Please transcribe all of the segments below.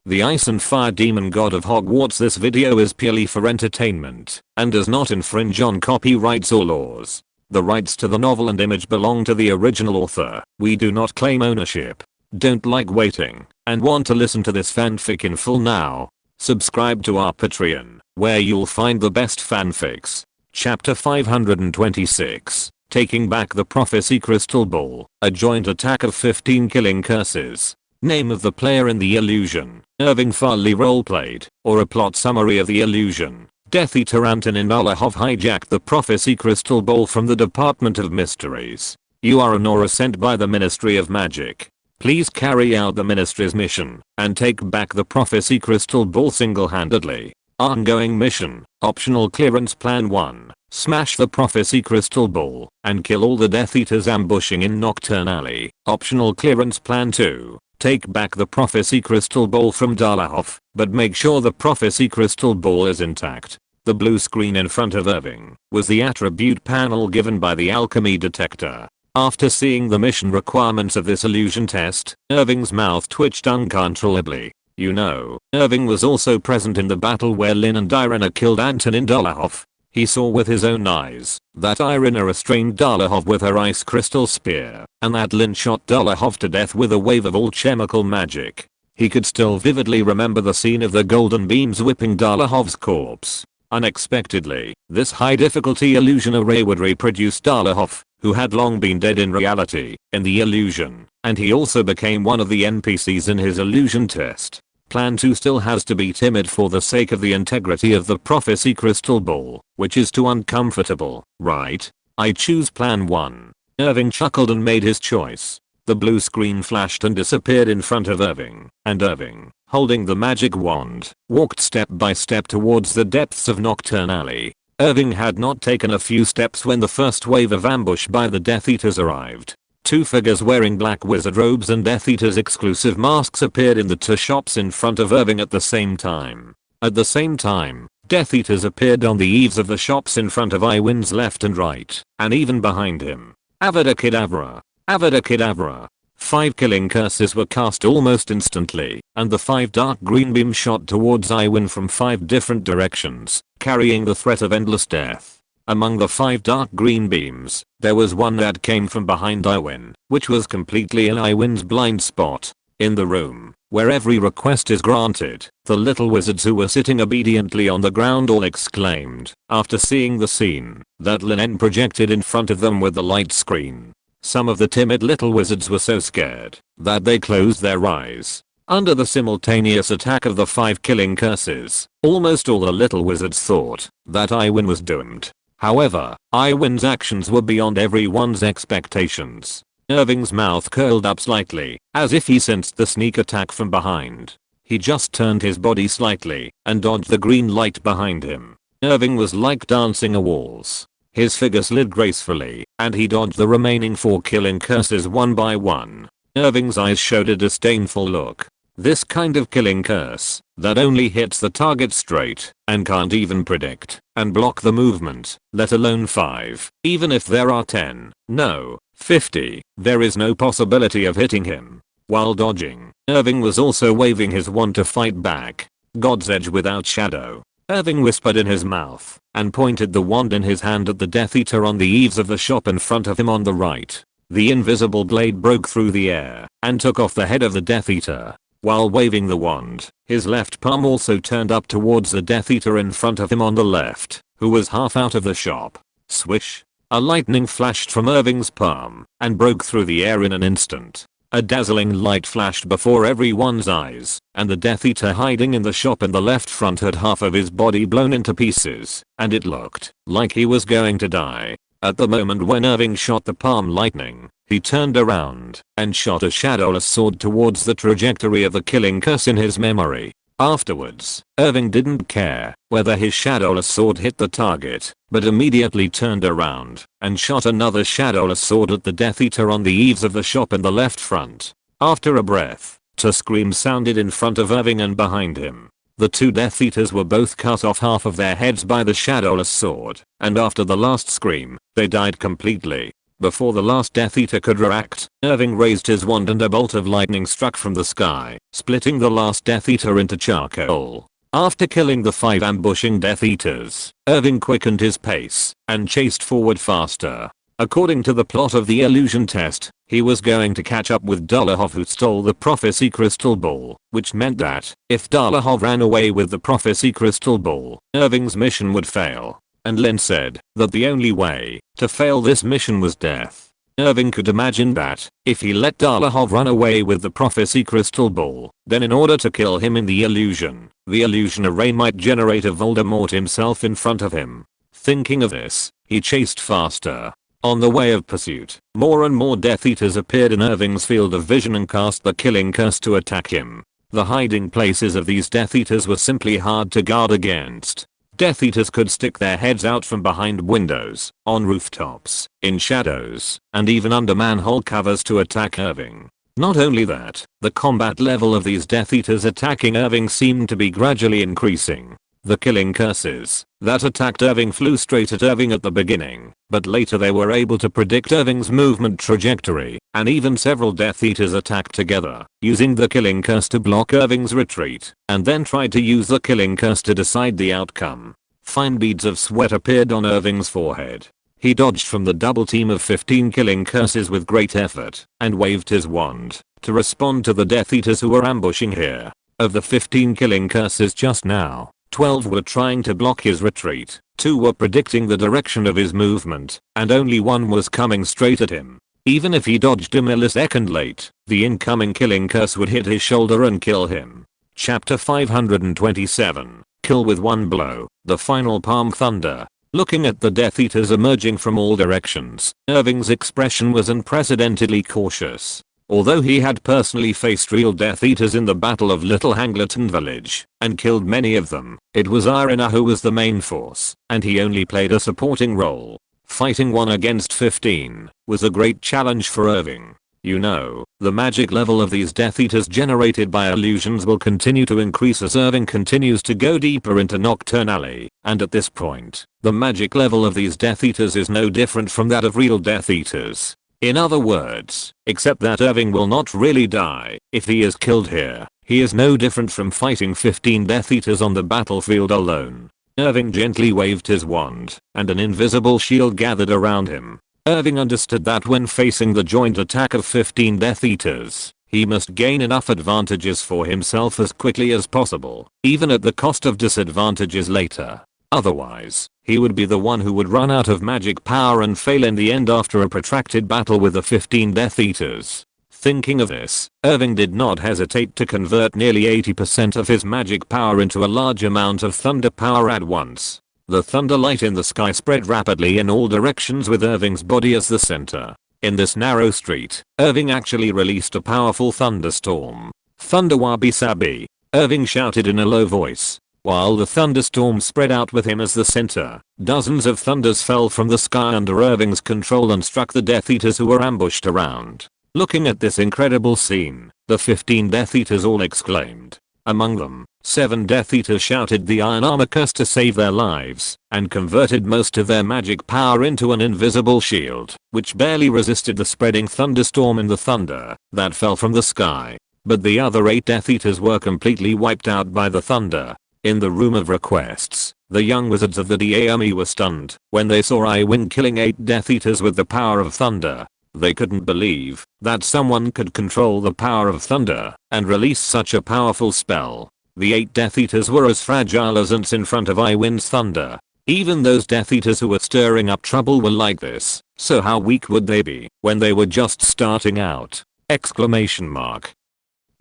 the ice and fire demon god of Hogwarts. This video is purely for entertainment and does not infringe on copyrights or laws. The rights to the novel and image belong to the original author. We do not claim ownership. Don't like waiting and want to listen to this fanfic in full now? Subscribe to our Patreon, where you'll find the best fanfics. Chapter 526. Taking Back the Prophecy Crystal Ball. A joint attack of 15 killing curses. Name of the player in the illusion. Irving Farley roleplayed, or a plot summary of the illusion. Death Eater Antonin Dolohov hijacked the Prophecy Crystal Ball from the Department of Mysteries. You are an aura sent by the Ministry of Magic. Please carry out the Ministry's mission and take back the Prophecy Crystal Ball single-handedly. Ongoing mission. Optional clearance plan 1. Smash the Prophecy Crystal Ball and kill all the Death Eaters ambushing in Nocturne Alley. Optional clearance plan 2. Take back the Prophecy Crystal Ball from Dolohov, but make sure the Prophecy Crystal Ball is intact. The blue screen in front of Irving was the attribute panel given by the alchemy detector. After seeing the mission requirements of this illusion test, Irving's mouth twitched uncontrollably. You know, Irving was also present in the battle where Lin and Irina killed Antonin Dolohov. He saw with his own eyes that Irina restrained Dolohov with her ice crystal spear, and that Lin shot Dolohov to death with a wave of alchemical magic. He could still vividly remember the scene of the golden beams whipping Dolohov's corpse. Unexpectedly, this high difficulty illusion array would reproduce Dolohov, who had long been dead in reality, in the illusion, and he also became one of the NPCs in his illusion test. Plan 2 still has to be timid for the sake of the integrity of the Prophecy Crystal Ball, which is too uncomfortable, right? I choose plan 1. Irving chuckled and made his choice. The blue screen flashed and disappeared in front of Irving, and Irving, holding the magic wand, walked step by step towards the depths of Nocturne Alley. Irving had not taken a few steps when the first wave of ambush by the Death Eaters arrived. Two figures wearing black wizard robes and Death Eaters exclusive masks appeared in the two shops in front of Irving at the same time. At the same time, Death Eaters appeared on the eaves of the shops in front of Iwin's left and right, and even behind him. Avada Kedavra. Avada Kedavra. 5 killing curses were cast almost instantly, and the 5 dark green beams shot towards Iwin from 5 different directions, carrying the threat of endless death. Among the 5 dark green beams, there was one that came from behind Iwin, which was completely in Iwin's blind spot. In the room, where every request is granted, the little wizards who were sitting obediently on the ground all exclaimed, after seeing the scene that Lin En projected in front of them with the light screen. Some of the timid little wizards were so scared that they closed their eyes. Under the simultaneous attack of the 5 killing curses, almost all the little wizards thought that Iwin was doomed. However, Iwin's actions were beyond everyone's expectations. Irving's mouth curled up slightly, as if he sensed the sneak attack from behind. He just turned his body slightly and dodged the green light behind him. Irving was like dancing a waltz. His figure slid gracefully, and he dodged the remaining 4 killing curses one by one. Irving's eyes showed a disdainful look. This kind of killing curse that only hits the target straight and can't even predict and block the movement, let alone 5. Even if there are 10, no, 50, there is no possibility of hitting him. While dodging, Irving was also waving his wand to fight back. God's Edge without shadow. Irving whispered in his mouth and pointed the wand in his hand at the Death Eater on the eaves of the shop in front of him on the right. The invisible blade broke through the air and took off the head of the Death Eater. While waving the wand, his left palm also turned up towards the Death Eater in front of him on the left, who was half out of the shop. Swish! A lightning flashed from Irving's palm and broke through the air in an instant. A dazzling light flashed before everyone's eyes, and the Death Eater hiding in the shop in the left front had half of his body blown into pieces, and it looked like he was going to die. At the moment when Irving shot the palm lightning, he turned around and shot a shadowless sword towards the trajectory of the killing curse in his memory. Afterwards, Irving didn't care whether his shadowless sword hit the target, but immediately turned around and shot another shadowless sword at the Death Eater on the eaves of the shop in the left front. After a breath, two screams sounded in front of Irving and behind him. The two Death Eaters were both cut off half of their heads by the shadowless sword, and after the last scream, they died completely. Before the last Death Eater could react, Irving raised his wand and a bolt of lightning struck from the sky, splitting the last Death Eater into charcoal. After killing the 5 ambushing Death Eaters, Irving quickened his pace and chased forward faster. According to the plot of the illusion test, he was going to catch up with Dolohov, who stole the prophecy crystal ball, which meant that, if Dolohov ran away with the prophecy crystal ball, Irving's mission would fail. And Lin said that the only way to fail this mission was death. Irving could imagine that, if he let Dolohov run away with the prophecy crystal ball, then in order to kill him in the illusion array might generate a Voldemort himself in front of him. Thinking of this, he chased faster. On the way of pursuit, more and more Death Eaters appeared in Irving's field of vision and cast the killing curse to attack him. The hiding places of these Death Eaters were simply hard to guard against. Death Eaters could stick their heads out from behind windows, on rooftops, in shadows, and even under manhole covers to attack Irving. Not only that, the combat level of these Death Eaters attacking Irving seemed to be gradually increasing. The killing curses that attacked Irving flew straight at Irving at the beginning, but later they were able to predict Irving's movement trajectory, and even several Death Eaters attacked together, using the killing curse to block Irving's retreat, and then tried to use the killing curse to decide the outcome. Fine beads of sweat appeared on Irving's forehead. He dodged from the double team of 15 killing curses with great effort, and waved his wand to respond to the Death Eaters who were ambushing here. Of the 15 killing curses just now, 12 were trying to block his retreat, 2 were predicting the direction of his movement, and only 1 was coming straight at him. Even if he dodged a millisecond late, the incoming killing curse would hit his shoulder and kill him. Chapter 527. Kill with one blow, the final palm thunder. Looking at the Death Eaters emerging from all directions, Irving's expression was unprecedentedly cautious. Although he had personally faced real Death Eaters in the Battle of Little Hangleton Village, and killed many of them, it was Irina who was the main force, and he only played a supporting role. Fighting 1 against 15 was a great challenge for Irving. You know, the magic level of these Death Eaters generated by illusions will continue to increase as Irving continues to go deeper into Nocturne Alley, and at this point, the magic level of these Death Eaters is no different from that of real Death Eaters. In other words, except that Irving will not really die if he is killed here, he is no different from fighting 15 Death Eaters on the battlefield alone. Irving gently waved his wand, and an invisible shield gathered around him. Irving understood that when facing the joint attack of 15 Death Eaters, he must gain enough advantages for himself as quickly as possible, even at the cost of disadvantages later. Otherwise, he would be the one who would run out of magic power and fail in the end after a protracted battle with the 15 Death Eaters. Thinking of this, Irving did not hesitate to convert nearly 80% of his magic power into a large amount of thunder power at once. The thunder light in the sky spread rapidly in all directions with Irving's body as the center. In this narrow street, Irving actually released a powerful thunderstorm. "Thunder wabi sabi," Irving shouted in a low voice. While the thunderstorm spread out with him as the center, dozens of thunders fell from the sky under Irving's control and struck the Death Eaters who were ambushed around. Looking at this incredible scene, the 15 Death Eaters all exclaimed. Among them, 7 Death Eaters shouted the iron armor curse to save their lives, and converted most of their magic power into an invisible shield, which barely resisted the spreading thunderstorm and the thunder that fell from the sky. But the other 8 Death Eaters were completely wiped out by the thunder. In the room of requests, the young wizards of the DAME were stunned when they saw Iwin killing 8 Death Eaters with the power of thunder. They couldn't believe that someone could control the power of thunder and release such a powerful spell. The 8 Death Eaters were as fragile as ants in front of Iwin's thunder. Even those Death Eaters who were stirring up trouble were like this, so how weak would they be when they were just starting out? Exclamation mark.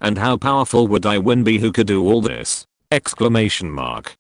And how powerful would Iwin be who could do all this? Exclamation mark.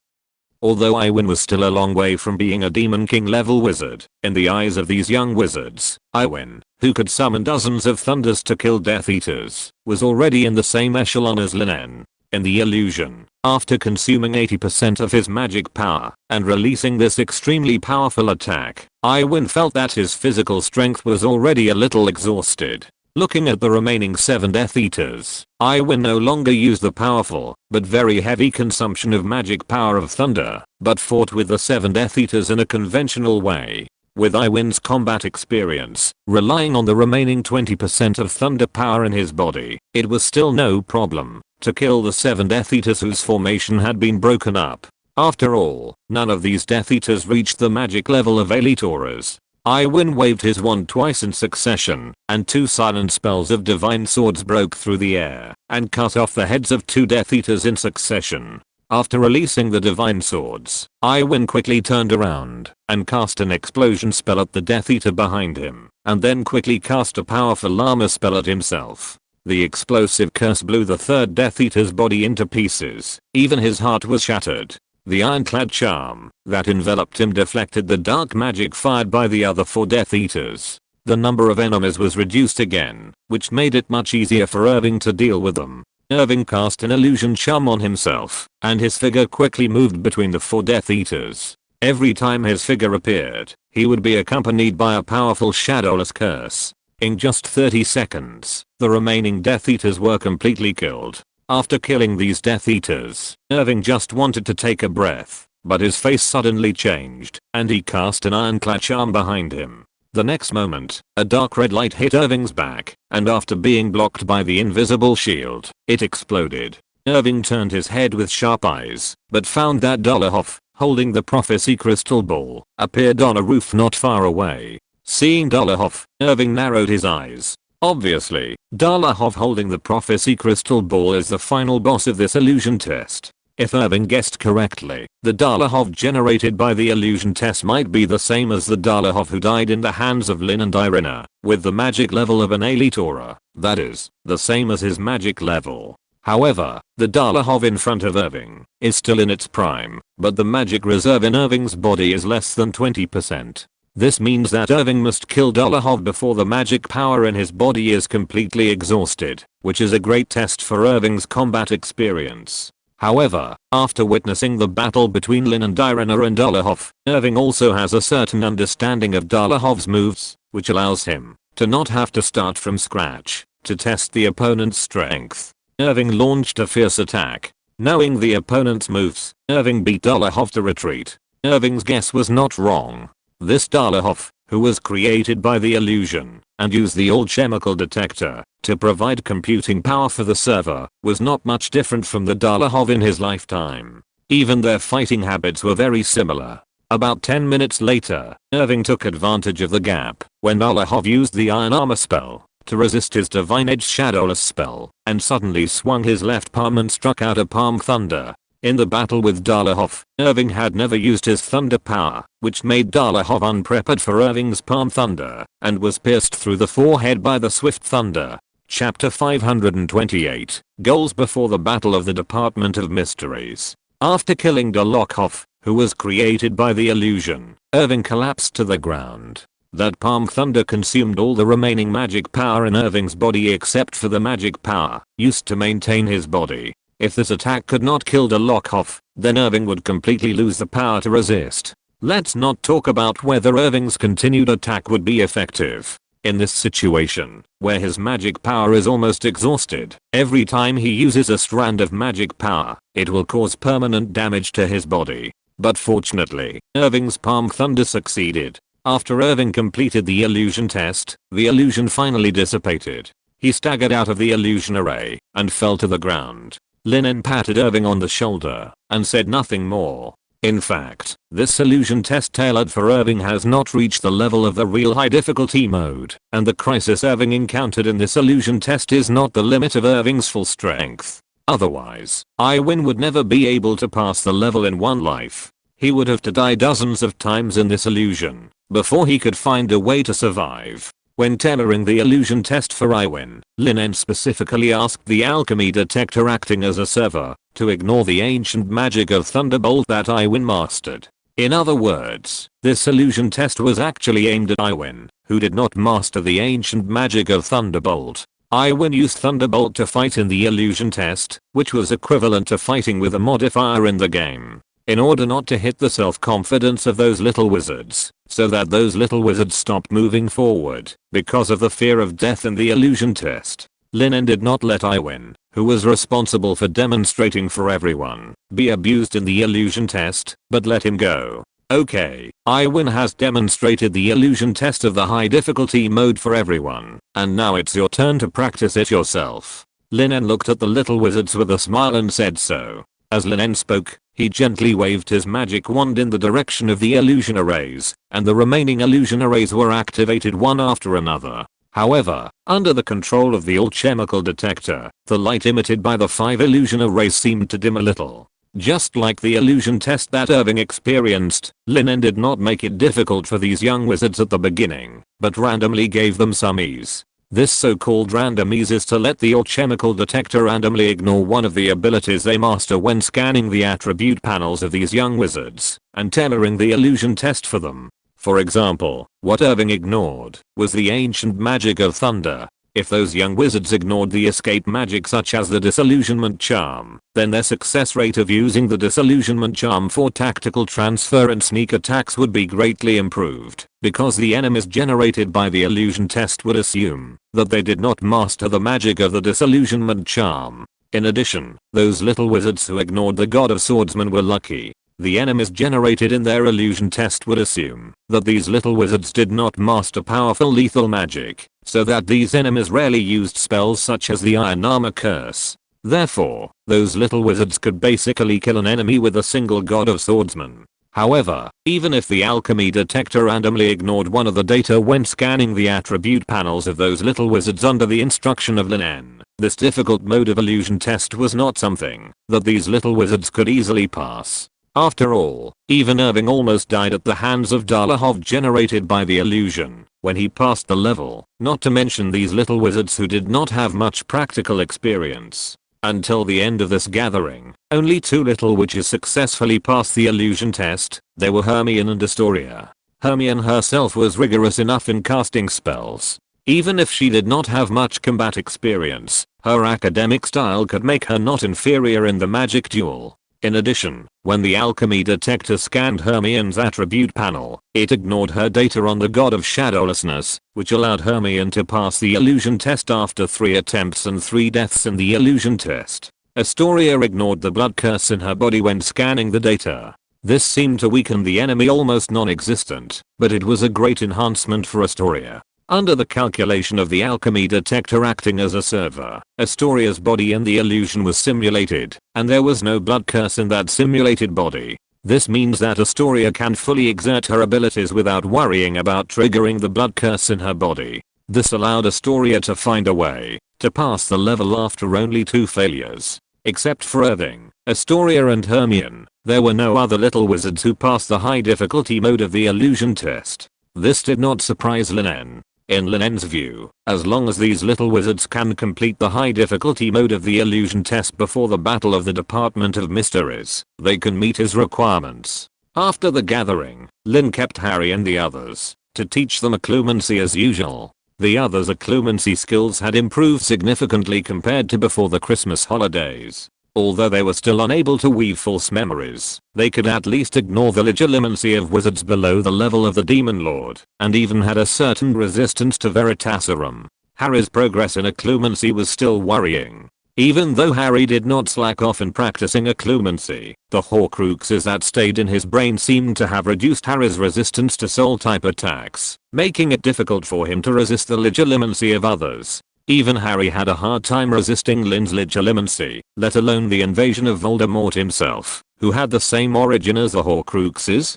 Although Iwin was still a long way from being a Demon King level wizard, in the eyes of these young wizards, Iwin, who could summon dozens of thunders to kill Death Eaters, was already in the same echelon as Lin En. In the illusion, after consuming 80% of his magic power and releasing this extremely powerful attack, Iwin felt that his physical strength was already a little exhausted. Looking at the remaining 7 Death Eaters, Iwin no longer used the powerful but very heavy consumption of magic power of thunder, but fought with the 7 Death Eaters in a conventional way. With Iwin's combat experience, relying on the remaining 20% of thunder power in his body, it was still no problem to kill the 7 Death Eaters whose formation had been broken up. After all, none of these Death Eaters reached the magic level of elite auras. Iwin waved his wand twice in succession, and 2 silent spells of divine swords broke through the air and cut off the heads of 2 Death Eaters in succession. After releasing the divine swords, Iwin quickly turned around and cast an explosion spell at the Death Eater behind him, and then quickly cast a powerful armor spell at himself. The explosive curse blew the 3rd Death Eater's body into pieces. Even his heart was shattered. The ironclad charm that enveloped him deflected the dark magic fired by the other 4 Death Eaters. The number of enemies was reduced again, which made it much easier for Irving to deal with them. Irving cast an illusion charm on himself, and his figure quickly moved between the 4 Death Eaters. Every time his figure appeared, he would be accompanied by a powerful shadowless curse. In just 30 seconds, the remaining Death Eaters were completely killed. After killing these Death Eaters, Irving just wanted to take a breath, but his face suddenly changed, and he cast an ironclad charm behind him. The next moment, a dark red light hit Irving's back, and after being blocked by the invisible shield, it exploded. Irving turned his head with sharp eyes, but found that Dolohov, holding the prophecy crystal ball, appeared on a roof not far away. Seeing Dolohov, Irving narrowed his eyes. Obviously, Dolohov holding the prophecy crystal ball is the final boss of this illusion test. If Irving guessed correctly, the Dolohov generated by the illusion test might be the same as the Dolohov who died in the hands of Lin and Irina, with the magic level of an elite aura, that is, the same as his magic level. However, the Dolohov in front of Irving is still in its prime, but the magic reserve in Irving's body is less than 20%. This means that Irving must kill Dolohov before the magic power in his body is completely exhausted, which is a great test for Irving's combat experience. However, after witnessing the battle between Lin and Irina and Dolohov, Irving also has a certain understanding of Dolohov's moves, which allows him to not have to start from scratch to test the opponent's strength. Irving launched a fierce attack. Knowing the opponent's moves, Irving beat Dolohov to retreat. Irving's guess was not wrong. This Dolohov, who was created by the illusion and used the old chemical detector to provide computing power for the server, was not much different from the Dolohov in his lifetime. Even their fighting habits were very similar. About 10 minutes later, Irving took advantage of the gap when Dolohov used the iron armor spell to resist his divine edge shadowless spell, and suddenly swung his left palm and struck out a palm thunder. In the battle with Dolohov, Irving had never used his thunder power, which made Dolohov unprepared for Irving's palm thunder, and was pierced through the forehead by the swift thunder. Chapter 528, Goals before the Battle of the Department of Mysteries. After killing Dolohov, who was created by the illusion, Irving collapsed to the ground. That palm thunder consumed all the remaining magic power in Irving's body except for the magic power used to maintain his body. If this attack could not kill Dolohov, then Irving would completely lose the power to resist. Let's not talk about whether Irving's continued attack would be effective. In this situation, where his magic power is almost exhausted, every time he uses a strand of magic power, it will cause permanent damage to his body. But fortunately, Irving's palm thunder succeeded. After Irving completed the illusion test, the illusion finally dissipated. He staggered out of the illusion array and fell to the ground. Lin En patted Irving on the shoulder and said nothing more. In fact, this illusion test tailored for Irving has not reached the level of the real high difficulty mode, and the crisis Irving encountered in this illusion test is not the limit of Irving's full strength. Otherwise, Iwin would never be able to pass the level in one life. He would have to die dozens of times in this illusion before he could find a way to survive. When tailoring the illusion test for Iwin, Lin En specifically asked the alchemy detector acting as a server to ignore the ancient magic of Thunderbolt that Iwin mastered. In other words, this illusion test was actually aimed at Iwin, who did not master the ancient magic of Thunderbolt. Iwin used Thunderbolt to fight in the illusion test, which was equivalent to fighting with a modifier in the game. In order not to hit the self-confidence of those little wizards, so that those little wizards stopped moving forward because of the fear of death in the illusion test, Lin En did not let Iwin, who was responsible for demonstrating for everyone, be abused in the illusion test, but let him go. Okay, Iwin has demonstrated the illusion test of the high difficulty mode for everyone, and now it's your turn to practice it yourself. Lin En looked at the little wizards with a smile and said so. As Lin En spoke, he gently waved his magic wand in the direction of the illusion arrays, and the remaining illusion arrays were activated one after another. However, under the control of the alchemical detector, the light emitted by the 5 illusion arrays seemed to dim a little. Just like the illusion test that Irving experienced, Lin En did not make it difficult for these young wizards at the beginning, but randomly gave them some ease. This so-called random ease is to let the alchemical detector randomly ignore one of the abilities they master when scanning the attribute panels of these young wizards, and tailoring the illusion test for them. For example, what Irving ignored was the ancient magic of thunder. If those young wizards ignored the escape magic such as the disillusionment charm, then their success rate of using the disillusionment charm for tactical transfer and sneak attacks would be greatly improved, because the enemies generated by the illusion test would assume that they did not master the magic of the disillusionment charm. In addition, those little wizards who ignored the God of Swordsmen were lucky. The enemies generated in their illusion test would assume that these little wizards did not master powerful lethal magic, so that these enemies rarely used spells such as the Iron Armor Curse. Therefore, those little wizards could basically kill an enemy with a single God of Swordsmen. However, even if the alchemy detector randomly ignored one of the data when scanning the attribute panels of those little wizards under the instruction of Lin En, this difficult mode of illusion test was not something that these little wizards could easily pass. After all, even Irving almost died at the hands of Dalahov generated by the illusion when he passed the level, not to mention these little wizards who did not have much practical experience. Until the end of this gathering, only 2 little witches successfully passed the illusion test. They were Hermione and Astoria. Hermione herself was rigorous enough in casting spells. Even if she did not have much combat experience, her academic style could make her not inferior in the magic duel. In addition, when the alchemy detector scanned Hermione's attribute panel, it ignored her data on the God of Shadowlessness, which allowed Hermione to pass the illusion test after 3 attempts and 3 deaths in the illusion test. Astoria ignored the blood curse in her body when scanning the data. This seemed to weaken the enemy almost non-existent, but it was a great enhancement for Astoria. Under the calculation of the alchemy detector acting as a server, Astoria's body in the illusion was simulated, and there was no blood curse in that simulated body. This means that Astoria can fully exert her abilities without worrying about triggering the blood curse in her body. This allowed Astoria to find a way to pass the level after only 2 failures. Except for Irving, Astoria and Hermione, there were no other little wizards who passed the high difficulty mode of the illusion test. This did not surprise Lin En. In Lin En's view, as long as these little wizards can complete the high difficulty mode of the illusion test before the Battle of the Department of Mysteries, they can meet his requirements. After the gathering, Lin kept Harry and the others to teach them occlumency as usual. The others' occlumency skills had improved significantly compared to before the Christmas holidays. Although they were still unable to weave false memories, they could at least ignore the legilimency of wizards below the level of the Demon Lord, and even had a certain resistance to Veritaserum. Harry's progress in occlumency was still worrying. Even though Harry did not slack off in practicing occlumency, the Horcruxes that stayed in his brain seemed to have reduced Harry's resistance to soul-type attacks, making it difficult for him to resist the legilimency of others. Even Harry had a hard time resisting Lin's legilimency, let alone the invasion of Voldemort himself, who had the same origin as the Horcruxes!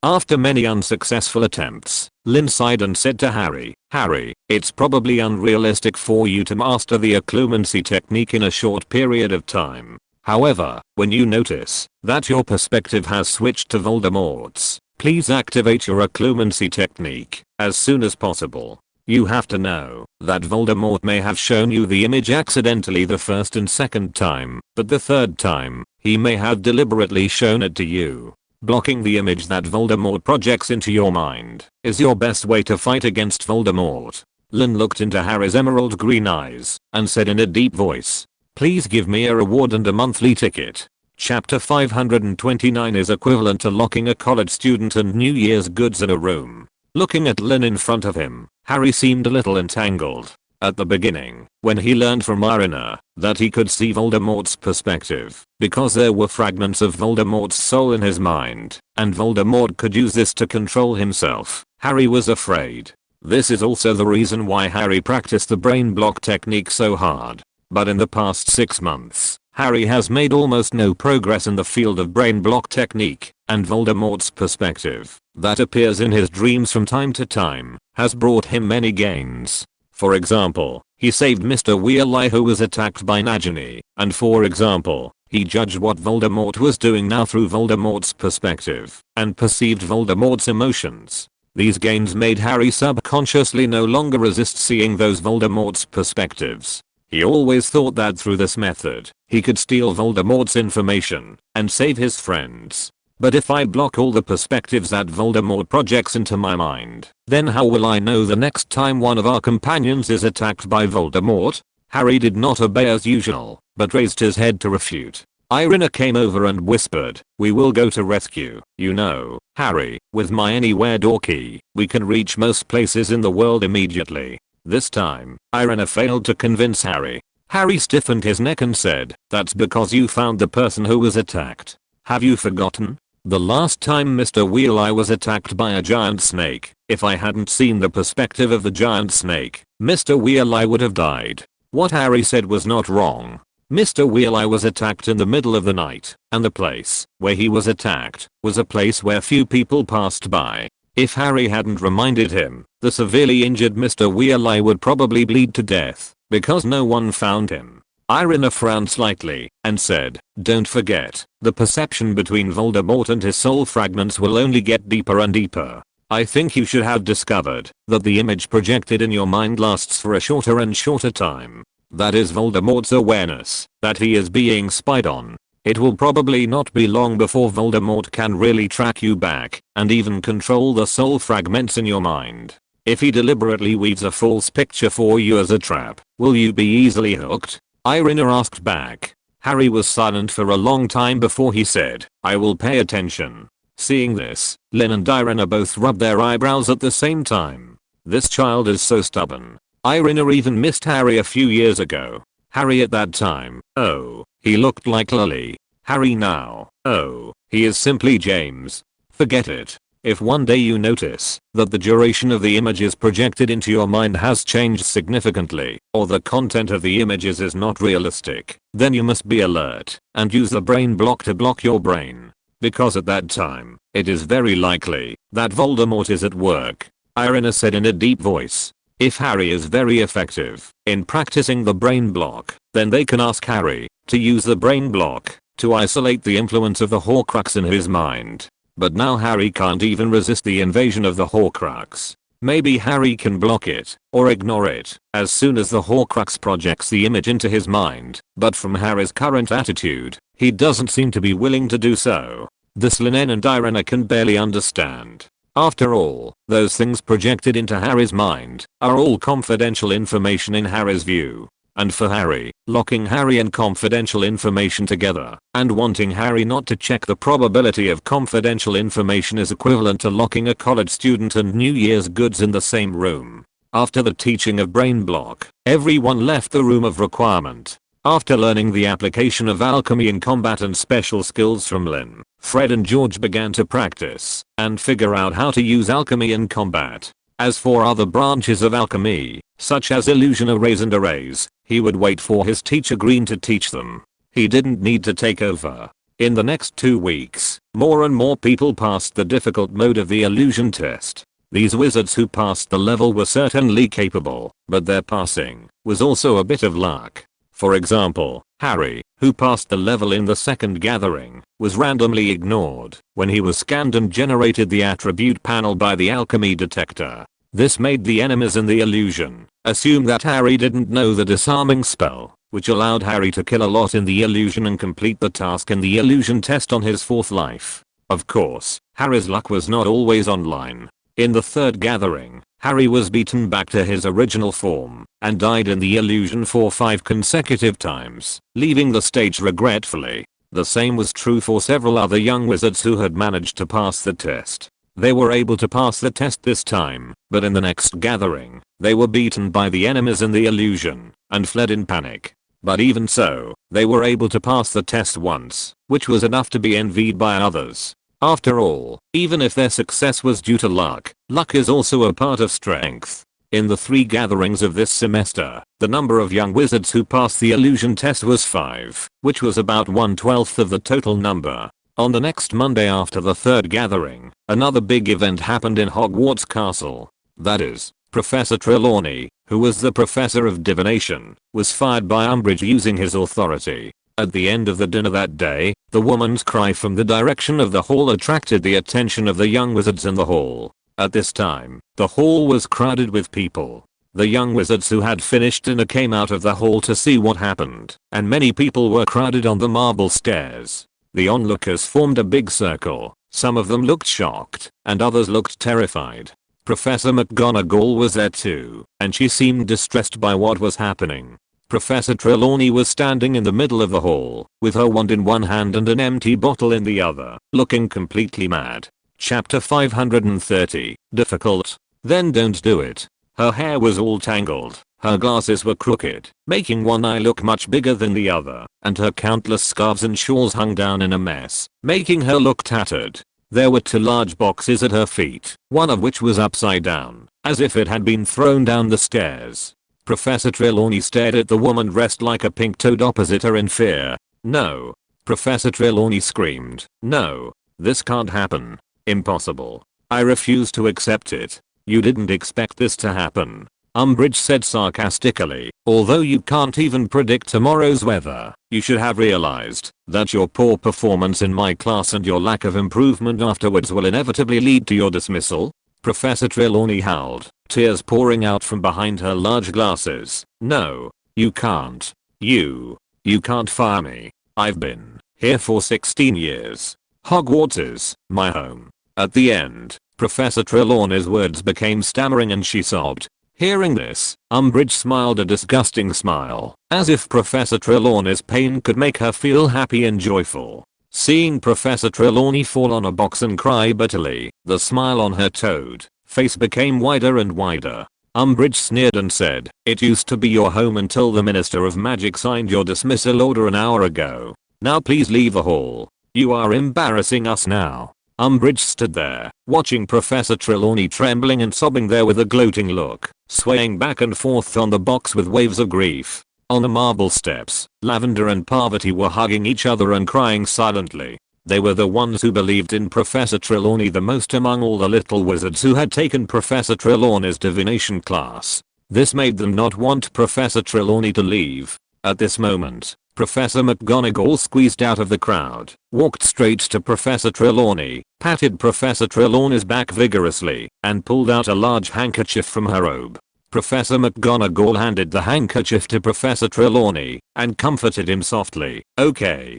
After many unsuccessful attempts, Lin sighed and said to Harry, "Harry, it's probably unrealistic for you to master the occlumency technique in a short period of time. However, when you notice that your perspective has switched to Voldemort's, please activate your occlumency technique as soon as possible. You have to know that Voldemort may have shown you the image accidentally the first and second time, but the third time, he may have deliberately shown it to you. Blocking the image that Voldemort projects into your mind is your best way to fight against Voldemort." Lin looked into Harry's emerald green eyes and said in a deep voice, "Please give me a reward and a monthly ticket." Chapter 529 is equivalent to locking a college student and New Year's goods in a room. Looking at Lin in front of him, Harry seemed a little entangled. At the beginning, when he learned from Irina that he could see Voldemort's perspective, because there were fragments of Voldemort's soul in his mind, and Voldemort could use this to control himself, Harry was afraid. This is also the reason why Harry practiced the brain block technique so hard. But in the past 6 months, Harry has made almost no progress in the field of brain block technique, and Voldemort's perspective, that appears in his dreams from time to time, has brought him many gains. For example, he saved Mr. Weasley who was attacked by Nagini, and for example, he judged what Voldemort was doing now through Voldemort's perspective, and perceived Voldemort's emotions. These gains made Harry subconsciously no longer resist seeing those Voldemort's perspectives. He always thought that through this method, he could steal Voldemort's information, and save his friends. But if I block all the perspectives that Voldemort projects into my mind, then how will I know the next time one of our companions is attacked by Voldemort? Harry did not obey as usual, but raised his head to refute. Irina came over and whispered, "We will go to rescue, you know, Harry, with my anywhere door key, we can reach most places in the world immediately." This time, Irina failed to convince Harry. Harry stiffened his neck and said, "That's because you found the person who was attacked. Have you forgotten? The last time Mr. Weasley was attacked by a giant snake, if I hadn't seen the perspective of the giant snake, Mr. Weasley would have died." What Harry said was not wrong. Mr. Weasley was attacked in the middle of the night, and the place where he was attacked was a place where few people passed by. If Harry hadn't reminded him, the severely injured Mr. Weasley would probably bleed to death, because no one found him. Irina frowned slightly, and said, "Don't forget, the perception between Voldemort and his soul fragments will only get deeper and deeper. I think you should have discovered that the image projected in your mind lasts for a shorter and shorter time. That is Voldemort's awareness that he is being spied on. It will probably not be long before Voldemort can really track you back, and even control the soul fragments in your mind. If he deliberately weaves a false picture for you as a trap, will you be easily hooked?" Irina asked back. Harry was silent for a long time before he said, "I will pay attention." Seeing this, Lin and Irina both rubbed their eyebrows at the same time. This child is so stubborn. Irina even missed Harry a few years ago. Harry at that time, oh, he looked like Lily. Harry now, oh, he is simply James. Forget it. If one day you notice that the duration of the images projected into your mind has changed significantly, or the content of the images is not realistic, then you must be alert and use the brain block to block your brain. Because at that time, it is very likely that Voldemort is at work. Irina said in a deep voice. If Harry is very effective in practicing the brain block, then they can ask Harry to use the brain block to isolate the influence of the Horcrux in his mind. But now Harry can't even resist the invasion of the Horcrux. Maybe Harry can block it, or ignore it, as soon as the Horcrux projects the image into his mind, but from Harry's current attitude, he doesn't seem to be willing to do so. This Lin En and Irina can barely understand. After all, those things projected into Harry's mind are all confidential information in Harry's view. And for Harry, locking Harry and confidential information together, and wanting Harry not to check the probability of confidential information is equivalent to locking a college student and New Year's goods in the same room. After the teaching of brain block, everyone left the room of requirement. After learning the application of alchemy in combat and special skills from Lin, Fred and George began to practice and figure out how to use alchemy in combat. As for other branches of alchemy, such as illusion arrays and arrays, he would wait for his teacher Green to teach them. He didn't need to take over. In the next 2 weeks, more and more people passed the difficult mode of the illusion test. These wizards who passed the level were certainly capable, but their passing was also a bit of luck. For example, Harry, who passed the level in the second gathering, was randomly ignored when he was scanned and generated the attribute panel by the alchemy detector. This made the enemies in the illusion assume that Harry didn't know the disarming spell, which allowed Harry to kill a lot in the illusion and complete the task in the illusion test on his 4th life. Of course, Harry's luck was not always online. In the third gathering, Harry was beaten back to his original form and died in the illusion for 5 consecutive times, leaving the stage regretfully. The same was true for several other young wizards who had managed to pass the test. They were able to pass the test this time, but in the next gathering, they were beaten by the enemies in the illusion and fled in panic. But even so, they were able to pass the test once, which was enough to be envied by others. After all, even if their success was due to luck, luck is also a part of strength. In the 3 gatherings of this semester, the number of young wizards who passed the illusion test was 5, which was about 1/12 of the total number. On the next Monday after the 3rd gathering, another big event happened in Hogwarts Castle. That is, Professor Trelawney, who was the professor of divination, was fired by Umbridge using his authority. At the end of the dinner that day, the woman's cry from the direction of the hall attracted the attention of the young wizards in the hall. At this time, the hall was crowded with people. The young wizards who had finished dinner came out of the hall to see what happened, and many people were crowded on the marble stairs. The onlookers formed a big circle. Some of them looked shocked, and others looked terrified. Professor McGonagall was there too, and she seemed distressed by what was happening. Professor Trelawney was standing in the middle of the hall, with her wand in one hand and an empty bottle in the other, looking completely mad. Chapter 530, Difficult. Then don't do it. Her hair was all tangled, her glasses were crooked, making one eye look much bigger than the other, and her countless scarves and shawls hung down in a mess, making her look tattered. There were 2 large boxes at her feet, one of which was upside down, as if it had been thrown down the stairs. Professor Trelawney stared at the woman dressed like a pink toad opposite her in fear. No. Professor Trelawney screamed. No. This can't happen. Impossible. I refuse to accept it. You didn't expect this to happen. Umbridge said sarcastically, although you can't even predict tomorrow's weather, you should have realized that your poor performance in my class and your lack of improvement afterwards will inevitably lead to your dismissal. Professor Trelawney howled, tears pouring out from behind her large glasses. No, you can't. You can't fire me. I've been here for 16 years. Hogwarts is my home. At the end, Professor Trelawney's words became stammering and she sobbed. Hearing this, Umbridge smiled a disgusting smile, as if Professor Trelawney's pain could make her feel happy and joyful. Seeing Professor Trelawney fall on a box and cry bitterly, the smile on her toad face became wider and wider. Umbridge sneered and said, "It used to be your home until the Minister of Magic signed your dismissal order an hour ago. Now please leave the hall. You are embarrassing us now." Umbridge stood there, watching Professor Trelawney trembling and sobbing there with a gloating look, swaying back and forth on the box with waves of grief. On the marble steps, Lavender and Parvati were hugging each other and crying silently. They were the ones who believed in Professor Trelawney the most among all the little wizards who had taken Professor Trelawney's divination class. This made them not want Professor Trelawney to leave. At this moment, Professor McGonagall squeezed out of the crowd, walked straight to Professor Trelawney, patted Professor Trelawney's back vigorously, and pulled out a large handkerchief from her robe. Professor McGonagall handed the handkerchief to Professor Trelawney and comforted him softly. Okay,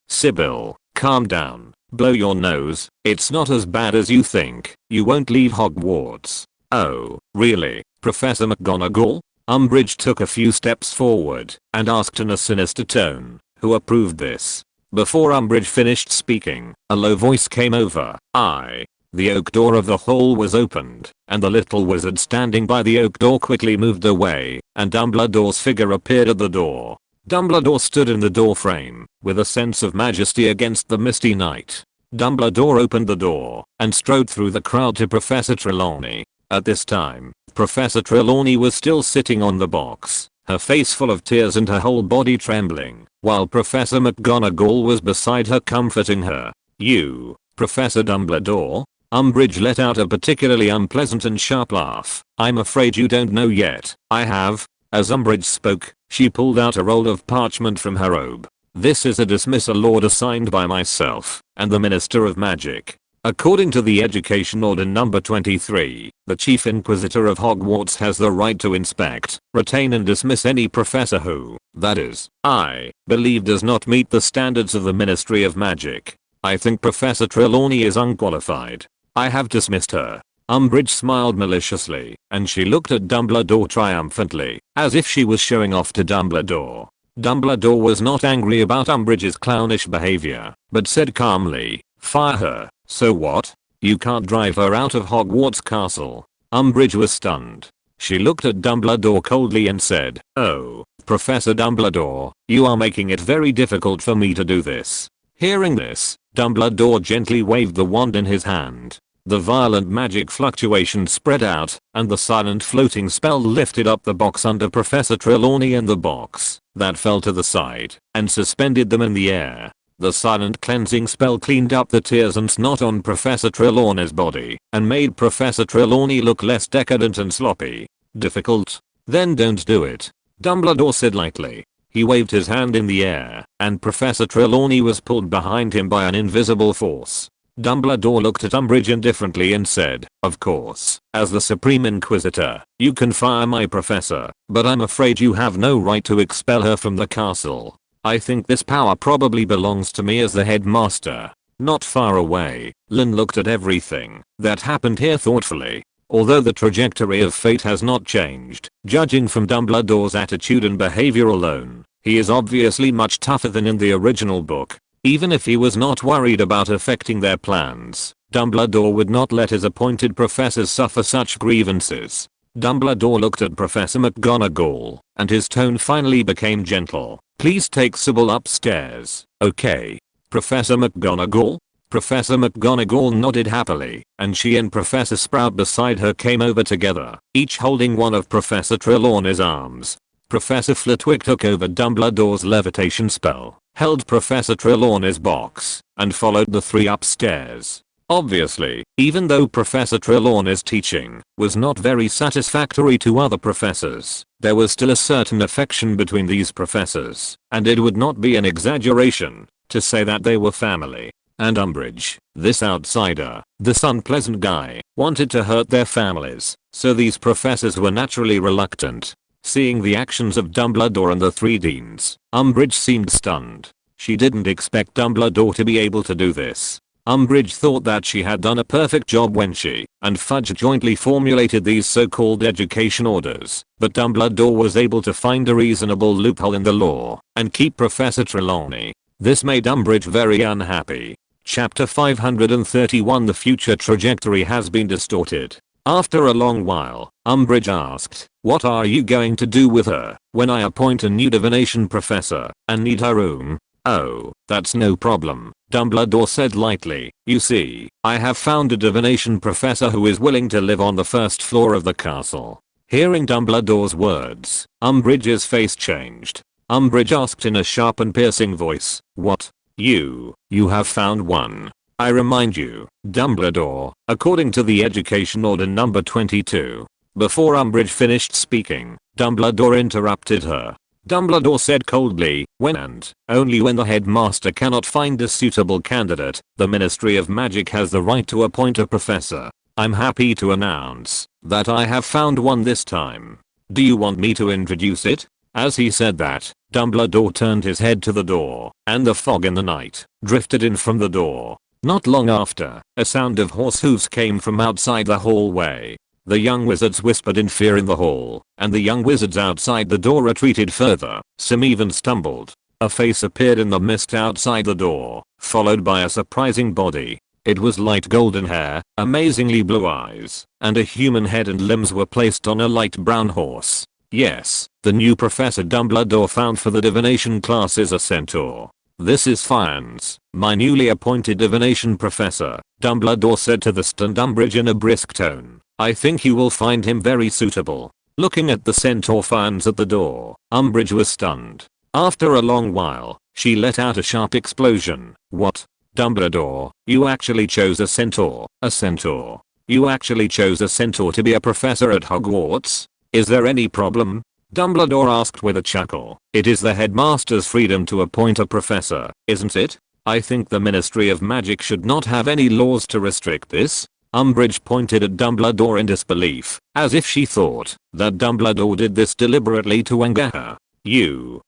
Sybil, calm down, blow your nose, it's not as bad as you think, you won't leave Hogwarts. Oh, really, Professor McGonagall? Umbridge took a few steps forward and asked in a sinister tone, who approved this? Before Umbridge finished speaking, a low voice came over. The oak door of the hall was opened, and the little wizard standing by the oak door quickly moved away, and Dumbledore's figure appeared at the door. Dumbledore stood in the door frame, with a sense of majesty against the misty night. Dumbledore opened the door, and strode through the crowd to Professor Trelawney. At this time, Professor Trelawney was still sitting on the box, her face full of tears and her whole body trembling, while Professor McGonagall was beside her comforting her. "You, Professor Dumbledore?" Umbridge let out a particularly unpleasant and sharp laugh. "I'm afraid you don't know yet. I have." As Umbridge spoke, she pulled out a roll of parchment from her robe. "This is a dismissal order signed by myself and the Minister of Magic. According to the Education Order number 23, the Chief Inquisitor of Hogwarts has the right to inspect, retain and dismiss any professor who, that is, I believe does not meet the standards of the Ministry of Magic. I think Professor Trelawney is unqualified. I have dismissed her." Umbridge smiled maliciously, and she looked at Dumbledore triumphantly, as if she was showing off to Dumbledore. Dumbledore was not angry about Umbridge's clownish behavior, but said calmly, "Fire her. So what? You can't drive her out of Hogwarts Castle. Umbridge was stunned. She looked at Dumbledore coldly and said, "Oh, Professor Dumbledore, you are making it very difficult for me to do this." Hearing this, Dumbledore gently waved the wand in his hand. The violent magic fluctuation spread out, and the silent floating spell lifted up the box under Professor Trelawney and the box that fell to the side and suspended them in the air. The silent cleansing spell cleaned up the tears and snot on Professor Trelawney's body and made Professor Trelawney look less decadent and sloppy. Difficult? Then don't do it, Dumbledore said lightly. He waved his hand in the air, and Professor Trelawney was pulled behind him by an invisible force. Dumbledore looked at Umbridge indifferently and said, "Of course, as the Supreme Inquisitor, you can fire my professor, but I'm afraid you have no right to expel her from the castle. I think this power probably belongs to me as the headmaster." Not far away, Lin looked at everything that happened here thoughtfully. Although the trajectory of fate has not changed, judging from Dumbledore's attitude and behavior alone, he is obviously much tougher than in the original book. Even if he was not worried about affecting their plans, Dumbledore would not let his appointed professors suffer such grievances. Dumbledore looked at Professor McGonagall, and his tone finally became gentle. "Please take Sybil upstairs, okay? Professor McGonagall?" Professor McGonagall nodded happily, and she and Professor Sprout beside her came over together, each holding one of Professor Trelawney's arms. Professor Flitwick took over Dumbledore's levitation spell, held Professor Trelawney's box, and followed the three upstairs. Obviously, even though Professor Trelawney's teaching was not very satisfactory to other professors, there was still a certain affection between these professors, and it would not be an exaggeration to say that they were family. And Umbridge, this outsider, this unpleasant guy, wanted to hurt their families, so these professors were naturally reluctant. Seeing the actions of Dumbledore and the three deans, Umbridge seemed stunned. She didn't expect Dumbledore to be able to do this. Umbridge thought that she had done a perfect job when she and Fudge jointly formulated these so-called education orders, but Dumbledore was able to find a reasonable loophole in the law and keep Professor Trelawney. This made Umbridge very unhappy. Chapter 531 The future trajectory has been distorted. After a long while, Umbridge asked, "What are you going to do with her when I appoint a new divination professor and need her room?" "Oh, that's no problem," Dumbledore said lightly. "You see, I have found a divination professor who is willing to live on the first floor of the castle." Hearing Dumbledore's words, Umbridge's face changed. Umbridge asked in a sharp and piercing voice, "What? You have found one? I remind you, Dumbledore, according to the Education Order number 22. Before Umbridge finished speaking, Dumbledore interrupted her. Dumbledore said coldly, "When and only when the headmaster cannot find a suitable candidate, the Ministry of Magic has the right to appoint a professor. I'm happy to announce that I have found one this time. Do you want me to introduce it?" As he said that, Dumbledore turned his head to the door, and the fog in the night drifted in from the door. Not long after, a sound of horse hooves came from outside the hallway. The young wizards whispered in fear in the hall, and the young wizards outside the door retreated further. Some even stumbled. A face appeared in the mist outside the door, followed by a surprising body. It was light golden hair, amazingly blue eyes, and a human head and limbs were placed on a light brown horse. Yes, the new Professor Dumbledore found for the divination class is a centaur. "This is Fiennes, my newly appointed divination professor," Dumbledore said to the stunned Umbridge in a brisk tone. "I think you will find him very suitable." Looking at the centaur Fiennes at the door, Umbridge was stunned. After a long while, she let out a sharp explosion. "What? Dumbledore, you actually chose a centaur? A centaur? You actually chose a centaur to be a professor at Hogwarts? Is there any problem?" Dumbledore asked with a chuckle. "It is the headmaster's freedom to appoint a professor, isn't it? I think the Ministry of Magic should not have any laws to restrict this." Umbridge pointed at Dumbledore in disbelief, as if she thought that Dumbledore did this deliberately to anger her. You.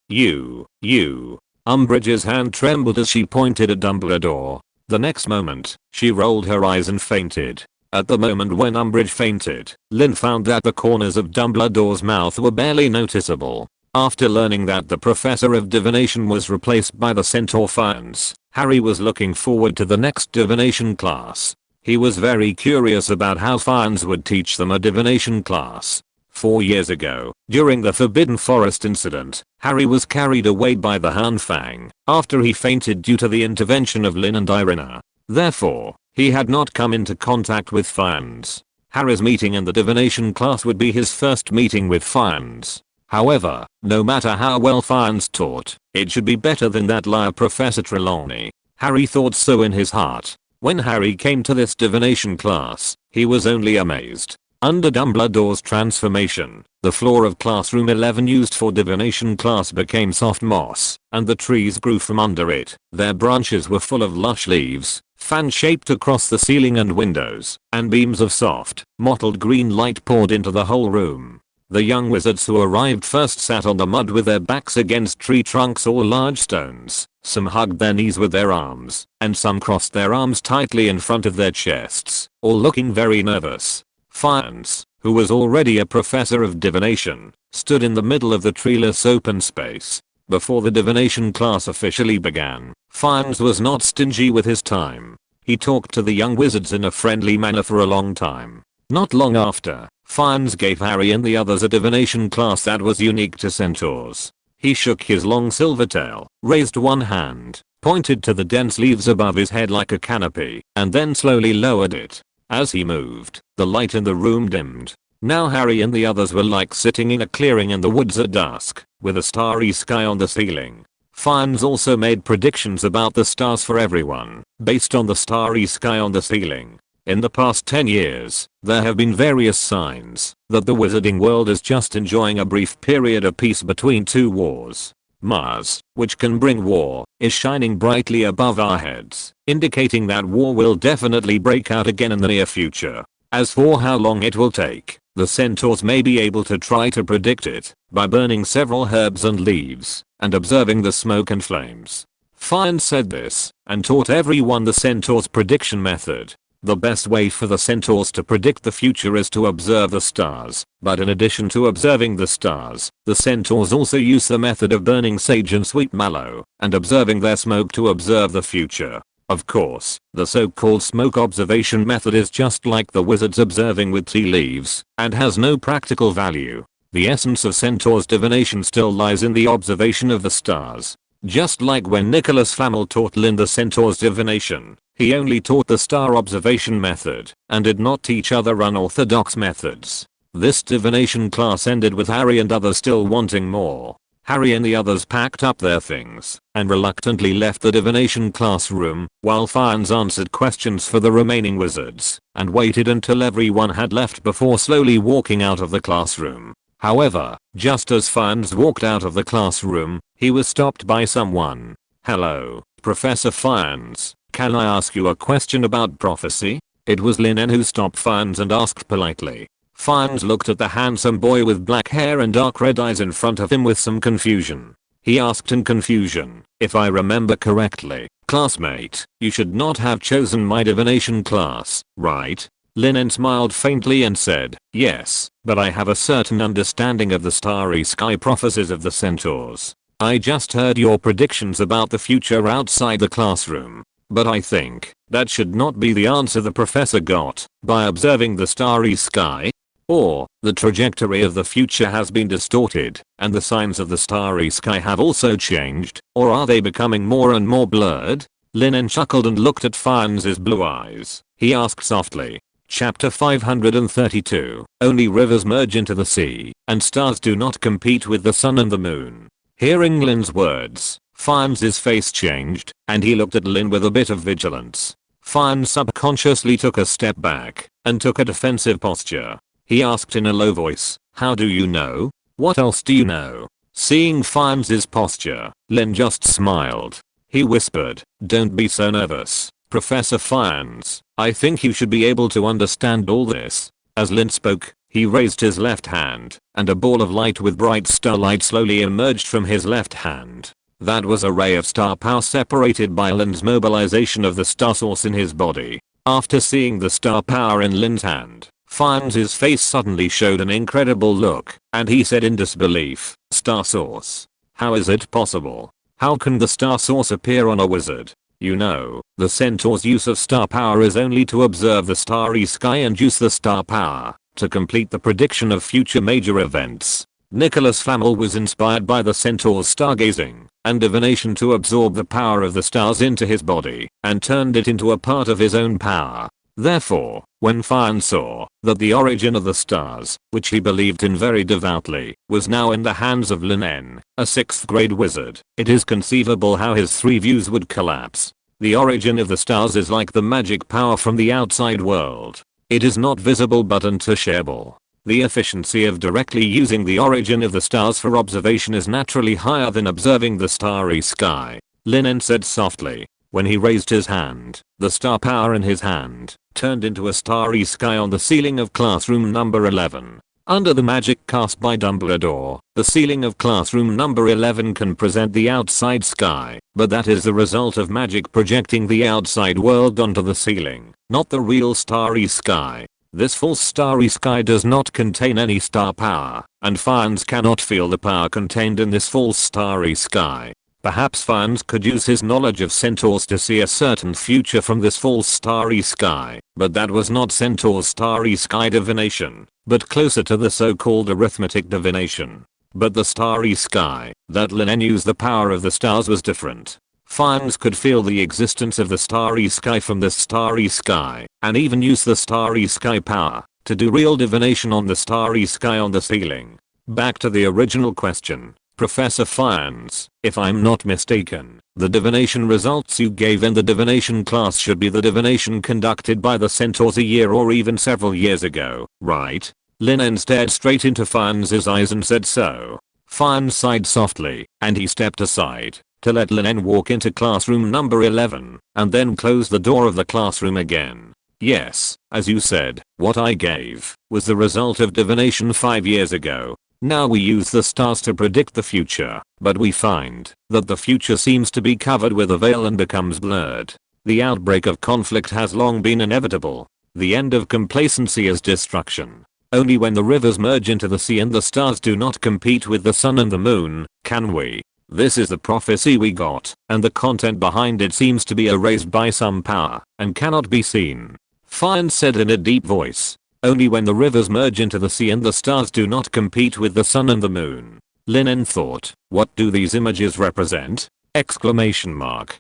Umbridge's hand trembled as she pointed at Dumbledore. The next moment, she rolled her eyes and fainted. At the moment when Umbridge fainted, Lin found that the corners of Dumbledore's mouth were barely noticeable. After learning that the Professor of Divination was replaced by the Centaur Fiennes, Harry was looking forward to the next divination class. He was very curious about how Fiennes would teach them a divination class. 4 years ago, during the Forbidden Forest incident, Harry was carried away by the Han Fang after he fainted due to the intervention of Lin and Irina. Therefore, he had not come into contact with Fiennes. Harry's meeting in the divination class would be his first meeting with Fiennes. However, no matter how well Fiennes taught, it should be better than that liar Professor Trelawney. Harry thought so in his heart. When Harry came to this divination class, he was only amazed. Under Dumbledore's transformation, the floor of classroom 11 used for divination class became soft moss, and the trees grew from under it. Their branches were full of lush leaves, fan-shaped across the ceiling and windows, and beams of soft, mottled green light poured into the whole room. The young wizards who arrived first sat on the mud with their backs against tree trunks or large stones. Some hugged their knees with their arms, and some crossed their arms tightly in front of their chests, all looking very nervous. Fiennes, who was already a professor of divination, stood in the middle of the treeless open space. Before the divination class officially began, Fiennes was not stingy with his time. He talked to the young wizards in a friendly manner for a long time. Not long after, Fiennes gave Harry and the others a divination class that was unique to centaurs. He shook his long silver tail, raised one hand, pointed to the dense leaves above his head like a canopy, and then slowly lowered it. As he moved, the light in the room dimmed. Now Harry and the others were like sitting in a clearing in the woods at dusk, with a starry sky on the ceiling. Fiennes also made predictions about the stars for everyone, based on the starry sky on the ceiling. In the past 10 years, there have been various signs that the wizarding world is just enjoying a brief period of peace between two wars. Mars, which can bring war, is shining brightly above our heads, indicating that war will definitely break out again in the near future. As for how long it will take, the centaurs may be able to try to predict it by burning several herbs and leaves and observing the smoke and flames. Fiennes said this and taught everyone the centaur's prediction method. The best way for the centaurs to predict the future is to observe the stars, but in addition to observing the stars, the centaurs also use the method of burning sage and sweet mallow, and observing their smoke to observe the future. Of course, the so-called smoke observation method is just like the wizards observing with tea leaves, and has no practical value. The essence of centaurs' divination still lies in the observation of the stars. Just like when Nicholas Flamel taught Lin the centaur's divination, he only taught the star observation method, and did not teach other unorthodox methods. This divination class ended with Harry and others still wanting more. Harry and the others packed up their things, and reluctantly left the divination classroom, while Fiennes answered questions for the remaining wizards, and waited until everyone had left before slowly walking out of the classroom. However, just as Fiennes walked out of the classroom, he was stopped by someone. "Hello, Professor Fiennes. Can I ask you a question about prophecy?" It was Lin En who stopped Fiennes and asked politely. Fiennes looked at the handsome boy with black hair and dark red eyes in front of him with some confusion. He asked in confusion, "If I remember correctly, classmate, you should not have chosen my divination class, right?" Lin En smiled faintly and said, "Yes, but I have a certain understanding of the starry sky prophecies of the centaurs. I just heard your predictions about the future outside the classroom. But I think that should not be the answer the professor got by observing the starry sky. Or, the trajectory of the future has been distorted, and the signs of the starry sky have also changed, or are they becoming more and more blurred?" Lin En chuckled and looked at Fiennes' blue eyes. He asked softly. Chapter 532. Only rivers merge into the sea, and stars do not compete with the sun and the moon. Hearing Lin's words, Fiennes' face changed, and he looked at Lin with a bit of vigilance. Fiennes subconsciously took a step back, and took a defensive posture. He asked in a low voice, "How do you know? What else do you know?" Seeing Fiennes' posture, Lin just smiled. He whispered, "Don't be so nervous, Professor Fiennes. I think you should be able to understand all this." As Lin spoke, he raised his left hand, and a ball of light with bright starlight slowly emerged from his left hand. That was a ray of star power separated by Lin's mobilization of the star source in his body. After seeing the star power in Lin's hand, Fiennes' face suddenly showed an incredible look, and he said in disbelief, "Star source? How is it possible? How can the star source appear on a wizard?" You know, the centaur's use of star power is only to observe the starry sky and use the star power to complete the prediction of future major events. Nicholas Flamel was inspired by the centaur's stargazing and divination to absorb the power of the stars into his body and turned it into a part of his own power. Therefore, when Fian saw that the origin of the stars, which he believed in very devoutly, was now in the hands of Lin En, a 6th grade wizard, it is conceivable how his three views would collapse. The origin of the stars is like the magic power from the outside world. It is not visible but untouchable. The efficiency of directly using the origin of the stars for observation is naturally higher than observing the starry sky, Lin En said softly. When he raised his hand, the star power in his hand turned into a starry sky on the ceiling of classroom number 11. Under the magic cast by Dumbledore, the ceiling of classroom number 11 can present the outside sky, but that is the result of magic projecting the outside world onto the ceiling, not the real starry sky. This false starry sky does not contain any star power, and Fians cannot feel the power contained in this false starry sky. Perhaps Fians could use his knowledge of centaurs to see a certain future from this false starry sky, but that was not centaur's starry sky divination, but closer to the so-called arithmetic divination. But the starry sky that Lin En used the power of the stars was different. Fians could feel the existence of the starry sky from this starry sky, and even use the starry sky power to do real divination on the starry sky on the ceiling. Back to the original question. Professor Fians, if I'm not mistaken, the divination results you gave in the divination class should be the divination conducted by the centaurs a year or even several years ago, right? Lin En stared straight into Fians' eyes and said so. Fians sighed softly, and he stepped aside to let Lin En walk into classroom number 11, and then close the door of the classroom again. Yes, as you said, what I gave was the result of divination 5 years ago. Now we use the stars to predict the future, but we find that the future seems to be covered with a veil and becomes blurred. The outbreak of conflict has long been inevitable. The end of complacency is destruction. Only when the rivers merge into the sea and the stars do not compete with the sun and the moon, can we. This is the prophecy we got, and the content behind it seems to be erased by some power, and cannot be seen. Fian said in a deep voice. Only when the rivers merge into the sea and the stars do not compete with the sun and the moon. Lin En thought, what do these images represent? Exclamation mark.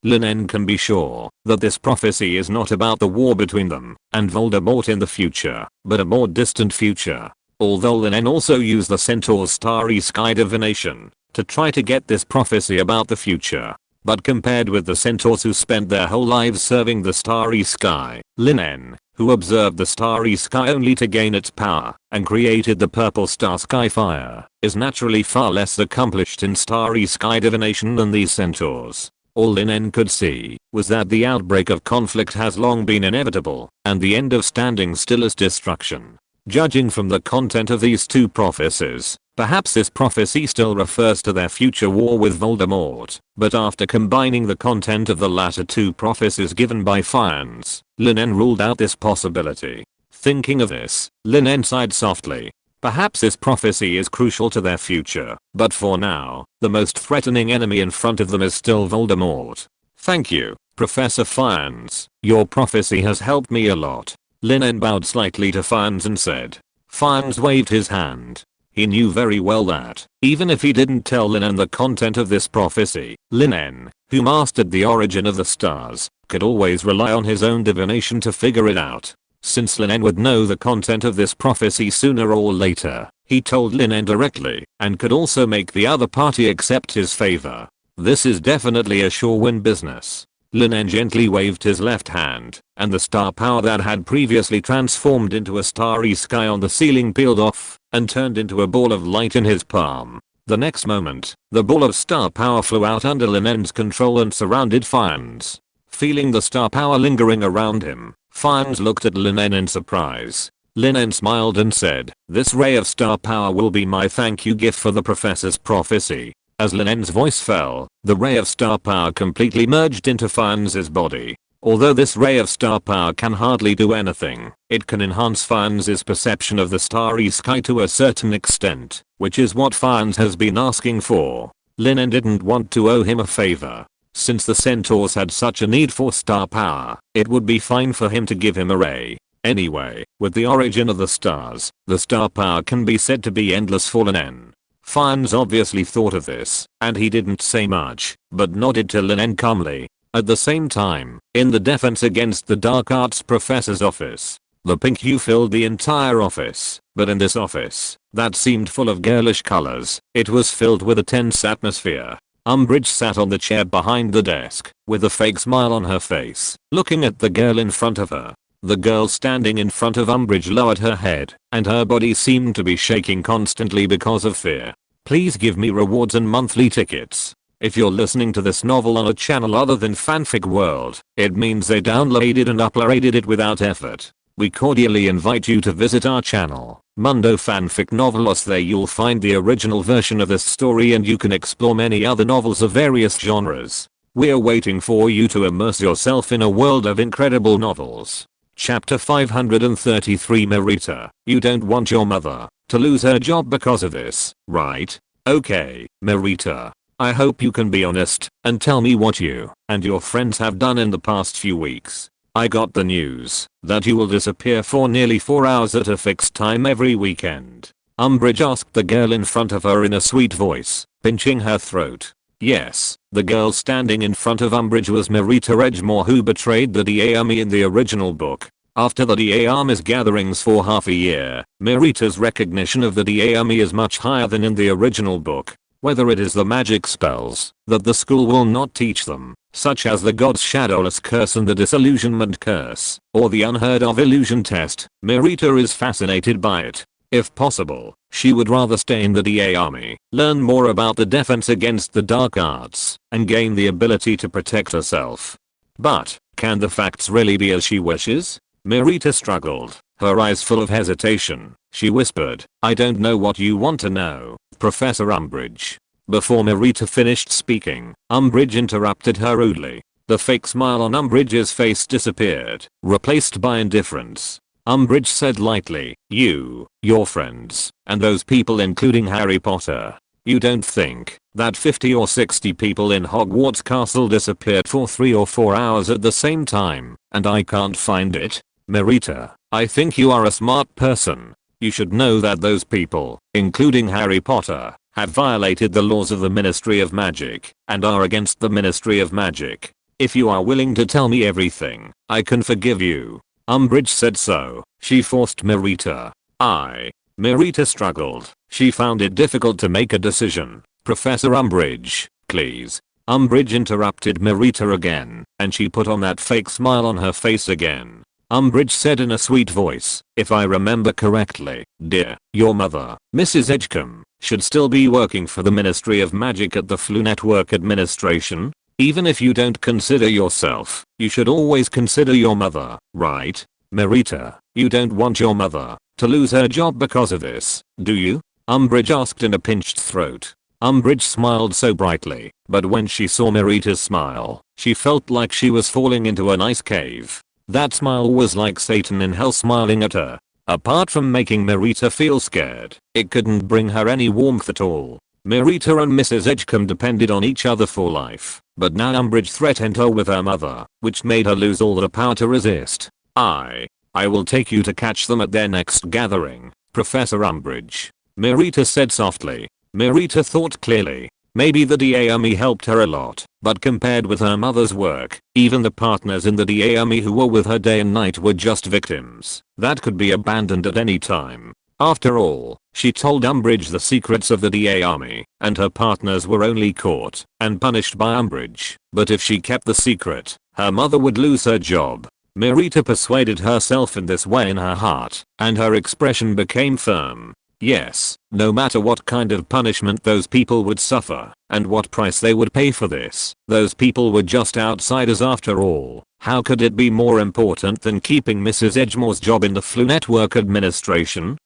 Lin En can be sure that this prophecy is not about the war between them and Voldemort in the future, but a more distant future. Although Lin En also used the centaur's starry sky divination to try to get this prophecy about the future. But compared with the centaurs who spent their whole lives serving the starry sky, Lin En, who observed the starry sky only to gain its power and created the purple star sky fire, is naturally far less accomplished in starry sky divination than these centaurs. All Lin En could see was that the outbreak of conflict has long been inevitable, and the end of standing still is destruction. Judging from the content of these two prophecies, perhaps this prophecy still refers to their future war with Voldemort, but after combining the content of the latter two prophecies given by Fians, Lin En ruled out this possibility. Thinking of this, Lin En sighed softly. Perhaps this prophecy is crucial to their future, but for now, the most threatening enemy in front of them is still Voldemort. Thank you, Professor Fians. Your prophecy has helped me a lot. Lin En bowed slightly to Fians and said. Fians waved his hand. He knew very well that, even if he didn't tell Lin En the content of this prophecy, Lin En, who mastered the origin of the stars, could always rely on his own divination to figure it out. Since Lin En would know the content of this prophecy sooner or later, he told Lin En directly, and could also make the other party accept his favor. This is definitely a sure win business. Lin En gently waved his left hand, and the star power that had previously transformed into a starry sky on the ceiling peeled off, and turned into a ball of light in his palm. The next moment, the ball of star power flew out under Lin En's control and surrounded Fians. Feeling the star power lingering around him, Fians looked at Lin En in surprise. Lin En smiled and said, this ray of star power will be my thank you gift for the professor's prophecy. As Lin En's voice fell, the ray of star power completely merged into Fians' body. Although this ray of star power can hardly do anything, it can enhance Fians' perception of the starry sky to a certain extent, which is what Fians has been asking for. Lin En didn't want to owe him a favor. Since the centaurs had such a need for star power, it would be fine for him to give him a ray. Anyway, with the origin of the stars, the star power can be said to be endless for Lin En. Fiennes obviously thought of this, and he didn't say much, but nodded to Lin En calmly. At the same time, in the defense against the dark arts professor's office, the pink hue filled the entire office, but in this office, that seemed full of girlish colors, it was filled with a tense atmosphere. Umbridge sat on the chair behind the desk, with a fake smile on her face, looking at the girl in front of her. The girl standing in front of Umbridge lowered her head, and her body seemed to be shaking constantly because of fear. Please give me rewards and monthly tickets. If you're listening to this novel on a channel other than Fanfic World, it means they downloaded and uploaded it without effort. We cordially invite you to visit our channel, Mundo Fanfic Novelos. There you'll find the original version of this story and you can explore many other novels of various genres. We're waiting for you to immerse yourself in a world of incredible novels. Chapter 533 Marita, you don't want your mother to lose her job because of this, right? Okay, Marita. I hope you can be honest and tell me what you and your friends have done in the past few weeks. I got the news that you will disappear for nearly 4 hours at a fixed time every weekend. Umbridge asked the girl in front of her in a sweet voice, pinching her throat. Yes, the girl standing in front of Umbridge was Marita Edgemore, who betrayed the DA Army in the original book. After the DA Army's gatherings for half a year, Marita's recognition of the DA Army is much higher than in the original book. Whether it is the magic spells that the school will not teach them, such as the God's Shadowless Curse and the Disillusionment Curse, or the unheard of illusion test, Marita is fascinated by it. If possible, she would rather stay in the DA Army, learn more about the defense against the dark arts, and gain the ability to protect herself. But, can the facts really be as she wishes? Marita struggled, her eyes full of hesitation. She whispered, I don't know what you want to know, Professor Umbridge. Before Marita finished speaking, Umbridge interrupted her rudely. The fake smile on Umbridge's face disappeared, replaced by indifference. Umbridge said lightly, you, your friends, and those people including Harry Potter. You don't think that 50 or 60 people in Hogwarts Castle disappeared for 3 or 4 hours at the same time, and I can't find it? Marita, I think you are a smart person. You should know that those people, including Harry Potter, have violated the laws of the Ministry of Magic, and are against the Ministry of Magic. If you are willing to tell me everything, I can forgive you. Umbridge said so. She forced Marita. Marita struggled. She found it difficult to make a decision. Professor Umbridge, please. Umbridge interrupted Marita again, and she put on that fake smile on her face again. Umbridge said in a sweet voice, if I remember correctly, dear, your mother, Mrs. Edgecombe, should still be working for the Ministry of Magic at the Flu Network Administration. Even if you don't consider yourself, you should always consider your mother, right? Marita, you don't want your mother to lose her job because of this, do you? Umbridge asked in a pinched throat. Umbridge smiled so brightly, but when she saw Marita's smile, she felt like she was falling into an ice cave. That smile was like Satan in hell smiling at her. Apart from making Marita feel scared, it couldn't bring her any warmth at all. Marita and Mrs. Edgecombe depended on each other for life, but now Umbridge threatened her with her mother, which made her lose all the power to resist. I will take you to catch them at their next gathering, Professor Umbridge. Marita said softly. Marita thought clearly. Maybe the DA Army helped her a lot, but compared with her mother's work, even the partners in the DA Army who were with her day and night were just victims that could be abandoned at any time. After all, she told Umbridge the secrets of the DA Army, and her partners were only caught and punished by Umbridge. But if she kept the secret, her mother would lose her job. Marita persuaded herself in this way in her heart, and her expression became firm. Yes, no matter what kind of punishment those people would suffer, and what price they would pay for this, those people were just outsiders after all. How could it be more important than keeping Mrs. Edgemore's job in the Flu Network Administration?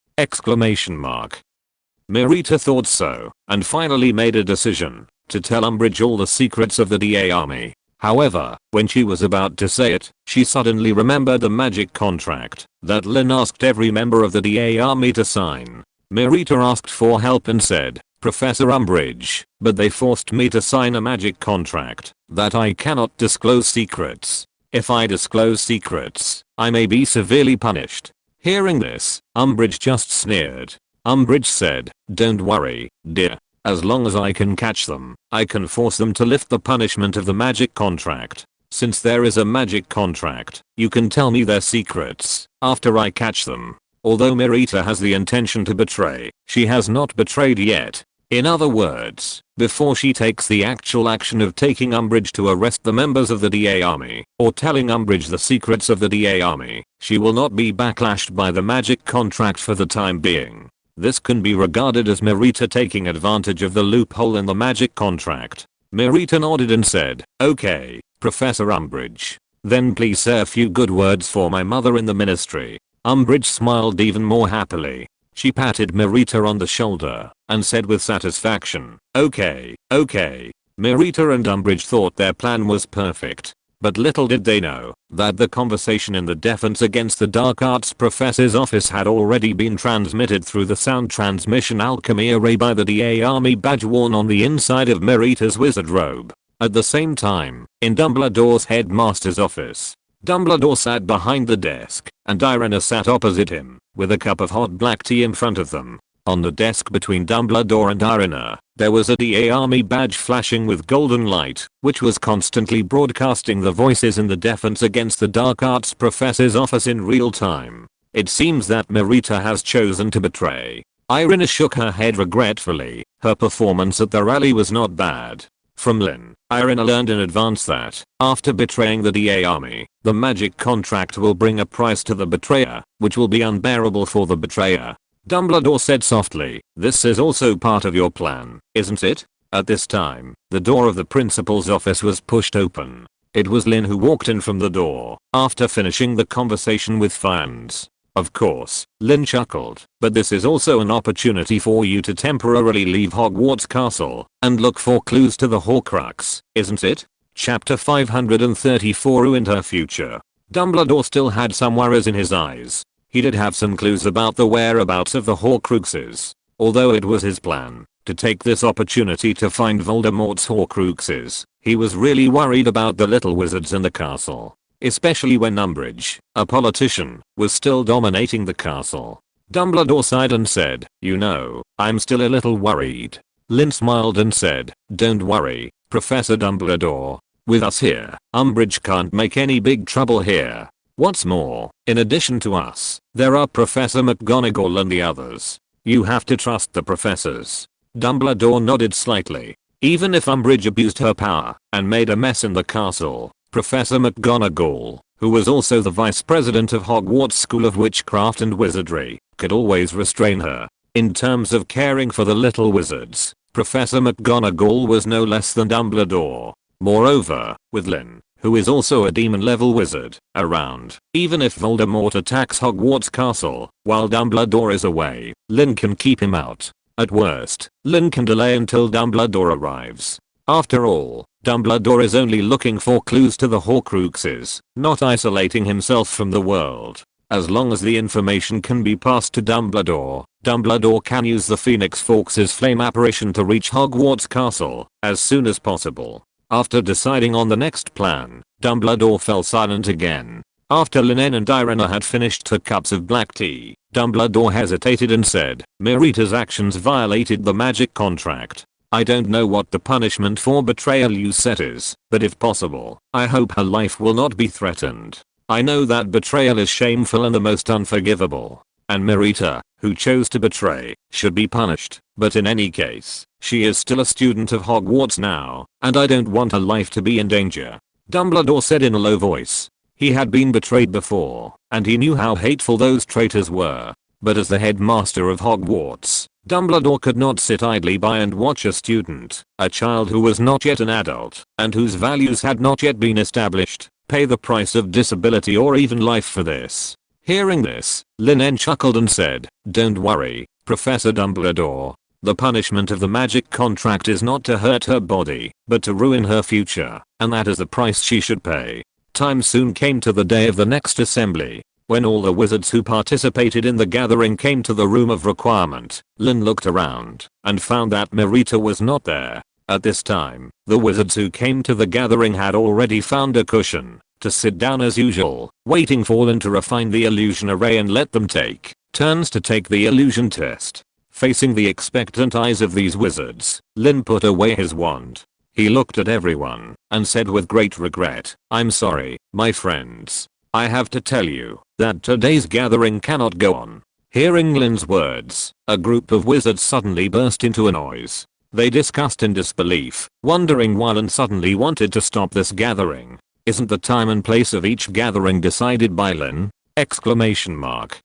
Marita thought so, and finally made a decision to tell Umbridge all the secrets of the DA Army. However, when she was about to say it, she suddenly remembered the magic contract that Lin asked every member of the DA Army to sign. Marita asked for help and said, Professor Umbridge, but they forced me to sign a magic contract that I cannot disclose secrets. If I disclose secrets, I may be severely punished." Hearing this, Umbridge just sneered. Umbridge said, "Don't worry, dear. As long as I can catch them, I can force them to lift the punishment of the magic contract. Since there is a magic contract, you can tell me their secrets after I catch them." Although Mirita has the intention to betray, she has not betrayed yet. In other words, before she takes the actual action of taking Umbridge to arrest the members of the DA army, or telling Umbridge the secrets of the DA army, she will not be backlashed by the magic contract for the time being. This can be regarded as Mirita taking advantage of the loophole in the magic contract. Mirita nodded and said, "Okay, Professor Umbridge. Then please say a few good words for my mother in the ministry." Umbridge smiled even more happily. She patted Mirita on the shoulder and said with satisfaction, "Okay, okay." Mirita and Umbridge thought their plan was perfect. But little did they know that the conversation in the Defense Against the Dark Arts professor's office had already been transmitted through the sound transmission alchemy array by the DA army badge worn on the inside of Mirita's wizard robe. At the same time, in Dumbledore's headmaster's office, Dumbledore sat behind the desk, and Irina sat opposite him, with a cup of hot black tea in front of them. On the desk between Dumbledore and Irina, there was a DA army badge flashing with golden light, which was constantly broadcasting the voices in the Defense Against the Dark Arts professor's office in real time. It seems that Mirita has chosen to betray. Irina shook her head regretfully. Her performance at the rally was not bad. From Lin, Irina learned in advance that, after betraying the DA army, the magic contract will bring a price to the betrayer, which will be unbearable for the betrayer. Dumbledore said softly, "This is also part of your plan, isn't it?" At this time, the door of the principal's office was pushed open. It was Lin who walked in from the door, after finishing the conversation with fans. Of course, Lin chuckled, "But this is also an opportunity for you to temporarily leave Hogwarts Castle and look for clues to the Horcrux, isn't it?" Chapter 534 Ruined Her Future. Dumbledore still had some worries in his eyes. He did have some clues about the whereabouts of the Horcruxes. Although it was his plan to take this opportunity to find Voldemort's Horcruxes, he was really worried about the little wizards in the castle. Especially when Umbridge, a politician, was still dominating the castle. Dumbledore sighed and said, "You know, I'm still a little worried." Lin smiled and said, "Don't worry, Professor Dumbledore. With us here, Umbridge can't make any big trouble here. What's more, in addition to us, there are Professor McGonagall and the others. You have to trust the professors." Dumbledore nodded slightly. Even if Umbridge abused her power and made a mess in the castle, Professor McGonagall, who was also the vice president of Hogwarts School of Witchcraft and Wizardry, could always restrain her. In terms of caring for the little wizards, Professor McGonagall was no less than Dumbledore. Moreover, with Lin, who is also a demon-level wizard, around, even if Voldemort attacks Hogwarts Castle while Dumbledore is away, Lin can keep him out. At worst, Lin can delay until Dumbledore arrives. After all, Dumbledore is only looking for clues to the Horcruxes, not isolating himself from the world. As long as the information can be passed to Dumbledore, Dumbledore can use the Phoenix Force's flame apparition to reach Hogwarts Castle as soon as possible. After deciding on the next plan, Dumbledore fell silent again. After Lin En and Irina had finished 2 cups of black tea, Dumbledore hesitated and said, "Mirita's actions violated the magic contract. I don't know what the punishment for betrayal you set is, but if possible, I hope her life will not be threatened. I know that betrayal is shameful and the most unforgivable, and Mirita, who chose to betray, should be punished, but in any case, she is still a student of Hogwarts now, and I don't want her life to be in danger." Dumbledore said in a low voice. He had been betrayed before, and he knew how hateful those traitors were. But as the headmaster of Hogwarts, Dumbledore could not sit idly by and watch a student, a child who was not yet an adult, and whose values had not yet been established, pay the price of disability or even life for this. Hearing this, Lin En chuckled and said, "Don't worry, Professor Dumbledore. The punishment of the magic contract is not to hurt her body, but to ruin her future, and that is the price she should pay." Time soon came to the day of the next assembly. When all the wizards who participated in the gathering came to the room of requirement, Lin looked around and found that Marita was not there. At this time, the wizards who came to the gathering had already found a cushion to sit down as usual, waiting for Lin to refine the illusion array and let them take turns to take the illusion test. Facing the expectant eyes of these wizards, Lin put away his wand. He looked at everyone and said with great regret, "I'm sorry, my friends. I have to tell you that today's gathering cannot go on." Hearing Lin's words, a group of wizards suddenly burst into a noise. They discussed in disbelief, wondering why Lin suddenly wanted to stop this gathering. Isn't the time and place of each gathering decided by Lin? Exclamation mark.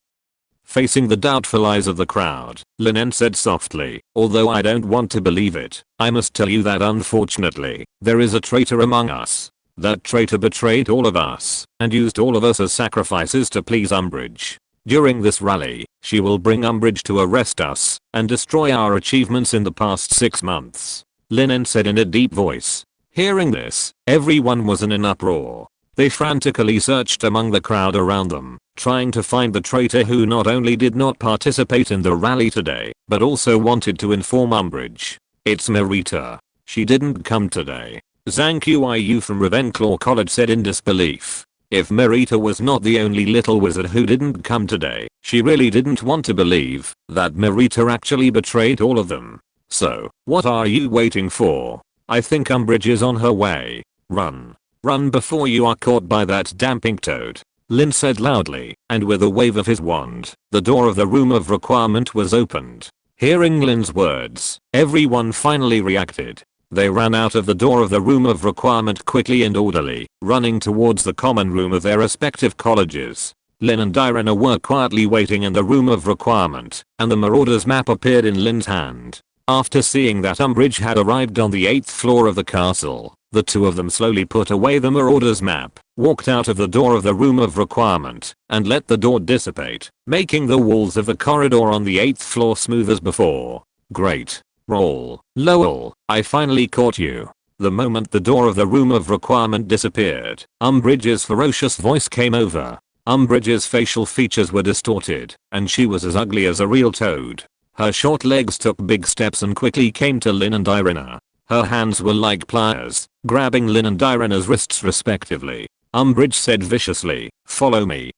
Facing the doubtful eyes of the crowd, Lin En said softly, "Although I don't want to believe it, I must tell you that unfortunately, there is a traitor among us. That traitor betrayed all of us and used all of us as sacrifices to please Umbridge. During this rally, she will bring Umbridge to arrest us and destroy our achievements in the past 6 months." Lin En said in a deep voice. Hearing this, everyone was in an uproar. They frantically searched among the crowd around them, trying to find the traitor who not only did not participate in the rally today, but also wanted to inform Umbridge. "It's Marita. She didn't come today," Zhang Qiyu from Ravenclaw College said in disbelief. If Marita was not the only little wizard who didn't come today, she really didn't want to believe that Marita actually betrayed all of them. "So, what are you waiting for? I think Umbridge is on her way. Run. Run before you are caught by that damn pink toad," Lin said loudly, and with a wave of his wand, the door of the room of requirement was opened. Hearing Lin's words, everyone finally reacted. They ran out of the door of the room of requirement quickly and orderly, running towards the common room of their respective colleges. Lin and Irina were quietly waiting in the room of requirement, and the Marauder's map appeared in Lin's hand. After seeing that Umbridge had arrived on the 8th floor of the castle, the two of them slowly put away the Marauder's map, walked out of the door of the room of requirement, and let the door dissipate, making the walls of the corridor on the 8th floor smooth as before. "Great. Roll. Lowell, I finally caught you." The moment the door of the room of requirement disappeared, Umbridge's ferocious voice came over. Umbridge's facial features were distorted, and she was as ugly as a real toad. Her short legs took big steps and quickly came to Lin and Irina. Her hands were like pliers, grabbing Lin and Irina's wrists respectively. Umbridge said viciously, follow me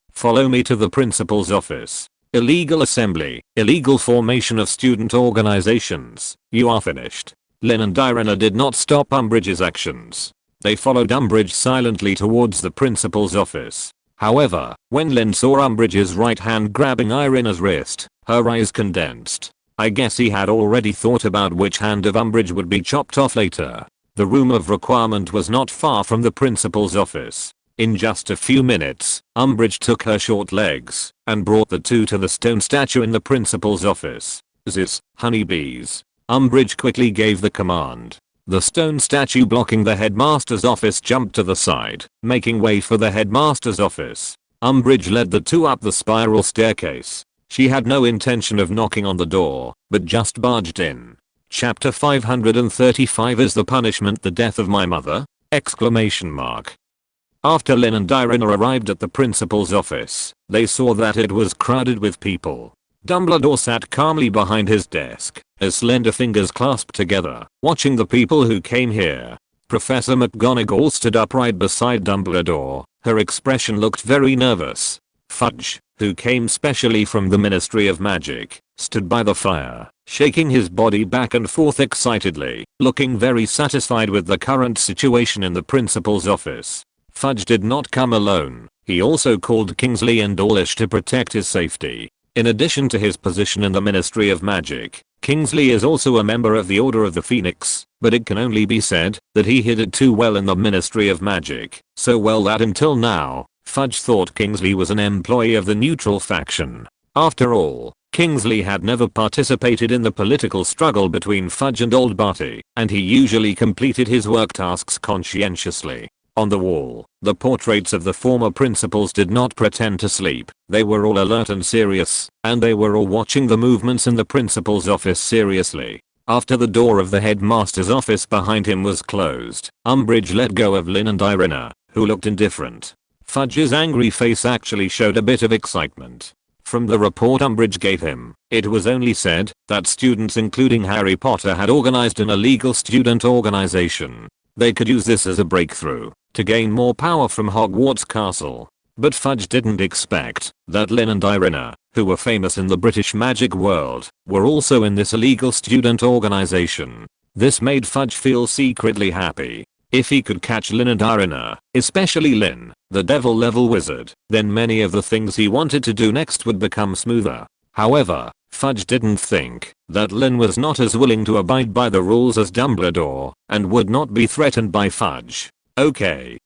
to the principal's office. Illegal assembly, illegal formation of student organizations, you are finished." Lin and Irina did not stop Umbridge's actions. They followed Umbridge silently towards the principal's office. However, when Lin saw Umbridge's right hand grabbing Irina's wrist, her eyes condensed. I guess he had already thought about which hand of Umbridge would be chopped off later. The room of requirement was not far from the principal's office. In just a few minutes, Umbridge took her short legs and brought the two to the stone statue in the principal's office. "Zis, honeybees." Umbridge quickly gave the command. The stone statue blocking the headmaster's office jumped to the side, making way for the headmaster's office. Umbridge led the two up the spiral staircase. She had no intention of knocking on the door, but just barged in. Chapter 535 Is the punishment the death of my mother? Exclamation mark. After Lin and Irina arrived at the principal's office, they saw that it was crowded with people. Dumbledore sat calmly behind his desk, his slender fingers clasped together, watching the people who came here. Professor McGonagall stood upright beside Dumbledore. Her expression looked very nervous. Fudge, who came specially from the Ministry of Magic, stood by the fire, shaking his body back and forth excitedly, looking very satisfied with the current situation in the principal's office. Fudge did not come alone. He also called Kingsley and Dawlish to protect his safety. In addition to his position in the Ministry of Magic, Kingsley is also a member of the Order of the Phoenix, but it can only be said that he hid it too well in the Ministry of Magic, so well that until now, Fudge thought Kingsley was an employee of the neutral faction. After all, Kingsley had never participated in the political struggle between Fudge and Old Barty, and he usually completed his work tasks conscientiously. On the wall, the portraits of the former principals did not pretend to sleep. They were all alert and serious, and they were all watching the movements in the principal's office seriously. After the door of the headmaster's office behind him was closed, Umbridge let go of Lin and Irina, who looked indifferent. Fudge's angry face actually showed a bit of excitement. From the report Umbridge gave him, it was only said that students including Harry Potter had organized an illegal student organization. They could use this as a breakthrough to gain more power from Hogwarts Castle. But Fudge didn't expect that Lin and Irina, who were famous in the British magic world, were also in this illegal student organization. This made Fudge feel secretly happy. If he could catch Lin and Irina, especially Lin, the devil-level wizard, then many of the things he wanted to do next would become smoother. However, Fudge didn't think that Lin was not as willing to abide by the rules as Dumbledore, and would not be threatened by Fudge. Okay,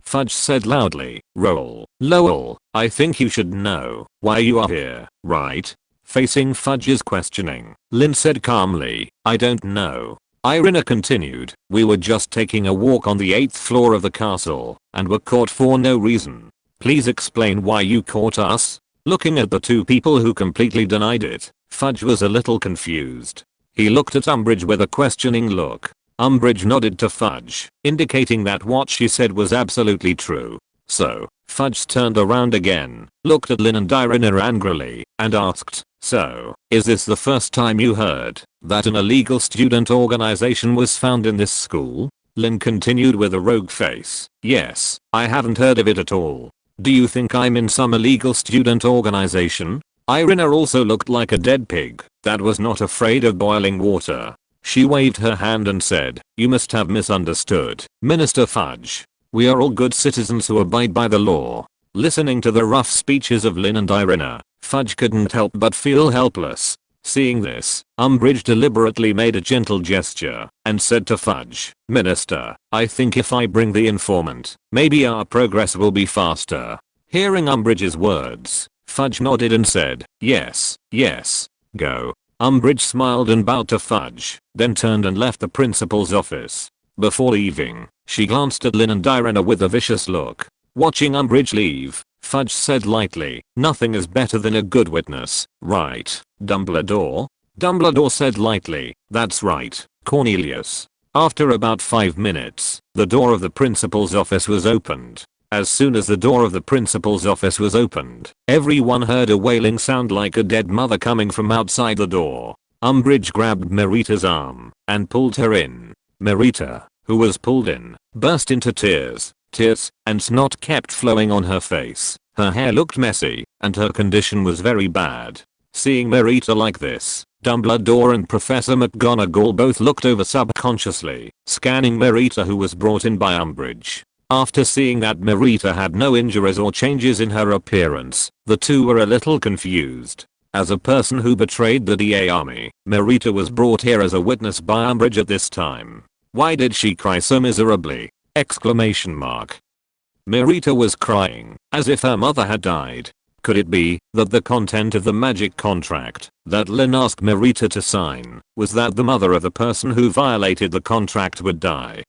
Fudge said loudly. Lowell, I think you should know why you are here, right? Facing Fudge's questioning, Lin said calmly, I don't know. Irina continued, we were just taking a walk on the 8th floor of the castle, and were caught for no reason. Please explain why you caught us? Looking at the two people who completely denied it, Fudge was a little confused. He looked at Umbridge with a questioning look. Umbridge nodded to Fudge, indicating that what she said was absolutely true. So, Fudge turned around again, looked at Lin and Irina angrily, and asked, so, is this the first time you heard that an illegal student organization was found in this school? Lin continued with a rogue face. Yes, I haven't heard of it at all. Do you think I'm in some illegal student organization? Irina also looked like a dead pig that was not afraid of boiling water. She waved her hand and said, you must have misunderstood, Minister Fudge. We are all good citizens who abide by the law. Listening to the rough speeches of Lin and Irina, Fudge couldn't help but feel helpless. Seeing this, Umbridge deliberately made a gentle gesture and said to Fudge, Minister, I think if I bring the informant, maybe our progress will be faster. Hearing Umbridge's words, Fudge nodded and said, yes, go. Umbridge smiled and bowed to Fudge, then turned and left the principal's office. Before leaving, she glanced at Lin and Irina with a vicious look. Watching Umbridge leave, Fudge said lightly, nothing is better than a good witness, right, Dumbledore? Dumbledore said lightly, that's right, Cornelius. After about 5 minutes, the door of the principal's office was opened. As soon as the door of the principal's office was opened, everyone heard a wailing sound like a dead mother coming from outside the door. Umbridge grabbed Merita's arm and pulled her in. Merita, who was pulled in, burst into tears, and snot kept flowing on her face. Her hair looked messy, and her condition was very bad. Seeing Merita like this, Dumbledore and Professor McGonagall both looked over subconsciously, scanning Merita, who was brought in by Umbridge. After seeing that Merita had no injuries or changes in her appearance, the two were a little confused. As a person who betrayed the DA army, Merita was brought here as a witness by Umbridge at this time. Why did she cry so miserably? Merita was crying, as if her mother had died. Could it be that the content of the magic contract that Lin asked Merita to sign was that the mother of the person who violated the contract would die?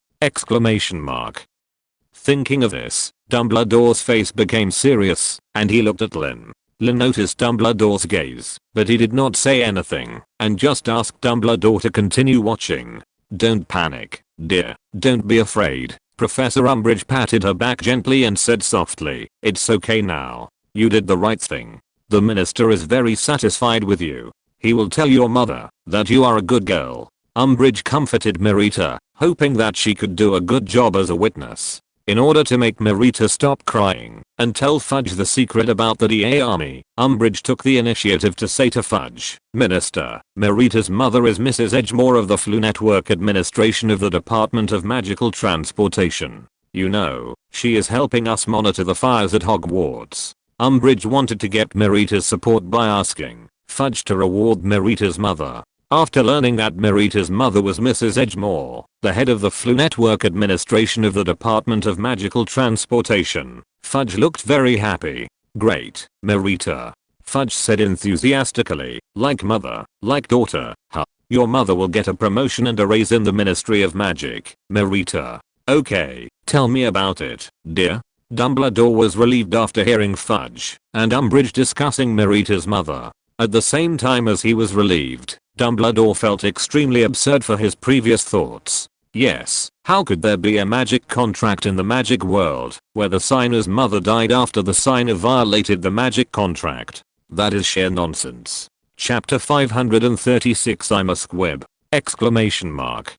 Thinking of this, Dumbledore's face became serious, and he looked at Lin. Lin noticed Dumbledore's gaze, but he did not say anything, and just asked Dumbledore to continue watching. Don't panic, dear, don't be afraid. Professor Umbridge patted her back gently and said softly, it's okay now. You did the right thing. The minister is very satisfied with you. He will tell your mother that you are a good girl. Umbridge comforted Merita, hoping that she could do a good job as a witness. In order to make Merita stop crying and tell Fudge the secret about the DA army, Umbridge took the initiative to say to Fudge, Minister, Merita's mother is Mrs. Edgemore of the Flu Network Administration of the Department of Magical Transportation. You know, she is helping us monitor the fires at Hogwarts. Umbridge wanted to get Merita's support by asking Fudge to reward Merita's mother. After learning that Merita's mother was Mrs. Edgemore, the head of the Flu Network Administration of the Department of Magical Transportation, Fudge looked very happy. Great, Merita. Fudge said enthusiastically, like mother, like daughter, huh. Your mother will get a promotion and a raise in the Ministry of Magic, Merita. Okay, tell me about it, dear. Dumbledore was relieved after hearing Fudge and Umbridge discussing Merita's mother. At the same time as he was relieved, Dumbledore felt extremely absurd for his previous thoughts. Yes, how could there be a magic contract in the magic world where the signer's mother died after the signer violated the magic contract? That is sheer nonsense. Chapter 536 I'm a squib! Exclamation mark.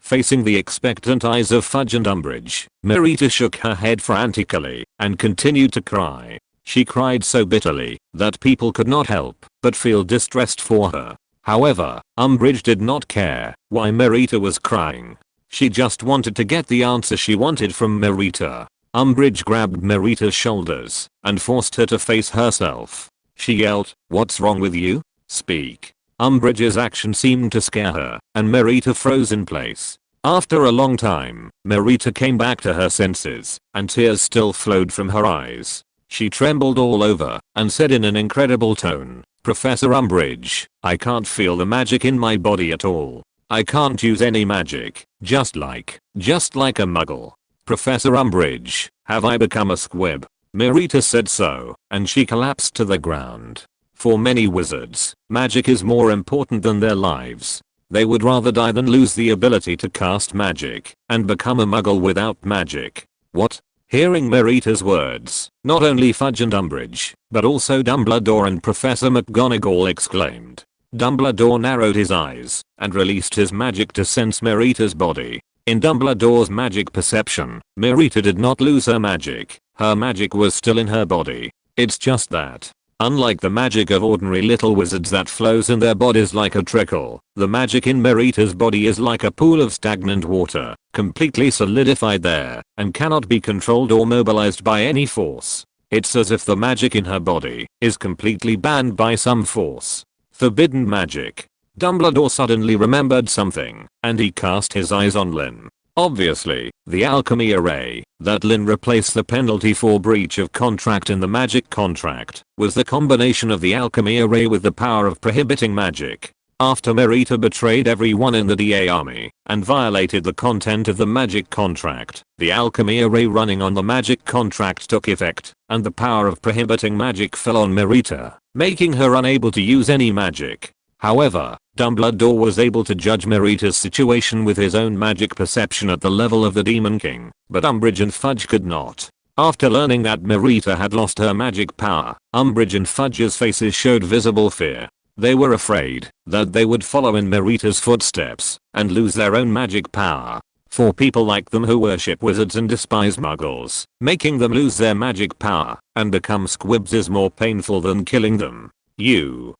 Facing the expectant eyes of Fudge and Umbridge, Marita shook her head frantically and continued to cry. She cried so bitterly that people could not help but feel distressed for her. However, Umbridge did not care why Marita was crying. She just wanted to get the answer she wanted from Marita. Umbridge grabbed Marita's shoulders and forced her to face herself. She yelled, "What's wrong with you? Speak." Umbridge's action seemed to scare her, and Marita froze in place. After a long time, Marita came back to her senses, and tears still flowed from her eyes. She trembled all over and said in an incredible tone, "Professor Umbridge, I can't feel the magic in my body at all. I can't use any magic, just like a muggle. Professor Umbridge, have I become a squib?" Marita said so, and she collapsed to the ground. For many wizards, magic is more important than their lives. They would rather die than lose the ability to cast magic and become a muggle without magic. What? Hearing Marita's words, not only Fudge and Umbridge, but also Dumbledore and Professor McGonagall exclaimed. Dumbledore narrowed his eyes and released his magic to sense Marita's body. In Dumbledore's magic perception, Marita did not lose her magic. Her magic was still in her body. It's just that, unlike the magic of ordinary little wizards that flows in their bodies like a trickle, the magic in Marita's body is like a pool of stagnant water, completely solidified there, and cannot be controlled or mobilized by any force. It's as if the magic in her body is completely banned by some force. Forbidden magic. Dumbledore suddenly remembered something, and he cast his eyes on Lin. Obviously, the alchemy array that Lin replaced the penalty for breach of contract in the magic contract was the combination of the alchemy array with the power of prohibiting magic. After Marita betrayed everyone in the DA army and violated the content of the magic contract, the alchemy array running on the magic contract took effect, and the power of prohibiting magic fell on Marita, making her unable to use any magic. However, Dumbledore was able to judge Marita's situation with his own magic perception at the level of the Demon King, but Umbridge and Fudge could not. After learning that Marita had lost her magic power, Umbridge and Fudge's faces showed visible fear. They were afraid that they would follow in Marita's footsteps and lose their own magic power. For people like them who worship wizards and despise muggles, making them lose their magic power and become squibs is more painful than killing them.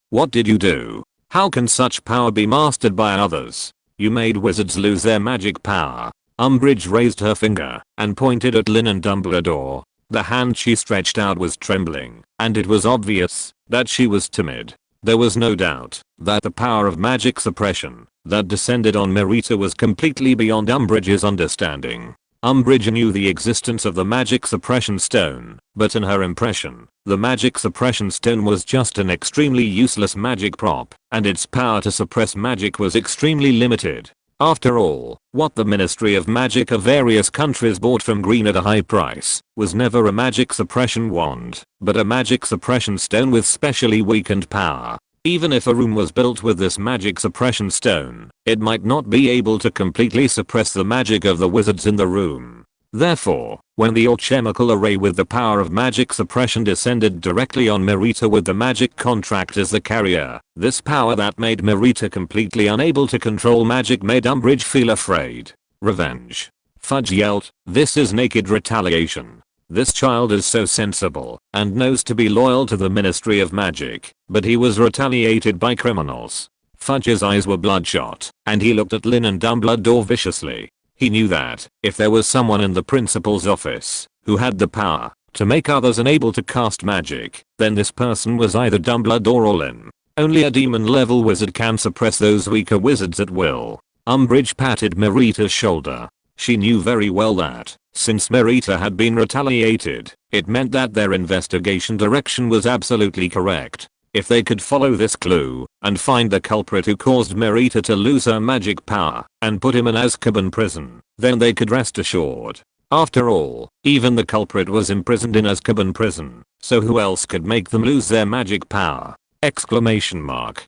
What did you do? How can such power be mastered by others? You made wizards lose their magic power. Umbridge raised her finger and pointed at Lin and Dumbledore. The hand she stretched out was trembling, and it was obvious that she was timid. There was no doubt that the power of magic suppression that descended on Marita was completely beyond Umbridge's understanding. Umbridge knew the existence of the magic suppression stone, but in her impression, the magic suppression stone was just an extremely useless magic prop, and its power to suppress magic was extremely limited. After all, what the Ministry of Magic of various countries bought from Green at a high price was never a magic suppression wand, but a magic suppression stone with specially weakened power. Even if a room was built with this magic suppression stone, it might not be able to completely suppress the magic of the wizards in the room. Therefore, when the alchemical array with the power of magic suppression descended directly on Marita with the magic contract as the carrier, this power that made Marita completely unable to control magic made Umbridge feel afraid. Revenge. Fudge yelled, "This is naked retaliation. This child is so sensible and knows to be loyal to the Ministry of Magic, but he was retaliated by criminals." Fudge's eyes were bloodshot, and he looked at Lin and Dumbledore viciously. He knew that if there was someone in the principal's office who had the power to make others unable to cast magic, then this person was either Dumbledore or Lin. Only a demon-level wizard can suppress those weaker wizards at will. Umbridge patted Marita's shoulder. She knew very well that, since Marita had been retaliated, it meant that their investigation direction was absolutely correct. If they could follow this clue and find the culprit who caused Marita to lose her magic power and put him in Azkaban prison, then they could rest assured. After all, even the culprit was imprisoned in Azkaban prison, so who else could make them lose their magic power? Exclamation mark.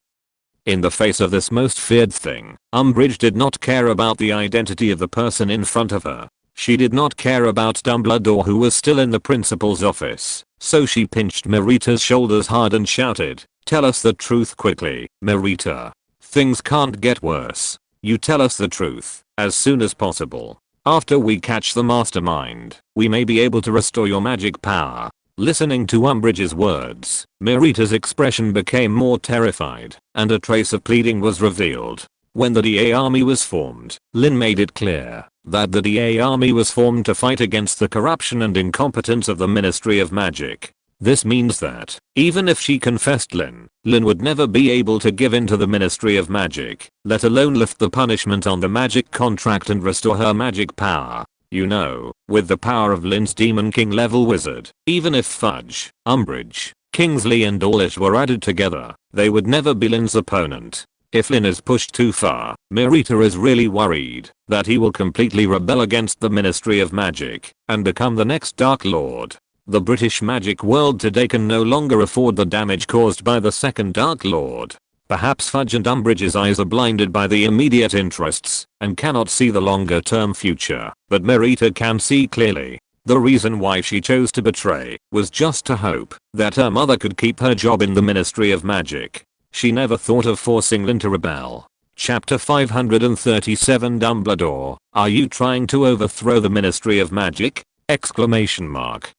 In the face of this most feared thing, Umbridge did not care about the identity of the person in front of her. She did not care about Dumbledore, who was still in the principal's office, so she pinched Marita's shoulders hard and shouted, "Tell us the truth quickly, Marita. Things can't get worse. You tell us the truth, as soon as possible. After we catch the mastermind, we may be able to restore your magic power." Listening to Umbridge's words, Marita's expression became more terrified, and a trace of pleading was revealed. When the DA army was formed, Lin made it clear that the DA army was formed to fight against the corruption and incompetence of the Ministry of Magic. This means that, even if she confessed Lin would never be able to give in to the Ministry of Magic, let alone lift the punishment on the magic contract and restore her magic power. You know, with the power of Lin's Demon King level wizard, even if Fudge, Umbridge, Kingsley and Dawlish were added together, they would never be Lin's opponent. If Lin is pushed too far, Marita is really worried that he will completely rebel against the Ministry of Magic and become the next Dark Lord. The British magic world today can no longer afford the damage caused by the second Dark Lord. Perhaps Fudge and Umbridge's eyes are blinded by the immediate interests and cannot see the longer term future, but Marita can see clearly. The reason why she chose to betray was just to hope that her mother could keep her job in the Ministry of Magic. She never thought of forcing Lin to rebel. Chapter 537 Dumbledore, are you trying to overthrow the Ministry of Magic? Exclamation mark.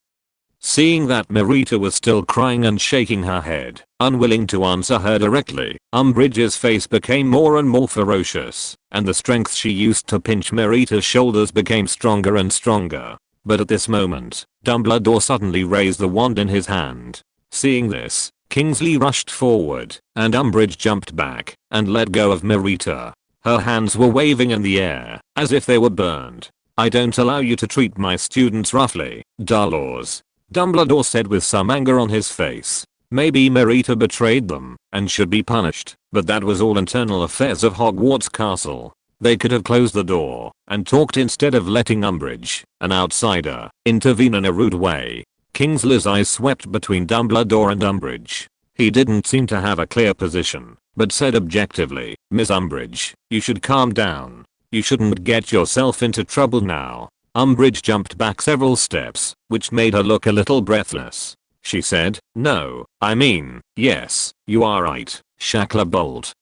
Seeing that Marita was still crying and shaking her head, unwilling to answer her directly, Umbridge's face became more and more ferocious, and the strength she used to pinch Marita's shoulders became stronger and stronger. But at this moment, Dumbledore suddenly raised the wand in his hand. Seeing this, Kingsley rushed forward, and Umbridge jumped back and let go of Marita. Her hands were waving in the air, as if they were burned. "I don't allow you to treat my students roughly, Dumbledore," Dumbledore said with some anger on his face. Maybe Marita betrayed them and should be punished, but that was all internal affairs of Hogwarts Castle. They could have closed the door and talked instead of letting Umbridge, an outsider, intervene in a rude way. Kingsley's eyes swept between Dumbledore and Umbridge. He didn't seem to have a clear position, but said objectively, "Miss Umbridge, you should calm down. You shouldn't get yourself into trouble now." Umbridge jumped back several steps, which made her look a little breathless. She said, "No, I mean, yes, you are right, Shacklebolt."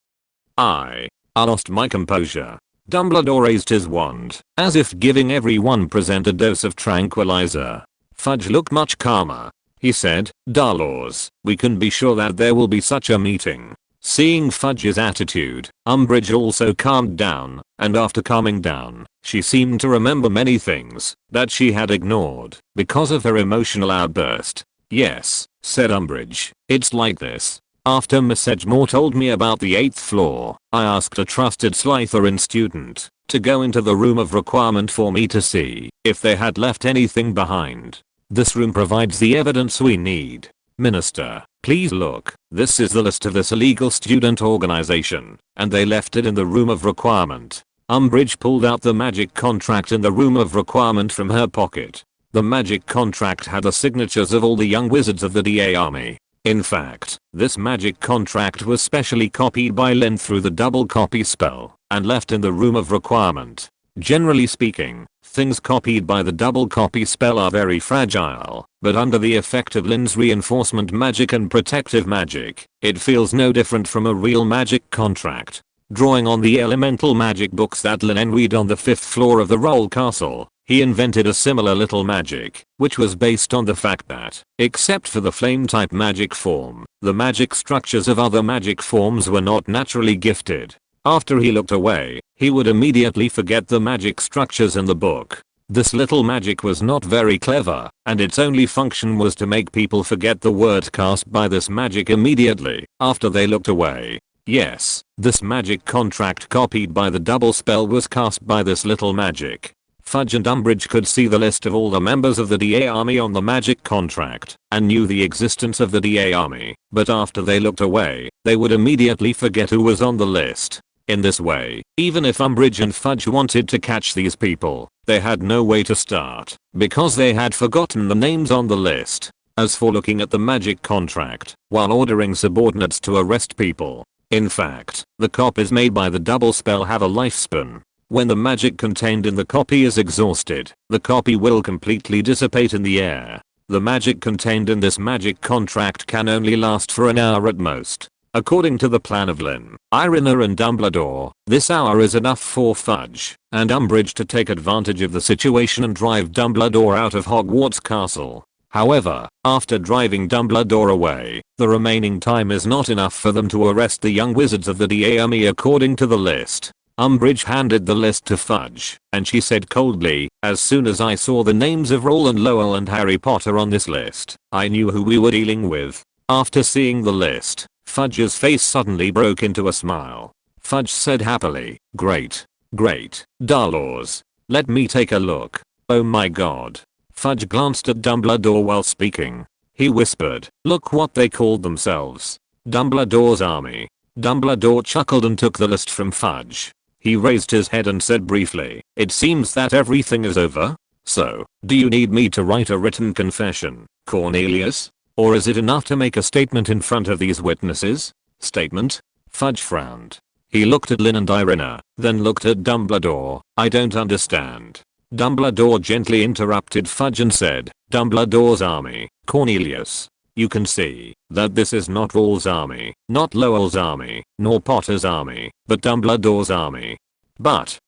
I lost my composure. Dumbledore raised his wand, as if giving everyone present a dose of tranquilizer. Fudge looked much calmer. He said, "Dumbledore, we can be sure that there will be such a meeting." Seeing Fudge's attitude, Umbridge also calmed down, and after calming down, she seemed to remember many things that she had ignored because of her emotional outburst. "Yes," said Umbridge, "it's like this. After Miss Edgemore told me about the 8th floor, I asked a trusted Slytherin student to go into the room of requirement for me to see if they had left anything behind. This room provides the evidence we need. Minister, please look. This is the list of this illegal student organization, and they left it in the room of requirement." Umbridge pulled out the magic contract in the room of requirement from her pocket. The magic contract had the signatures of all the young wizards of the DA army. In fact, this magic contract was specially copied by Lin through the double copy spell and left in the room of requirement. Generally speaking, things copied by the double copy spell are very fragile, but under the effect of Lin's reinforcement magic and protective magic, it feels no different from a real magic contract. Drawing on the elemental magic books that Lin En read on the 5th floor of the Roll Castle, he invented a similar little magic, which was based on the fact that, except for the flame-type magic form, the magic structures of other magic forms were not naturally gifted. After he looked away, he would immediately forget the magic structures in the book. This little magic was not very clever, and its only function was to make people forget the word cast by this magic immediately after they looked away. Yes, this magic contract copied by the double spell was cast by this little magic. Fudge and Umbridge could see the list of all the members of the DA army on the magic contract and knew the existence of the DA army, but after they looked away, they would immediately forget who was on the list. In this way, even if Umbridge and Fudge wanted to catch these people, they had no way to start, because they had forgotten the names on the list. As for looking at the magic contract, while ordering subordinates to arrest people, In fact, the copies made by the double spell have a lifespan. When the magic contained in the copy is exhausted, the copy will completely dissipate in the air. The magic contained in this magic contract can only last for an hour at most. According to the plan of Lin, Irina and Dumbledore, this hour is enough for Fudge and Umbridge to take advantage of the situation and drive Dumbledore out of Hogwarts Castle. However, after driving Dumbledore away, the remaining time is not enough for them to arrest the young wizards of the DAME according to the list. Umbridge handed the list to Fudge, and she said coldly, "As soon as I saw the names of Roland Lowell and Harry Potter on this list, I knew who we were dealing with." After seeing the list, Fudge's face suddenly broke into a smile. Fudge said happily, "Great. Great. Darlaws. Let me take a look. Oh my god." Fudge glanced at Dumbledore while speaking. He whispered, "Look what they called themselves. Dumbledore's army." Dumbledore chuckled and took the list from Fudge. He raised his head and said briefly, "It seems that everything is over. So, do you need me to write a written confession, Cornelius? Or is it enough to make a statement in front of these witnesses?" "Statement?" Fudge frowned. He looked at Lin and Irina, then looked at Dumbledore. "I don't understand." Dumbledore gently interrupted Fudge and said, "Dumbledore's army, Cornelius. You can see that this is not Rawls' army, not Lowell's army, nor Potter's army, but Dumbledore's army." But,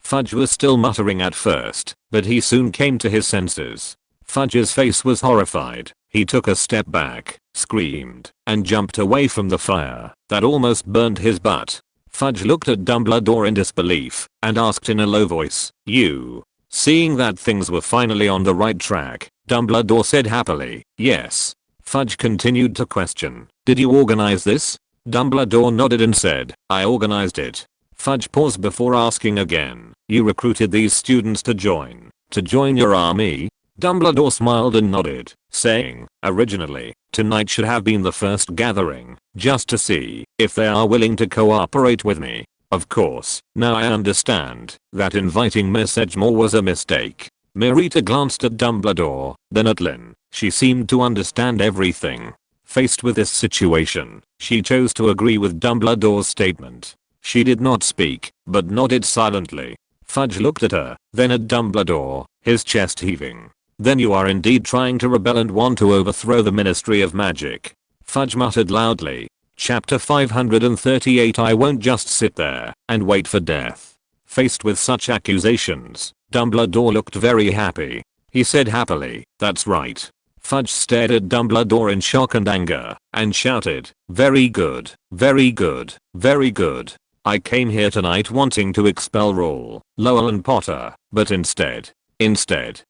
Fudge was still muttering at first, but he soon came to his senses. Fudge's face was horrified. He took a step back, screamed, and jumped away from the fire that almost burned his butt. Fudge looked at Dumbledore in disbelief and asked in a low voice, "You?" Seeing that things were finally on the right track, Dumbledore said happily, "Yes." Fudge continued to question, "Did you organize this?" Dumbledore nodded and said, "I organized it." Fudge paused before asking again, "You recruited these students to join your army?" Dumbledore smiled and nodded, saying, "Originally, tonight should have been the first gathering, just to see if they are willing to cooperate with me. Of course, now I understand that inviting Miss Edgemore was a mistake." Marita glanced at Dumbledore, then at Lin. She seemed to understand everything. Faced with this situation, she chose to agree with Dumbledore's statement. She did not speak, but nodded silently. Fudge looked at her, then at Dumbledore, his chest heaving. "Then you are indeed trying to rebel and want to overthrow the Ministry of Magic." Fudge muttered loudly. Chapter 538. I won't just sit there and wait for death. Faced with such accusations, Dumbledore looked very happy. He said happily, "That's right." Fudge stared at Dumbledore in shock and anger, and shouted, "Very good, very good, very good. I came here tonight wanting to expel Lowell and Potter, but instead,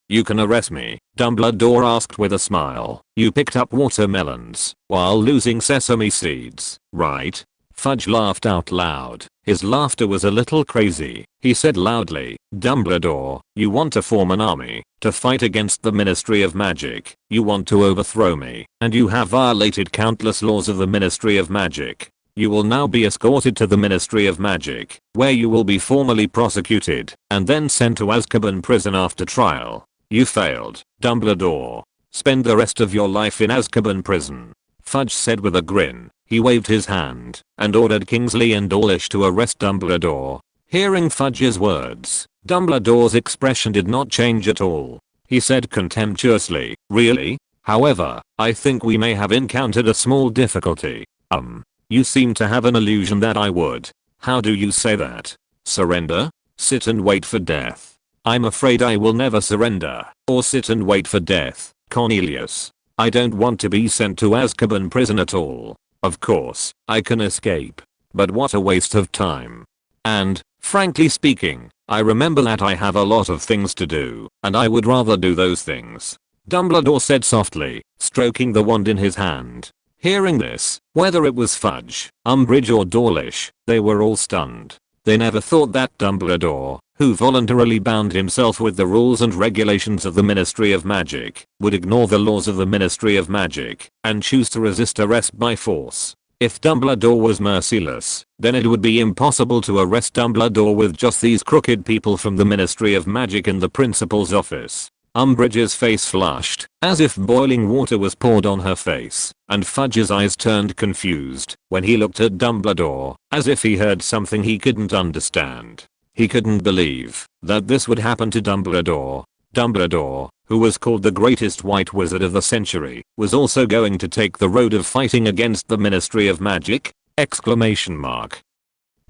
you can arrest me." Dumbledore asked with a smile. "You picked up watermelons while losing sesame seeds, right?" Fudge laughed out loud. His laughter was a little crazy. He said loudly, "Dumbledore, you want to form an army to fight against the Ministry of Magic. You want to overthrow me, and you have violated countless laws of the Ministry of Magic. You will now be escorted to the Ministry of Magic, where you will be formally prosecuted and then sent to Azkaban prison after trial. You failed, Dumbledore. Spend the rest of your life in Azkaban prison." Fudge said with a grin. He waved his hand and ordered Kingsley and Dawlish to arrest Dumbledore. Hearing Fudge's words, Dumbledore's expression did not change at all. He said contemptuously, "Really? However, I think we may have encountered a small difficulty. You seem to have an illusion that I would. How do you say that? Surrender? Sit and wait for death? I'm afraid I will never surrender or sit and wait for death, Cornelius. I don't want to be sent to Azkaban prison at all. Of course, I can escape. But what a waste of time. And, frankly speaking, I remember that I have a lot of things to do, and I would rather do those things." Dumbledore said softly, stroking the wand in his hand. Hearing this, whether it was Fudge, Umbridge or Dawlish, they were all stunned. They never thought that Dumbledore, who voluntarily bound himself with the rules and regulations of the Ministry of Magic, would ignore the laws of the Ministry of Magic and choose to resist arrest by force. If Dumbledore was merciless, then it would be impossible to arrest Dumbledore with just these crooked people from the Ministry of Magic in the principal's office. Umbridge's face flushed, as if boiling water was poured on her face, and Fudge's eyes turned confused when he looked at Dumbledore, as if he heard something he couldn't understand. He couldn't believe that this would happen to Dumbledore. Dumbledore, who was called the greatest white wizard of the century, was also going to take the road of fighting against the Ministry of Magic?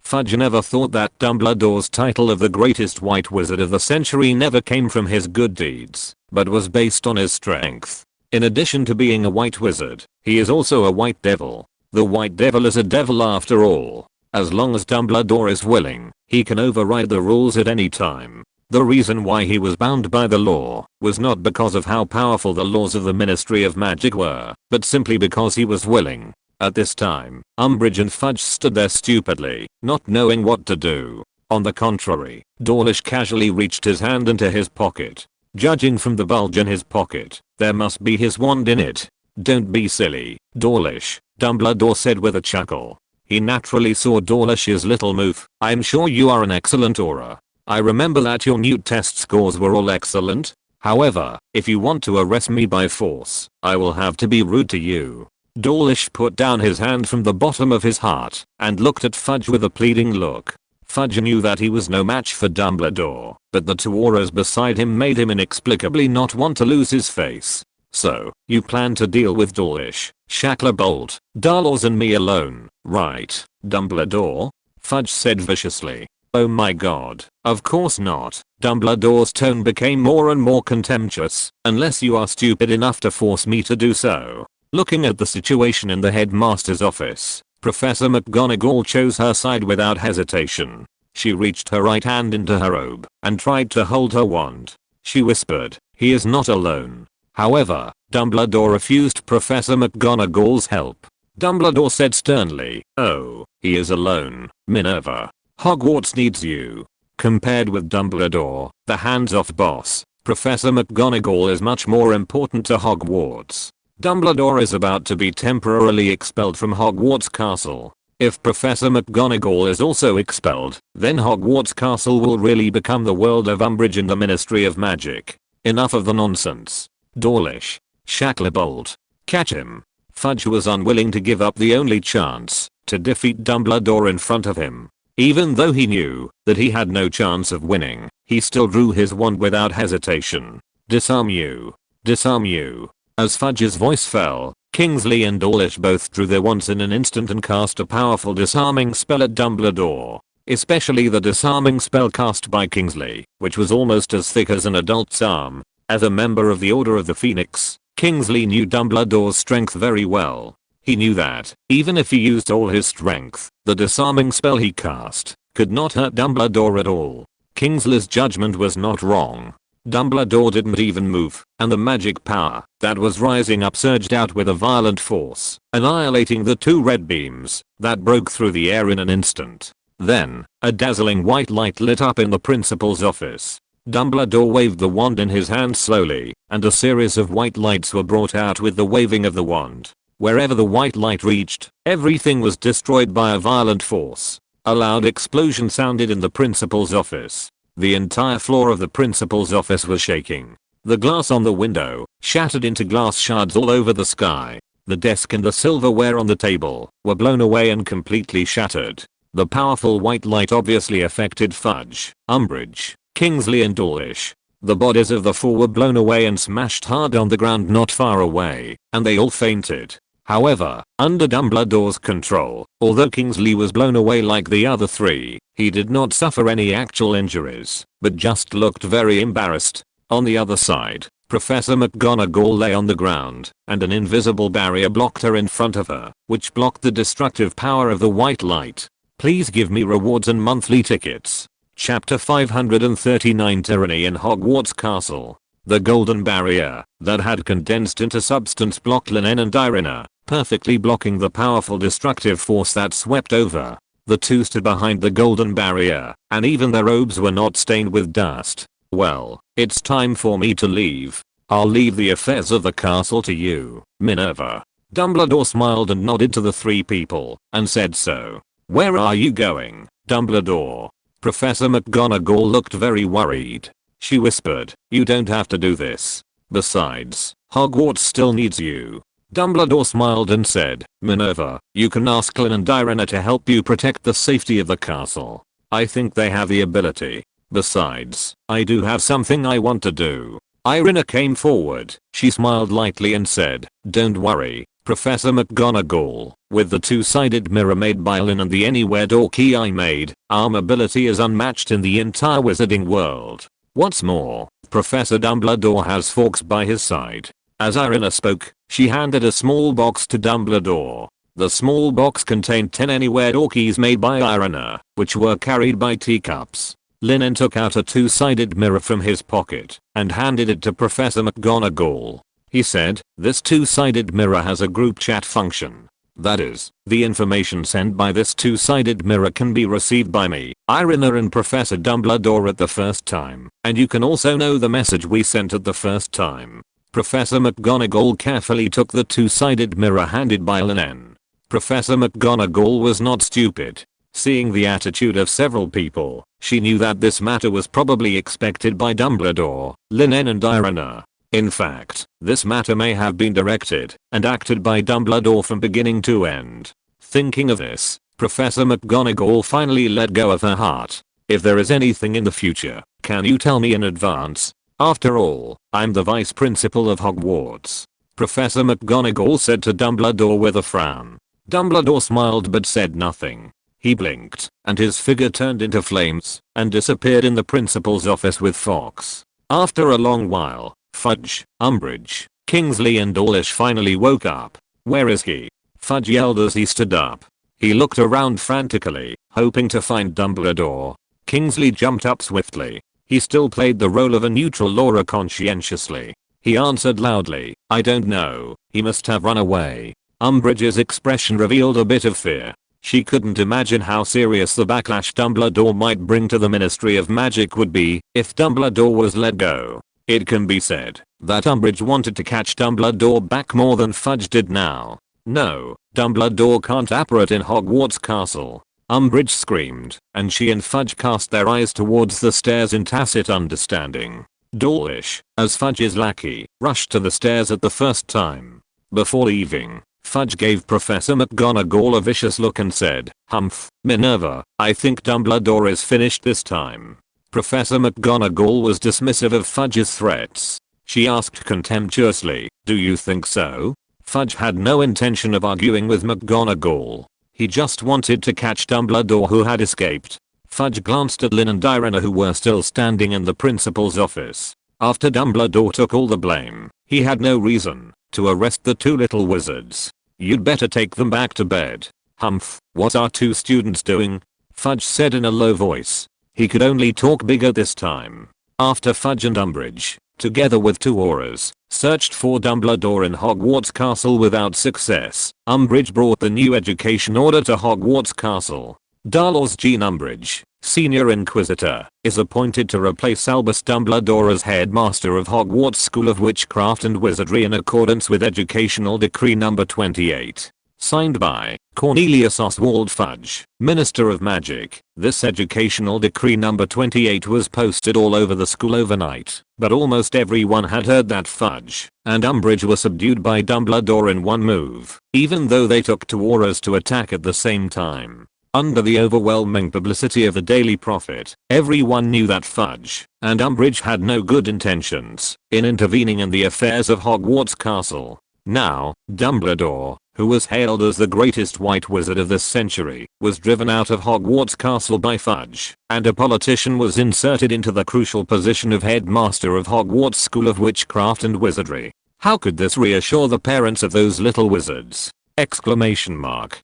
Fudge never thought that Dumbledore's title of the greatest white wizard of the century never came from his good deeds, but was based on his strength. In addition to being a white wizard, he is also a white devil. The white devil is a devil after all. As long as Dumbledore is willing, he can override the rules at any time. The reason why he was bound by the law was not because of how powerful the laws of the Ministry of Magic were, but simply because he was willing. At this time, Umbridge and Fudge stood there stupidly, not knowing what to do. On the contrary, Dawlish casually reached his hand into his pocket. Judging from the bulge in his pocket, there must be his wand in it. "Don't be silly, Dawlish," Dumbledore said with a chuckle. He naturally saw Dawlish's little move. "I'm sure you are an excellent aura. I remember that your new test scores were all excellent. However, if you want to arrest me by force, I will have to be rude to you." Dawlish put down his hand from the bottom of his heart and looked at Fudge with a pleading look. Fudge knew that he was no match for Dumbledore, but the two auras beside him made him inexplicably not want to lose his face. "So, you plan to deal with Dawlish, Shacklebolt, Darlaws and me alone, right, Dumbledore?" Fudge said viciously. "Oh my god, of course not." Dumbledore's tone became more and more contemptuous. "Unless you are stupid enough to force me to do so." Looking at the situation in the headmaster's office, Professor McGonagall chose her side without hesitation. She reached her right hand into her robe and tried to hold her wand. She whispered, "He is not alone." However, Dumbledore refused Professor McGonagall's help. Dumbledore said sternly, "Oh, he is alone, Minerva. Hogwarts needs you." Compared with Dumbledore, the hands-off boss, Professor McGonagall is much more important to Hogwarts. Dumbledore is about to be temporarily expelled from Hogwarts Castle. If Professor McGonagall is also expelled, then Hogwarts Castle will really become the world of Umbridge and the Ministry of Magic. Enough of the nonsense. Dawlish, Shacklebolt, catch him. Fudge was unwilling to give up the only chance to defeat Dumbledore in front of him. Even though he knew that he had no chance of winning, he still drew his wand without hesitation. "Disarm you. Disarm you." As Fudge's voice fell, Kingsley and Dawlish both drew their wands in an instant and cast a powerful disarming spell at Dumbledore. Especially the disarming spell cast by Kingsley, which was almost as thick as an adult's arm. As a member of the Order of the Phoenix, Kingsley knew Dumbledore's strength very well. He knew that, even if he used all his strength, the disarming spell he cast could not hurt Dumbledore at all. Kingsley's judgment was not wrong. Dumbledore didn't even move, and the magic power that was rising up surged out with a violent force, annihilating the two red beams that broke through the air in an instant. Then, a dazzling white light lit up in the principal's office. Dumbledore waved the wand in his hand slowly, and a series of white lights were brought out with the waving of the wand. Wherever the white light reached, everything was destroyed by a violent force. A loud explosion sounded in the principal's office. The entire floor of the principal's office was shaking. The glass on the window shattered into glass shards all over the sky. The desk and the silverware on the table were blown away and completely shattered. The powerful white light obviously affected Fudge, Umbridge, Kingsley and Dawlish. The bodies of the four were blown away and smashed hard on the ground not far away, and they all fainted. However, under Dumbledore's control, although Kingsley was blown away like the other three, he did not suffer any actual injuries, but just looked very embarrassed. On the other side, Professor McGonagall lay on the ground, and an invisible barrier blocked her in front of her, which blocked the destructive power of the white light. "Please give me rewards and monthly tickets." Chapter 539 Tyranny in Hogwarts Castle. The golden barrier that had condensed into substance blocked Lin En and Irina, perfectly blocking the powerful destructive force that swept over. The two stood behind the golden barrier, and even their robes were not stained with dust. "Well, it's time for me to leave. I'll leave the affairs of the castle to you, Minerva." Dumbledore smiled and nodded to the three people, and said so. "Where are you going, Dumbledore?" Professor McGonagall looked very worried. She whispered, "You don't have to do this. Besides, Hogwarts still needs you." Dumbledore smiled and said, "Minerva, you can ask Lin and Irina to help you protect the safety of the castle. I think they have the ability. Besides, I do have something I want to do." Irina came forward. She smiled lightly and said, "Don't worry, Professor McGonagall. With the two-sided mirror made by Lin and the anywhere door key I made, our ability is unmatched in the entire wizarding world. What's more, Professor Dumbledore has Fawkes by his side." As Irina spoke, she handed a small box to Dumbledore. The small box contained 10 anywhere door keys made by Irina, which were carried by teacups. Lin En took out a two-sided mirror from his pocket and handed it to Professor McGonagall. He said, "This two-sided mirror has a group chat function. That is, the information sent by this two-sided mirror can be received by me, Irina and Professor Dumbledore at the first time, and you can also know the message we sent at the first time." Professor McGonagall carefully took the two-sided mirror handed by Lin En. Professor McGonagall was not stupid. Seeing the attitude of several people, she knew that this matter was probably expected by Dumbledore, Lin En and Irina. In fact, this matter may have been directed and acted by Dumbledore from beginning to end. Thinking of this, Professor McGonagall finally let go of her heart. "If there is anything in the future, can you tell me in advance? After all, I'm the vice principal of Hogwarts." Professor McGonagall said to Dumbledore with a frown. Dumbledore smiled but said nothing. He blinked, and his figure turned into flames and disappeared in the principal's office with Fawkes. After a long while, Fudge, Umbridge, Kingsley and Dawlish finally woke up. "Where is he?" Fudge yelled as he stood up. He looked around frantically, hoping to find Dumbledore. Kingsley jumped up swiftly. He still played the role of a neutral Laura conscientiously. He answered loudly, "I don't know, he must have run away." Umbridge's expression revealed a bit of fear. She couldn't imagine how serious the backlash Dumbledore might bring to the Ministry of Magic would be if Dumbledore was let go. It can be said that Umbridge wanted to catch Dumbledore back more than Fudge did now. "No, Dumbledore can't operate in Hogwarts Castle," Umbridge screamed, and she and Fudge cast their eyes towards the stairs in tacit understanding. Dawlish, as Fudge's lackey, rushed to the stairs at the first time. Before leaving, Fudge gave Professor McGonagall a vicious look and said, "Humph, Minerva, I think Dumbledore is finished this time." Professor McGonagall was dismissive of Fudge's threats. She asked contemptuously, "Do you think so?" Fudge had no intention of arguing with McGonagall. He just wanted to catch Dumbledore, who had escaped. Fudge glanced at Lin and Irina, who were still standing in the principal's office. After Dumbledore took all the blame, he had no reason to arrest the two little wizards. "You'd better take them back to bed." "Humph, what are two students doing?" Fudge said in a low voice. He could only talk bigger this time. After Fudge and Umbridge, together with two auras, searched for Dumbledore in Hogwarts Castle without success, Umbridge brought the new education order to Hogwarts Castle. Dolores Jean Umbridge, Senior Inquisitor, is appointed to replace Albus Dumbledore as headmaster of Hogwarts School of Witchcraft and Wizardry in accordance with Educational Decree No. 28. Signed by Cornelius Oswald Fudge, Minister of Magic. This Educational Decree No. 28 was posted all over the school overnight, but almost everyone had heard that Fudge and Umbridge were subdued by Dumbledore in one move, even though they took two auras to attack at the same time. Under the overwhelming publicity of the Daily Prophet, everyone knew that Fudge and Umbridge had no good intentions in intervening in the affairs of Hogwarts Castle. Now, Dumbledore, who was hailed as the greatest white wizard of this century, was driven out of Hogwarts Castle by Fudge, and a politician was inserted into the crucial position of headmaster of Hogwarts School of Witchcraft and Wizardry. How could this reassure the parents of those little wizards? Exclamation mark.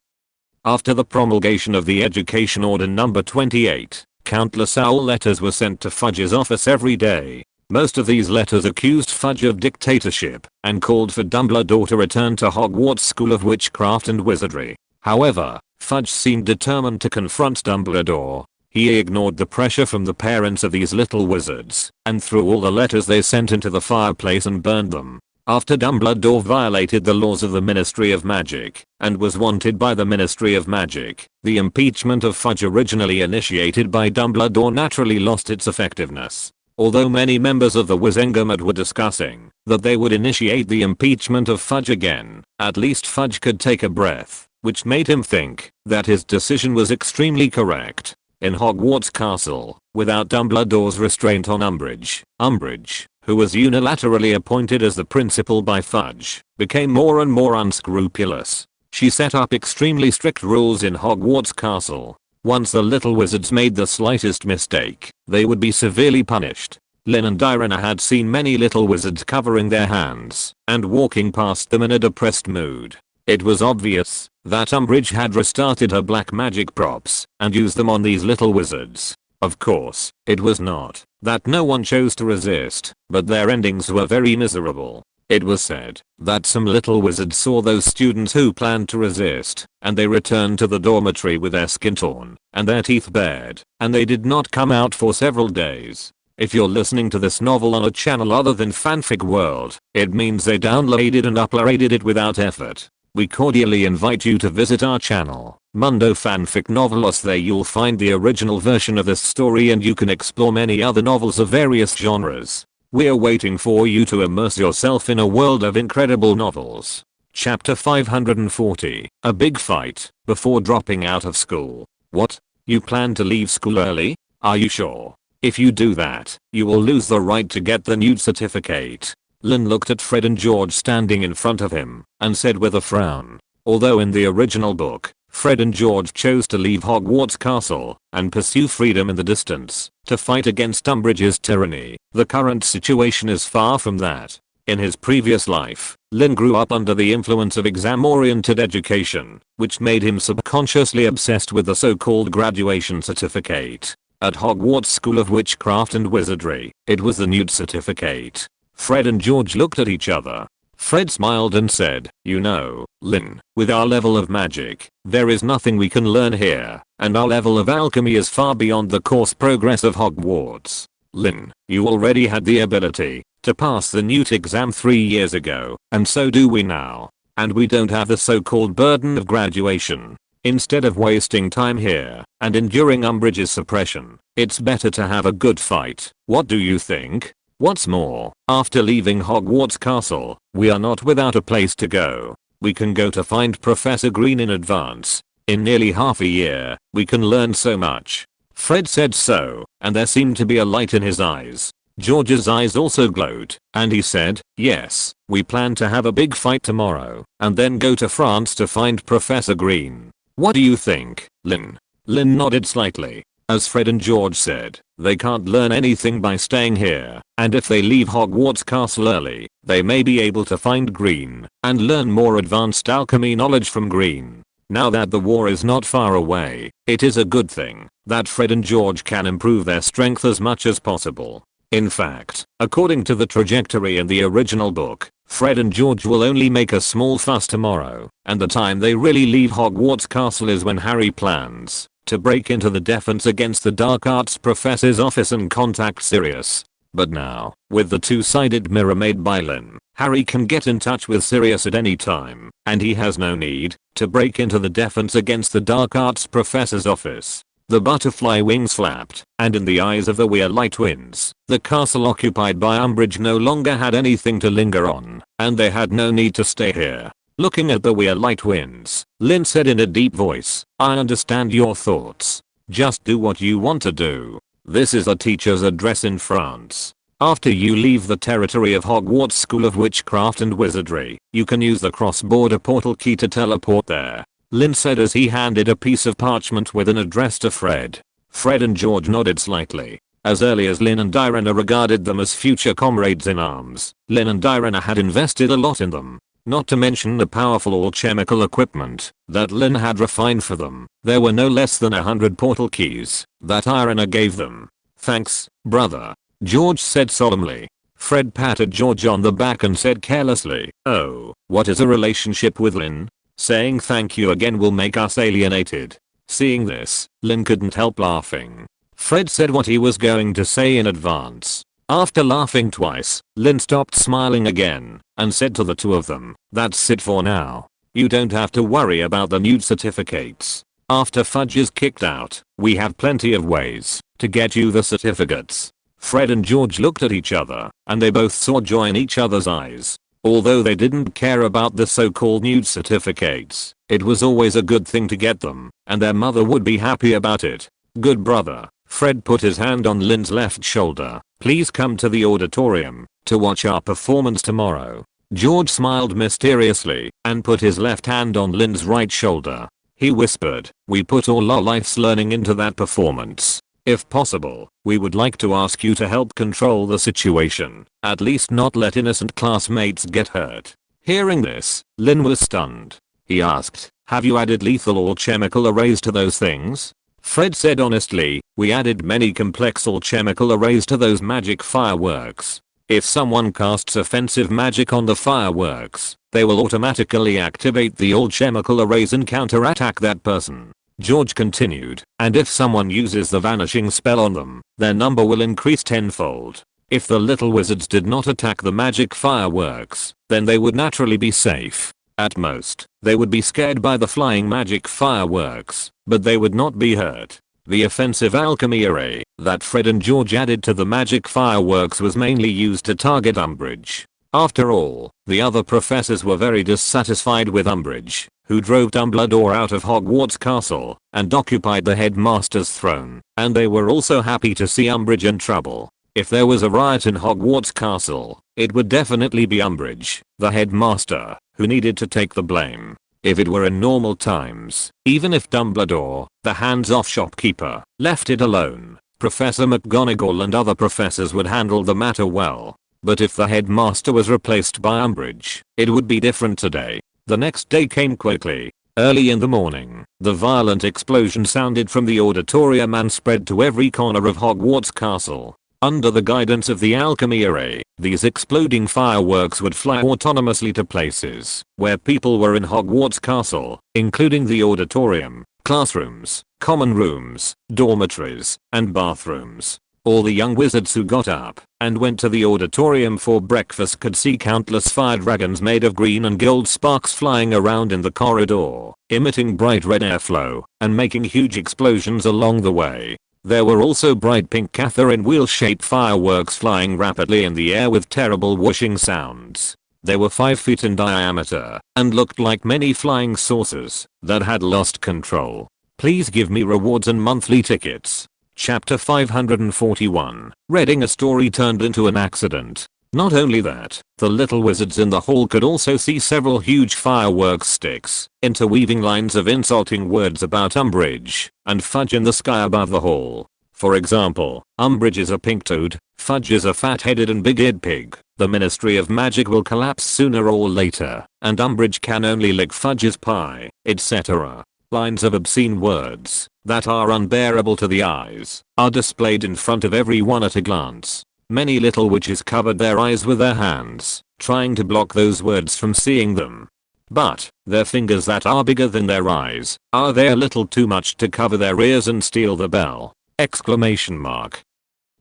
After the promulgation of the Education Order No. 28, countless owl letters were sent to Fudge's office every day. Most of these letters accused Fudge of dictatorship and called for Dumbledore to return to Hogwarts School of Witchcraft and Wizardry. However, Fudge seemed determined to confront Dumbledore. He ignored the pressure from the parents of these little wizards and threw all the letters they sent into the fireplace and burned them. After Dumbledore violated the laws of the Ministry of Magic and was wanted by the Ministry of Magic, the impeachment of Fudge originally initiated by Dumbledore naturally lost its effectiveness. although many members of the Wizengamot were discussing that they would initiate the impeachment of Fudge again, at least Fudge could take a breath, which made him think that his decision was extremely correct. In Hogwarts Castle, without Dumbledore's restraint on Umbridge, who was unilaterally appointed as the principal by Fudge, became more and more unscrupulous. She set up extremely strict rules in Hogwarts Castle. Once the little wizards made the slightest mistake, they would be severely punished. Lin and Irina had seen many little wizards covering their hands and walking past them in a depressed mood. It was obvious that Umbridge had restarted her black magic props and used them on these little wizards. Of course, it was not that no one chose to resist, but their endings were very miserable. It was said that some little wizards saw those students who planned to resist, and they returned to the dormitory with their skin torn and their teeth bared, and they did not come out for several days. If you're listening to this novel on a channel other than Fanfic World, it means they downloaded and uploaded it without effort. We cordially invite you to visit our channel, Mundo Fanfic Novelos. There you'll find the original version of this story and you can explore many other novels of various genres. We're waiting for you to immerse yourself in a world of incredible novels. Chapter 540, A Big Fight, Before Dropping Out of School. What? You plan to leave school early? Are you sure? If you do that, you will lose the right to get the nude certificate. Lin looked at Fred and George standing in front of him and said with a frown. Although in the original book, Fred and George chose to leave Hogwarts Castle and pursue freedom in the distance to fight against Umbridge's tyranny, the current situation is far from that. In his previous life, Lin grew up under the influence of exam-oriented education, which made him subconsciously obsessed with the so-called graduation certificate. At Hogwarts School of Witchcraft and Wizardry, it was the nude certificate. Fred and George looked at each other. Fred smiled and said, "You know, Lin, with our level of magic, there is nothing we can learn here, and our level of alchemy is far beyond the course progress of Hogwarts. Lin, you already had the ability to pass the NEWT exam 3 years ago, and so do we now. And we don't have the so-called burden of graduation. Instead of wasting time here and enduring Umbridge's suppression, it's better to have a good fight. What do you think? What's more, after leaving Hogwarts Castle, we are not without a place to go. We can go to find Professor Green in advance. In nearly half a year, we can learn so much." Fred said so, and there seemed to be a light in his eyes. George's eyes also glowed, and he said, "Yes, we plan to have a big fight tomorrow, and then go to France to find Professor Green. What do you think, Lin?" Lin nodded slightly. As Fred and George said, they can't learn anything by staying here, and if they leave Hogwarts Castle early, they may be able to find Green and learn more advanced alchemy knowledge from Green. Now that the war is not far away, it is a good thing that Fred and George can improve their strength as much as possible. In fact, according to the trajectory in the original book, Fred and George will only make a small fuss tomorrow, and the time they really leave Hogwarts Castle is when Harry plans to break into the Defense Against the Dark Arts professor's office and contact Sirius. But now, with the two-sided mirror made by Lin, Harry can get in touch with Sirius at any time, and he has no need to break into the Defense Against the Dark Arts professor's office. The butterfly wings flapped, and in the eyes of the Weirlight twins, the castle occupied by Umbridge no longer had anything to linger on, and they had no need to stay here. Looking at the Weirlight twins, Lin said in a deep voice, "I understand your thoughts. Just do what you want to do. This is a teacher's address in France. After you leave the territory of Hogwarts School of Witchcraft and Wizardry, you can use the cross-border portal key to teleport there," Lin said as he handed a piece of parchment with an address to Fred. Fred and George nodded slightly. As early as Lin and Irina regarded them as future comrades in arms, Lin and Irina had invested a lot in them. Not to mention the powerful alchemical equipment that Lin had refined for them. There were no less than 100 portal keys that Irina gave them. "Thanks, brother," George said solemnly. Fred patted George on the back and said carelessly, "Oh, what is a relationship with Lin? Saying thank you again will make us alienated." Seeing this, Lin couldn't help laughing. Fred said what he was going to say in advance. After laughing twice, Lin stopped smiling again and said to the two of them, "That's it for now. You don't have to worry about the nude certificates. After Fudge is kicked out, we have plenty of ways to get you the certificates." Fred and George looked at each other, and they both saw joy in each other's eyes. Although they didn't care about the so-called nude certificates, it was always a good thing to get them, and their mother would be happy about it. Good brother. Fred put his hand on Lin's left shoulder. Please come to the auditorium to watch our performance tomorrow. George smiled mysteriously and put his left hand on Lin's right shoulder. He whispered, we put all our life's learning into that performance. If possible, we would like to ask you to help control the situation, at least not let innocent classmates get hurt. Hearing this, Lin was stunned. He asked, have you added lethal or chemical arrays to those things? Fred said honestly, we added many complex or chemical arrays to those magic fireworks. If someone casts offensive magic on the fireworks, they will automatically activate the all chemical arrays and counterattack that person. George continued, and if someone uses the vanishing spell on them, their number will increase tenfold. If the little wizards did not attack the magic fireworks, then they would naturally be safe. At most, they would be scared by the flying magic fireworks, but they would not be hurt. The offensive alchemy array that Fred and George added to the magic fireworks was mainly used to target Umbridge. After all, the other professors were very dissatisfied with Umbridge, who drove Dumbledore out of Hogwarts Castle and occupied the headmaster's throne, and they were also happy to see Umbridge in trouble. If there was a riot in Hogwarts Castle, it would definitely be Umbridge, the headmaster, who needed to take the blame. If it were in normal times, even if Dumbledore, the hands-off shopkeeper, left it alone, Professor McGonagall and other professors would handle the matter well. But if the headmaster was replaced by Umbridge, it would be different today. The next day came quickly. Early in the morning, the violent explosion sounded from the auditorium and spread to every corner of Hogwarts Castle. Under the guidance of the alchemy array, these exploding fireworks would fly autonomously to places where people were in Hogwarts Castle, including the auditorium, classrooms, common rooms, dormitories, and bathrooms. All the young wizards who got up and went to the auditorium for breakfast could see countless fire dragons made of green and gold sparks flying around in the corridor, emitting bright red airflow and making huge explosions along the way. There were also bright pink Catherine wheel-shaped fireworks flying rapidly in the air with terrible whooshing sounds. They were 5 feet in diameter and looked like many flying saucers that had lost control. Please give me rewards and monthly tickets. Chapter 541. Reading a story turned into an accident. Not only that, the little wizards in the hall could also see several huge fireworks sticks, interweaving lines of insulting words about Umbridge and Fudge in the sky above the hall. For example, Umbridge is a pink toad, Fudge is a fat-headed and big-eared pig, the Ministry of Magic will collapse sooner or later, and Umbridge can only lick Fudge's pie, etc. Lines of obscene words that are unbearable to the eyes are displayed in front of everyone at a glance. Many little witches covered their eyes with their hands, trying to block those words from seeing them. But their fingers that are bigger than their eyes are there a little too much to cover their ears and steal the bell! Exclamation mark.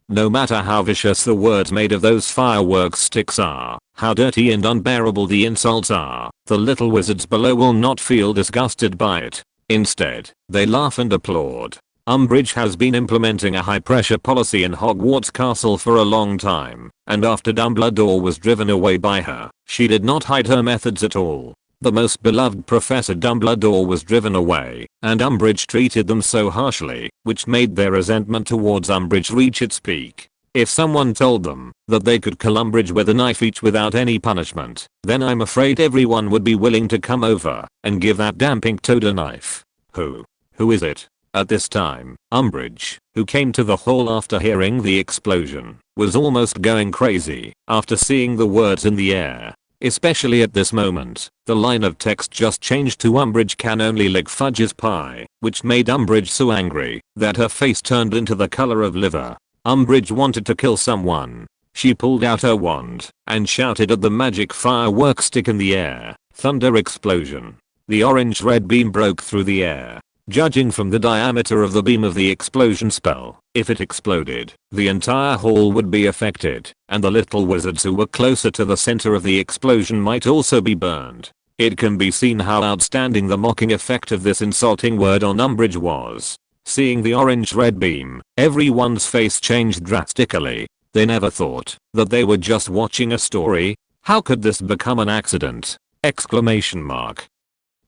No matter how vicious the words made of those fireworks sticks are, how dirty and unbearable the insults are, the little wizards below will not feel disgusted by it. Instead, they laugh and applaud. Umbridge has been implementing a high-pressure policy in Hogwarts Castle for a long time, and after Dumbledore was driven away by her, she did not hide her methods at all. The most beloved Professor Dumbledore was driven away, and Umbridge treated them so harshly, which made their resentment towards Umbridge reach its peak. If someone told them that they could kill Umbridge with a knife each without any punishment, then I'm afraid everyone would be willing to come over and give that damn pink toad a knife. Who is it? At this time, Umbridge, who came to the hall after hearing the explosion, was almost going crazy after seeing the words in the air. Especially at this moment, the line of text just changed to Umbridge can only lick Fudge's pie, which made Umbridge so angry that her face turned into the color of liver. Umbridge wanted to kill someone. She pulled out her wand and shouted at the magic firework stick in the air. Thunder explosion. The orange-red beam broke through the air. Judging from the diameter of the beam of the explosion spell, if it exploded, the entire hall would be affected, and the little wizards who were closer to the center of the explosion might also be burned. It can be seen how outstanding the mocking effect of this insulting word on Umbridge was. Seeing the orange-red beam, everyone's face changed drastically. They never thought that they were just watching a story. How could this become an accident? Exclamation mark.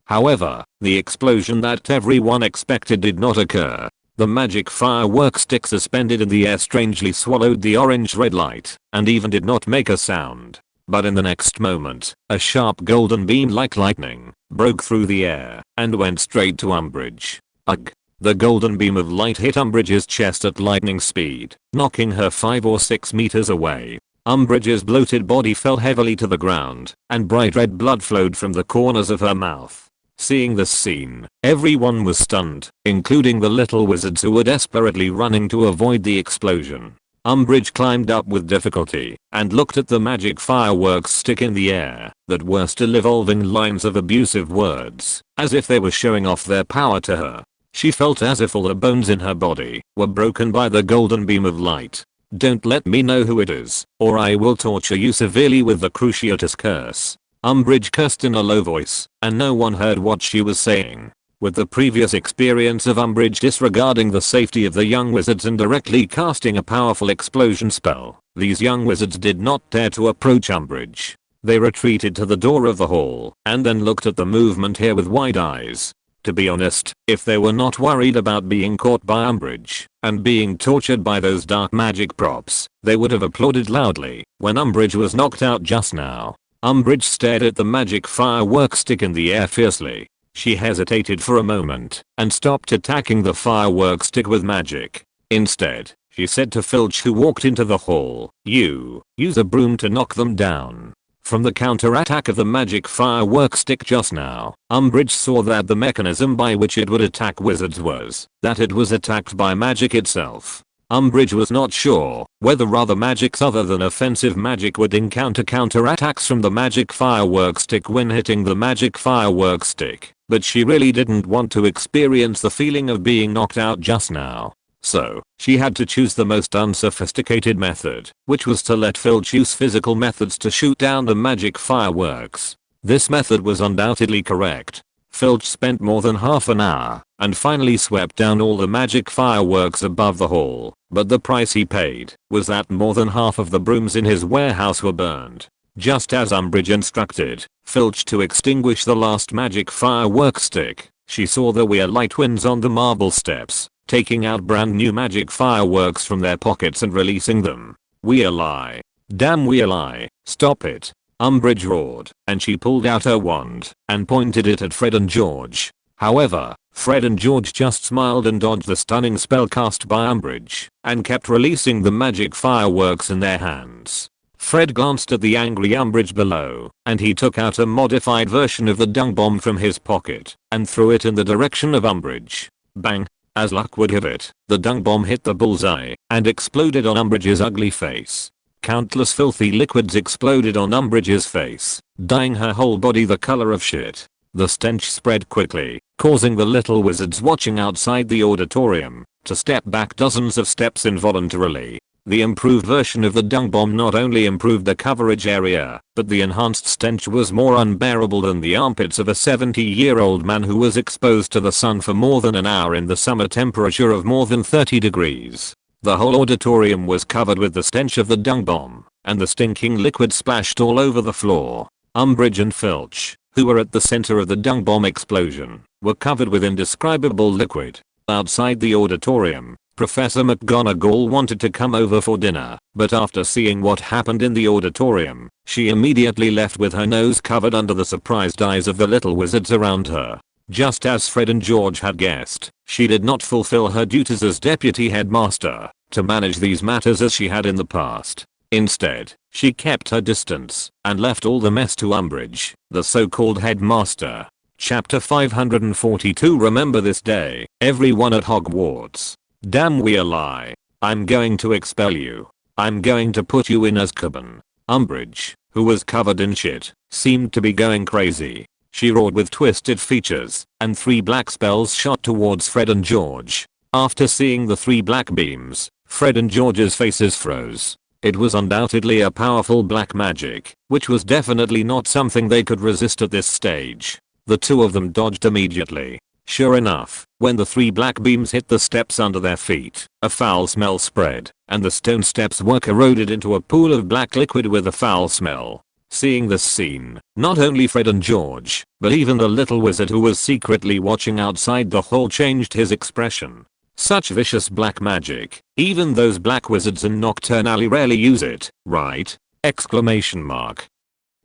However, the explosion that everyone expected did not occur. The magic firework stick suspended in the air strangely swallowed the orange-red light and even did not make a sound. But in the next moment, a sharp golden beam like lightning broke through the air and went straight to Umbridge. Ugh! The golden beam of light hit Umbridge's chest at lightning speed, knocking her 5 or 6 meters away. Umbridge's bloated body fell heavily to the ground, and bright red blood flowed from the corners of her mouth. Seeing this scene, everyone was stunned, including the little wizards who were desperately running to avoid the explosion. Umbridge climbed up with difficulty and looked at the magic fireworks stick in the air that were still evolving lines of abusive words, as if they were showing off their power to her. She felt as if all the bones in her body were broken by the golden beam of light. Don't let me know who it is, or I will torture you severely with the Cruciatus curse. Umbridge cursed in a low voice, and no one heard what she was saying. With the previous experience of Umbridge disregarding the safety of the young wizards and directly casting a powerful explosion spell, these young wizards did not dare to approach Umbridge. They retreated to the door of the hall, and then looked at the movement here with wide eyes. To be honest, if they were not worried about being caught by Umbridge and being tortured by those dark magic props, they would have applauded loudly when Umbridge was knocked out just now. Umbridge stared at the magic firework stick in the air fiercely. She hesitated for a moment and stopped attacking the firework stick with magic. Instead, she said to Filch, who walked into the hall, "You use a broom to knock them down." From the counterattack of the magic firework stick just now, Umbridge saw that the mechanism by which it would attack wizards was that it was attacked by magic itself. Umbridge was not sure whether other magics other than offensive magic would encounter counterattacks from the magic firework stick when hitting the magic firework stick, but she really didn't want to experience the feeling of being knocked out just now. So, she had to choose the most unsophisticated method, which was to let Filch use physical methods to shoot down the magic fireworks. This method was undoubtedly correct. Filch spent more than half an hour and finally swept down all the magic fireworks above the hall, but the price he paid was that more than half of the brooms in his warehouse were burned. Just as Umbridge instructed Filch to extinguish the last magic firework stick, she saw the weird light winds on the marble steps, taking out brand new magic fireworks from their pockets and releasing them. Weirlie. Damn Weirlie, stop it. Umbridge roared, and she pulled out her wand and pointed it at Fred and George. However, Fred and George just smiled and dodged the stunning spell cast by Umbridge and kept releasing the magic fireworks in their hands. Fred glanced at the angry Umbridge below, and he took out a modified version of the dung bomb from his pocket and threw it in the direction of Umbridge. Bang! As luck would have it, the dung bomb hit the bullseye and exploded on Umbridge's ugly face. Countless filthy liquids exploded on Umbridge's face, dyeing her whole body the color of shit. The stench spread quickly, causing the little wizards watching outside the auditorium to step back dozens of steps involuntarily. The improved version of the dung bomb not only improved the coverage area, but the enhanced stench was more unbearable than the armpits of a 70-year-old man who was exposed to the sun for more than an hour in the summer temperature of more than 30 degrees. The whole auditorium was covered with the stench of the dung bomb, and the stinking liquid splashed all over the floor. Umbridge and Filch, who were at the center of the dung bomb explosion, were covered with indescribable liquid. Outside the auditorium, Professor McGonagall wanted to come over for dinner, but after seeing what happened in the auditorium, she immediately left with her nose covered under the surprised eyes of the little wizards around her. Just as Fred and George had guessed, she did not fulfill her duties as deputy headmaster to manage these matters as she had in the past. Instead, she kept her distance and left all the mess to Umbridge, the so-called headmaster. Chapter 542. Remember this day, everyone at Hogwarts. Damn Weirlie. I'm going to expel you. I'm going to put you in Azkaban. Umbridge, who was covered in shit, seemed to be going crazy. She roared with twisted features, and 3 black spells shot towards Fred and George. After seeing the 3 black beams, Fred and George's faces froze. It was undoubtedly a powerful black magic, which was definitely not something they could resist at this stage. The two of them dodged immediately. Sure enough, when the 3 black beams hit the steps under their feet, a foul smell spread, and the stone steps were corroded into a pool of black liquid with a foul smell. Seeing this scene, not only Fred and George, but even the little wizard who was secretly watching outside the hall changed his expression. Such vicious black magic, even those black wizards in Nocturne Alley rarely use it, right? Exclamation mark.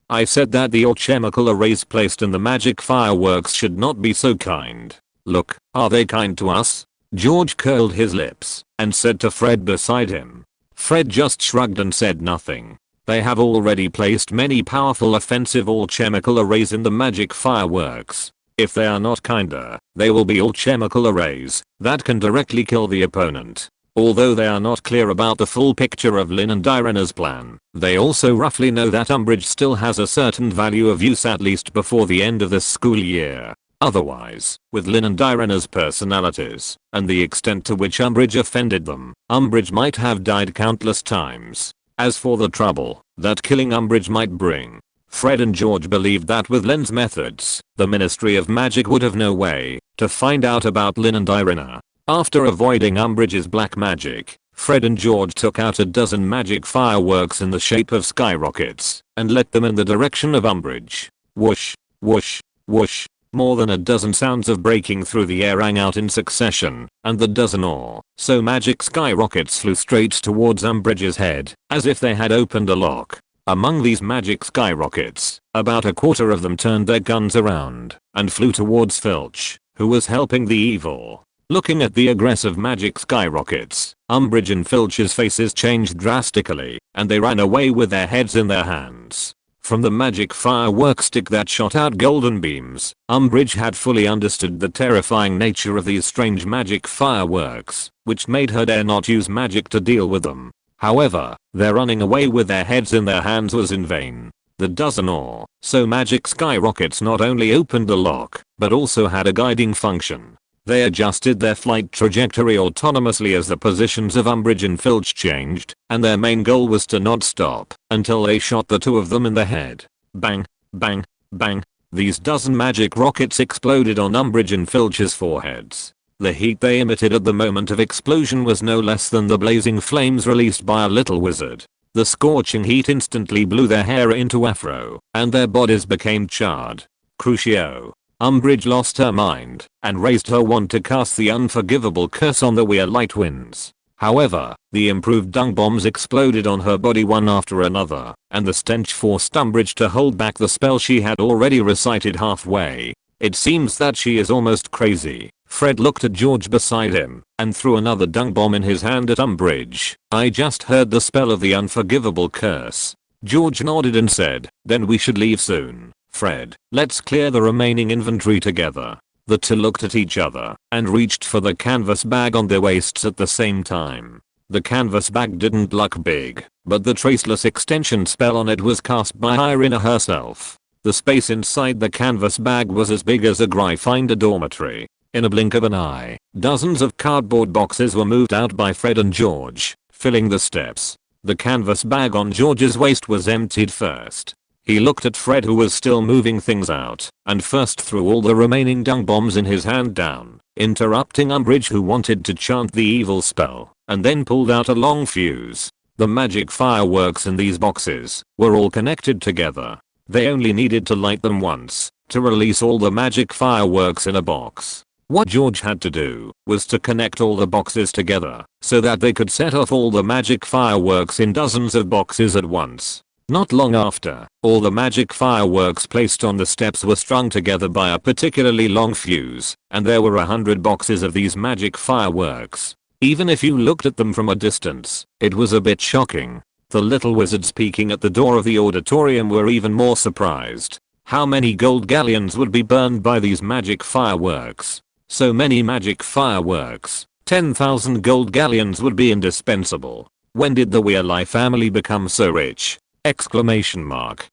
I said that the alchemical arrays placed in the magic fireworks should not be so kind. Look, are they kind to us? George curled his lips and said to Fred beside him. Fred just shrugged and said nothing. They have already placed many powerful offensive alchemical arrays in the magic fireworks. If they are not kinder, they will be alchemical arrays that can directly kill the opponent. Although they are not clear about the full picture of Lin and Irina's plan, they also roughly know that Umbridge still has a certain value of use at least before the end of this school year. Otherwise, with Lin and Irina's personalities, and the extent to which Umbridge offended them, Umbridge might have died countless times. As for the trouble that killing Umbridge might bring, Fred and George believed that with Lin's methods, the Ministry of Magic would have no way to find out about Lin and Irina. After avoiding Umbridge's black magic, Fred and George took out a dozen magic fireworks in the shape of skyrockets and let them in the direction of Umbridge. Whoosh, whoosh, whoosh. More than a dozen sounds of breaking through the air rang out in succession, and the dozen or so magic skyrockets flew straight towards Umbridge's head, as if they had opened a lock. Among these magic skyrockets, about a quarter of them turned their guns around and flew towards Filch, who was helping the evil. Looking at the aggressive magic skyrockets, Umbridge and Filch's faces changed drastically, and they ran away with their heads in their hands. From the magic firework stick that shot out golden beams, Umbridge had fully understood the terrifying nature of these strange magic fireworks, which made her dare not use magic to deal with them. However, their running away with their heads in their hands was in vain. The dozen or so magic skyrockets not only opened the lock, but also had a guiding function. They adjusted their flight trajectory autonomously as the positions of Umbridge and Filch changed, and their main goal was to not stop until they shot the 2 of them in the head. Bang, bang, bang. These dozen magic rockets exploded on Umbridge and Filch's foreheads. The heat they emitted at the moment of explosion was no less than the blazing flames released by a little wizard. The scorching heat instantly blew their hair into afro, and their bodies became charred. Crucio. Umbridge lost her mind and raised her wand to cast the unforgivable curse on the Weir light winds. However, the improved dung bombs exploded on her body one after another, and the stench forced Umbridge to hold back the spell she had already recited halfway. It seems that she is almost crazy. Fred looked at George beside him and threw another dung bomb in his hand at Umbridge. I just heard the spell of the unforgivable curse. George nodded and said, then we should leave soon. Fred, let's clear the remaining inventory together. The 2 looked at each other and reached for the canvas bag on their waists at the same time. The canvas bag didn't look big, but the traceless extension spell on it was cast by Irina herself. The space inside the canvas bag was as big as a Gryffindor dormitory. In a blink of an eye, dozens of cardboard boxes were moved out by Fred and George, filling the steps. The canvas bag on George's waist was emptied first. He looked at Fred, who was still moving things out, and first threw all the remaining dung bombs in his hand down, interrupting Umbridge, who wanted to chant the evil spell, and then pulled out a long fuse. The magic fireworks in these boxes were all connected together. They only needed to light them once to release all the magic fireworks in a box. What George had to do was to connect all the boxes together so that they could set off all the magic fireworks in dozens of boxes at once. Not long after, all the magic fireworks placed on the steps were strung together by a particularly long fuse, and there were 100 boxes of these magic fireworks. Even if you looked at them from a distance, it was a bit shocking. The little wizards peeking at the door of the auditorium were even more surprised. How many gold galleons would be burned by these magic fireworks? So many magic fireworks. 10,000 gold galleons would be indispensable. When did the Weir family become so rich? Exclamation mark.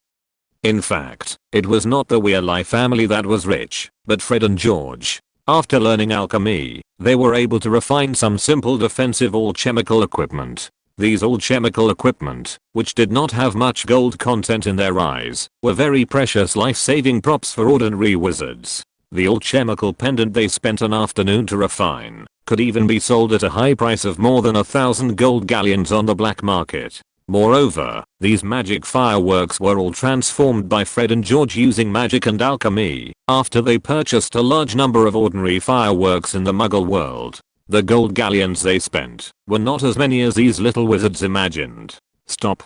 In fact, it was not the Weir family that was rich, but Fred and George. After learning alchemy, they were able to refine some simple defensive alchemical equipment. These alchemical equipment, which did not have much gold content in their eyes, were very precious life-saving props for ordinary wizards. The alchemical pendant they spent an afternoon to refine could even be sold at a high price of more than 1,000 gold galleons on the black market. Moreover, these magic fireworks were all transformed by Fred and George using magic and alchemy after they purchased a large number of ordinary fireworks in the muggle world. The gold galleons they spent were not as many as these little wizards imagined. Stop.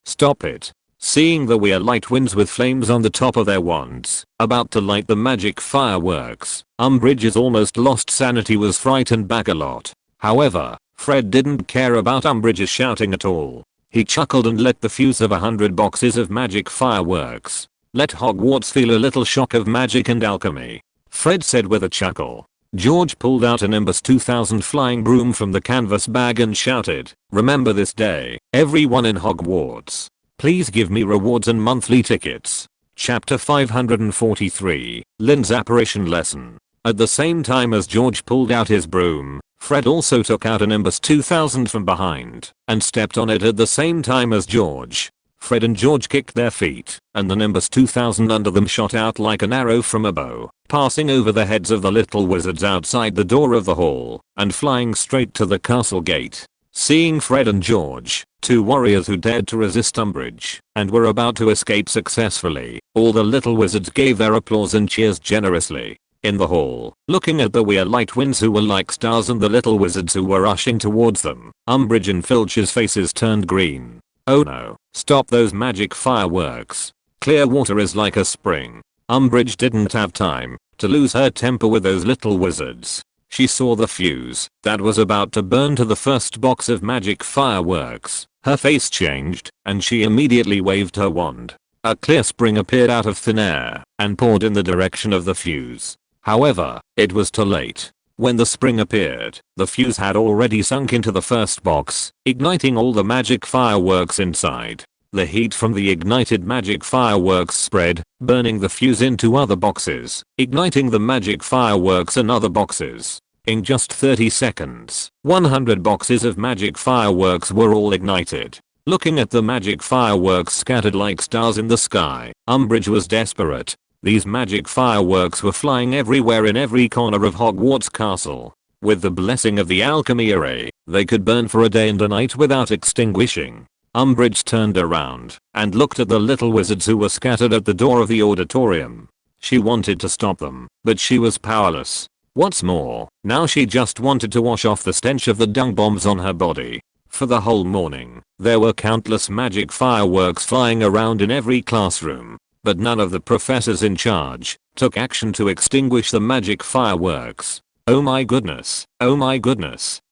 Stop it. Seeing the weird light winds with flames on the top of their wands, about to light the magic fireworks, Umbridge's almost lost sanity was frightened back a lot. However, Fred didn't care about Umbridge's shouting at all. He chuckled and lit the fuse of 100 boxes of magic fireworks. Let Hogwarts feel a little shock of magic and alchemy, Fred said with a chuckle. George pulled out a Nimbus 2000 flying broom from the canvas bag and shouted, "Remember this day, everyone in Hogwarts. Please give me rewards and monthly tickets." Chapter 543, Lin's Apparition Lesson. At the same time as George pulled out his broom, Fred also took out a Nimbus 2000 from behind and stepped on it at the same time as George. Fred and George kicked their feet, and the Nimbus 2000 under them shot out like an arrow from a bow, passing over the heads of the little wizards outside the door of the hall and flying straight to the castle gate. Seeing Fred and George, two warriors who dared to resist Umbridge and were about to escape successfully, all the little wizards gave their applause and cheers generously. In the hall, looking at the weird light winds who were like stars and the little wizards who were rushing towards them, Umbridge and Filch's faces turned green. Oh no, stop those magic fireworks. Clear water is like a spring. Umbridge didn't have time to lose her temper with those little wizards. She saw the fuse that was about to burn to the first box of magic fireworks. Her face changed, and she immediately waved her wand. A clear spring appeared out of thin air and poured in the direction of the fuse. However, it was too late. When the spring appeared, the fuse had already sunk into the first box, igniting all the magic fireworks inside. The heat from the ignited magic fireworks spread, burning the fuse into other boxes, igniting the magic fireworks in other boxes. In just 30 seconds, 100 boxes of magic fireworks were all ignited. Looking at the magic fireworks scattered like stars in the sky, Umbridge was desperate. These magic fireworks were flying everywhere in every corner of Hogwarts Castle. With the blessing of the alchemy array, they could burn for a day and a night without extinguishing. Umbridge turned around and looked at the little wizards who were scattered at the door of the auditorium. She wanted to stop them, but she was powerless. What's more, now she just wanted to wash off the stench of the dung bombs on her body. For the whole morning, there were countless magic fireworks flying around in every classroom, but none of the professors in charge took action to extinguish the magic fireworks. Oh my goodness,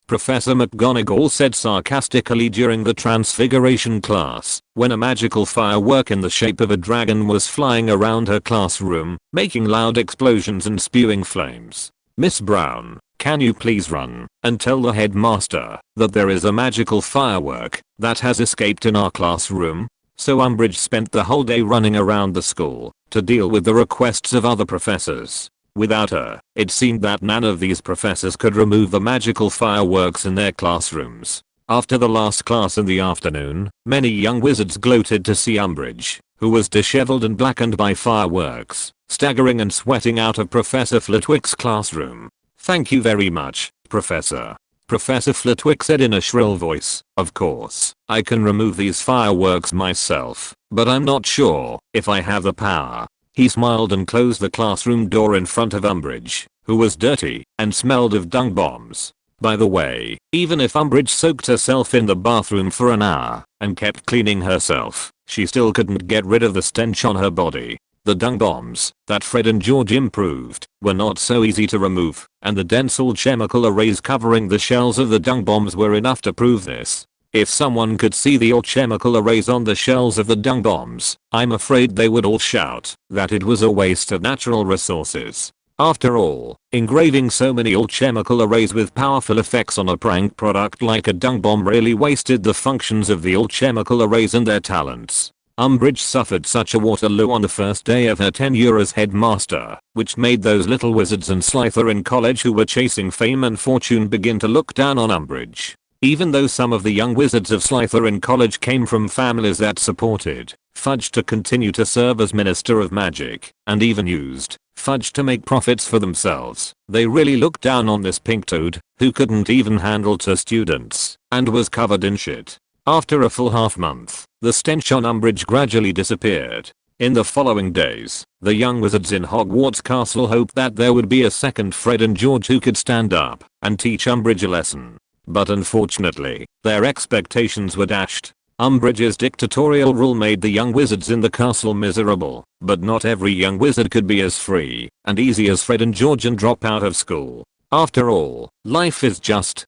Professor McGonagall said sarcastically during the Transfiguration class, when a magical firework in the shape of a dragon was flying around her classroom, making loud explosions and spewing flames. Miss Brown, can you please run and tell the headmaster that there is a magical firework that has escaped in our classroom? So Umbridge spent the whole day running around the school to deal with the requests of other professors. Without her, it seemed that none of these professors could remove the magical fireworks in their classrooms. After the last class in the afternoon, many young wizards gloated to see Umbridge, who was disheveled and blackened by fireworks, staggering and sweating out of Professor Flitwick's classroom. "Thank you very much, Professor." Professor Flitwick said in a shrill voice. "Of course, I can remove these fireworks myself, but I'm not sure if I have the power." He smiled and closed the classroom door in front of Umbridge, who was dirty and smelled of dung bombs. By the way, even if Umbridge soaked herself in the bathroom for an hour and kept cleaning herself, she still couldn't get rid of the stench on her body. The dung bombs that Fred and George improved were not so easy to remove, and the dense alchemical arrays covering the shells of the dung bombs were enough to prove this. If someone could see the alchemical arrays on the shells of the dung bombs, I'm afraid they would all shout that it was a waste of natural resources. After all, engraving so many alchemical arrays with powerful effects on a prank product like a dung bomb really wasted the functions of the alchemical arrays and their talents. Umbridge suffered such a Waterloo on the first day of her tenure as headmaster, which made those little wizards and Slytherin College who were chasing fame and fortune begin to look down on Umbridge. Even though some of the young wizards of Slytherin College came from families that supported Fudge to continue to serve as Minister of Magic, and even used Fudge to make profits for themselves, they really looked down on this pink toad, who couldn't even handle 2 students, and was covered in shit. After a full half month, the stench on Umbridge gradually disappeared. In the following days, the young wizards in Hogwarts Castle hoped that there would be a second Fred and George who could stand up and teach Umbridge a lesson. But unfortunately, their expectations were dashed. Umbridge's dictatorial rule made the young wizards in the castle miserable, but not every young wizard could be as free and easy as Fred and George and drop out of school. After all, life is just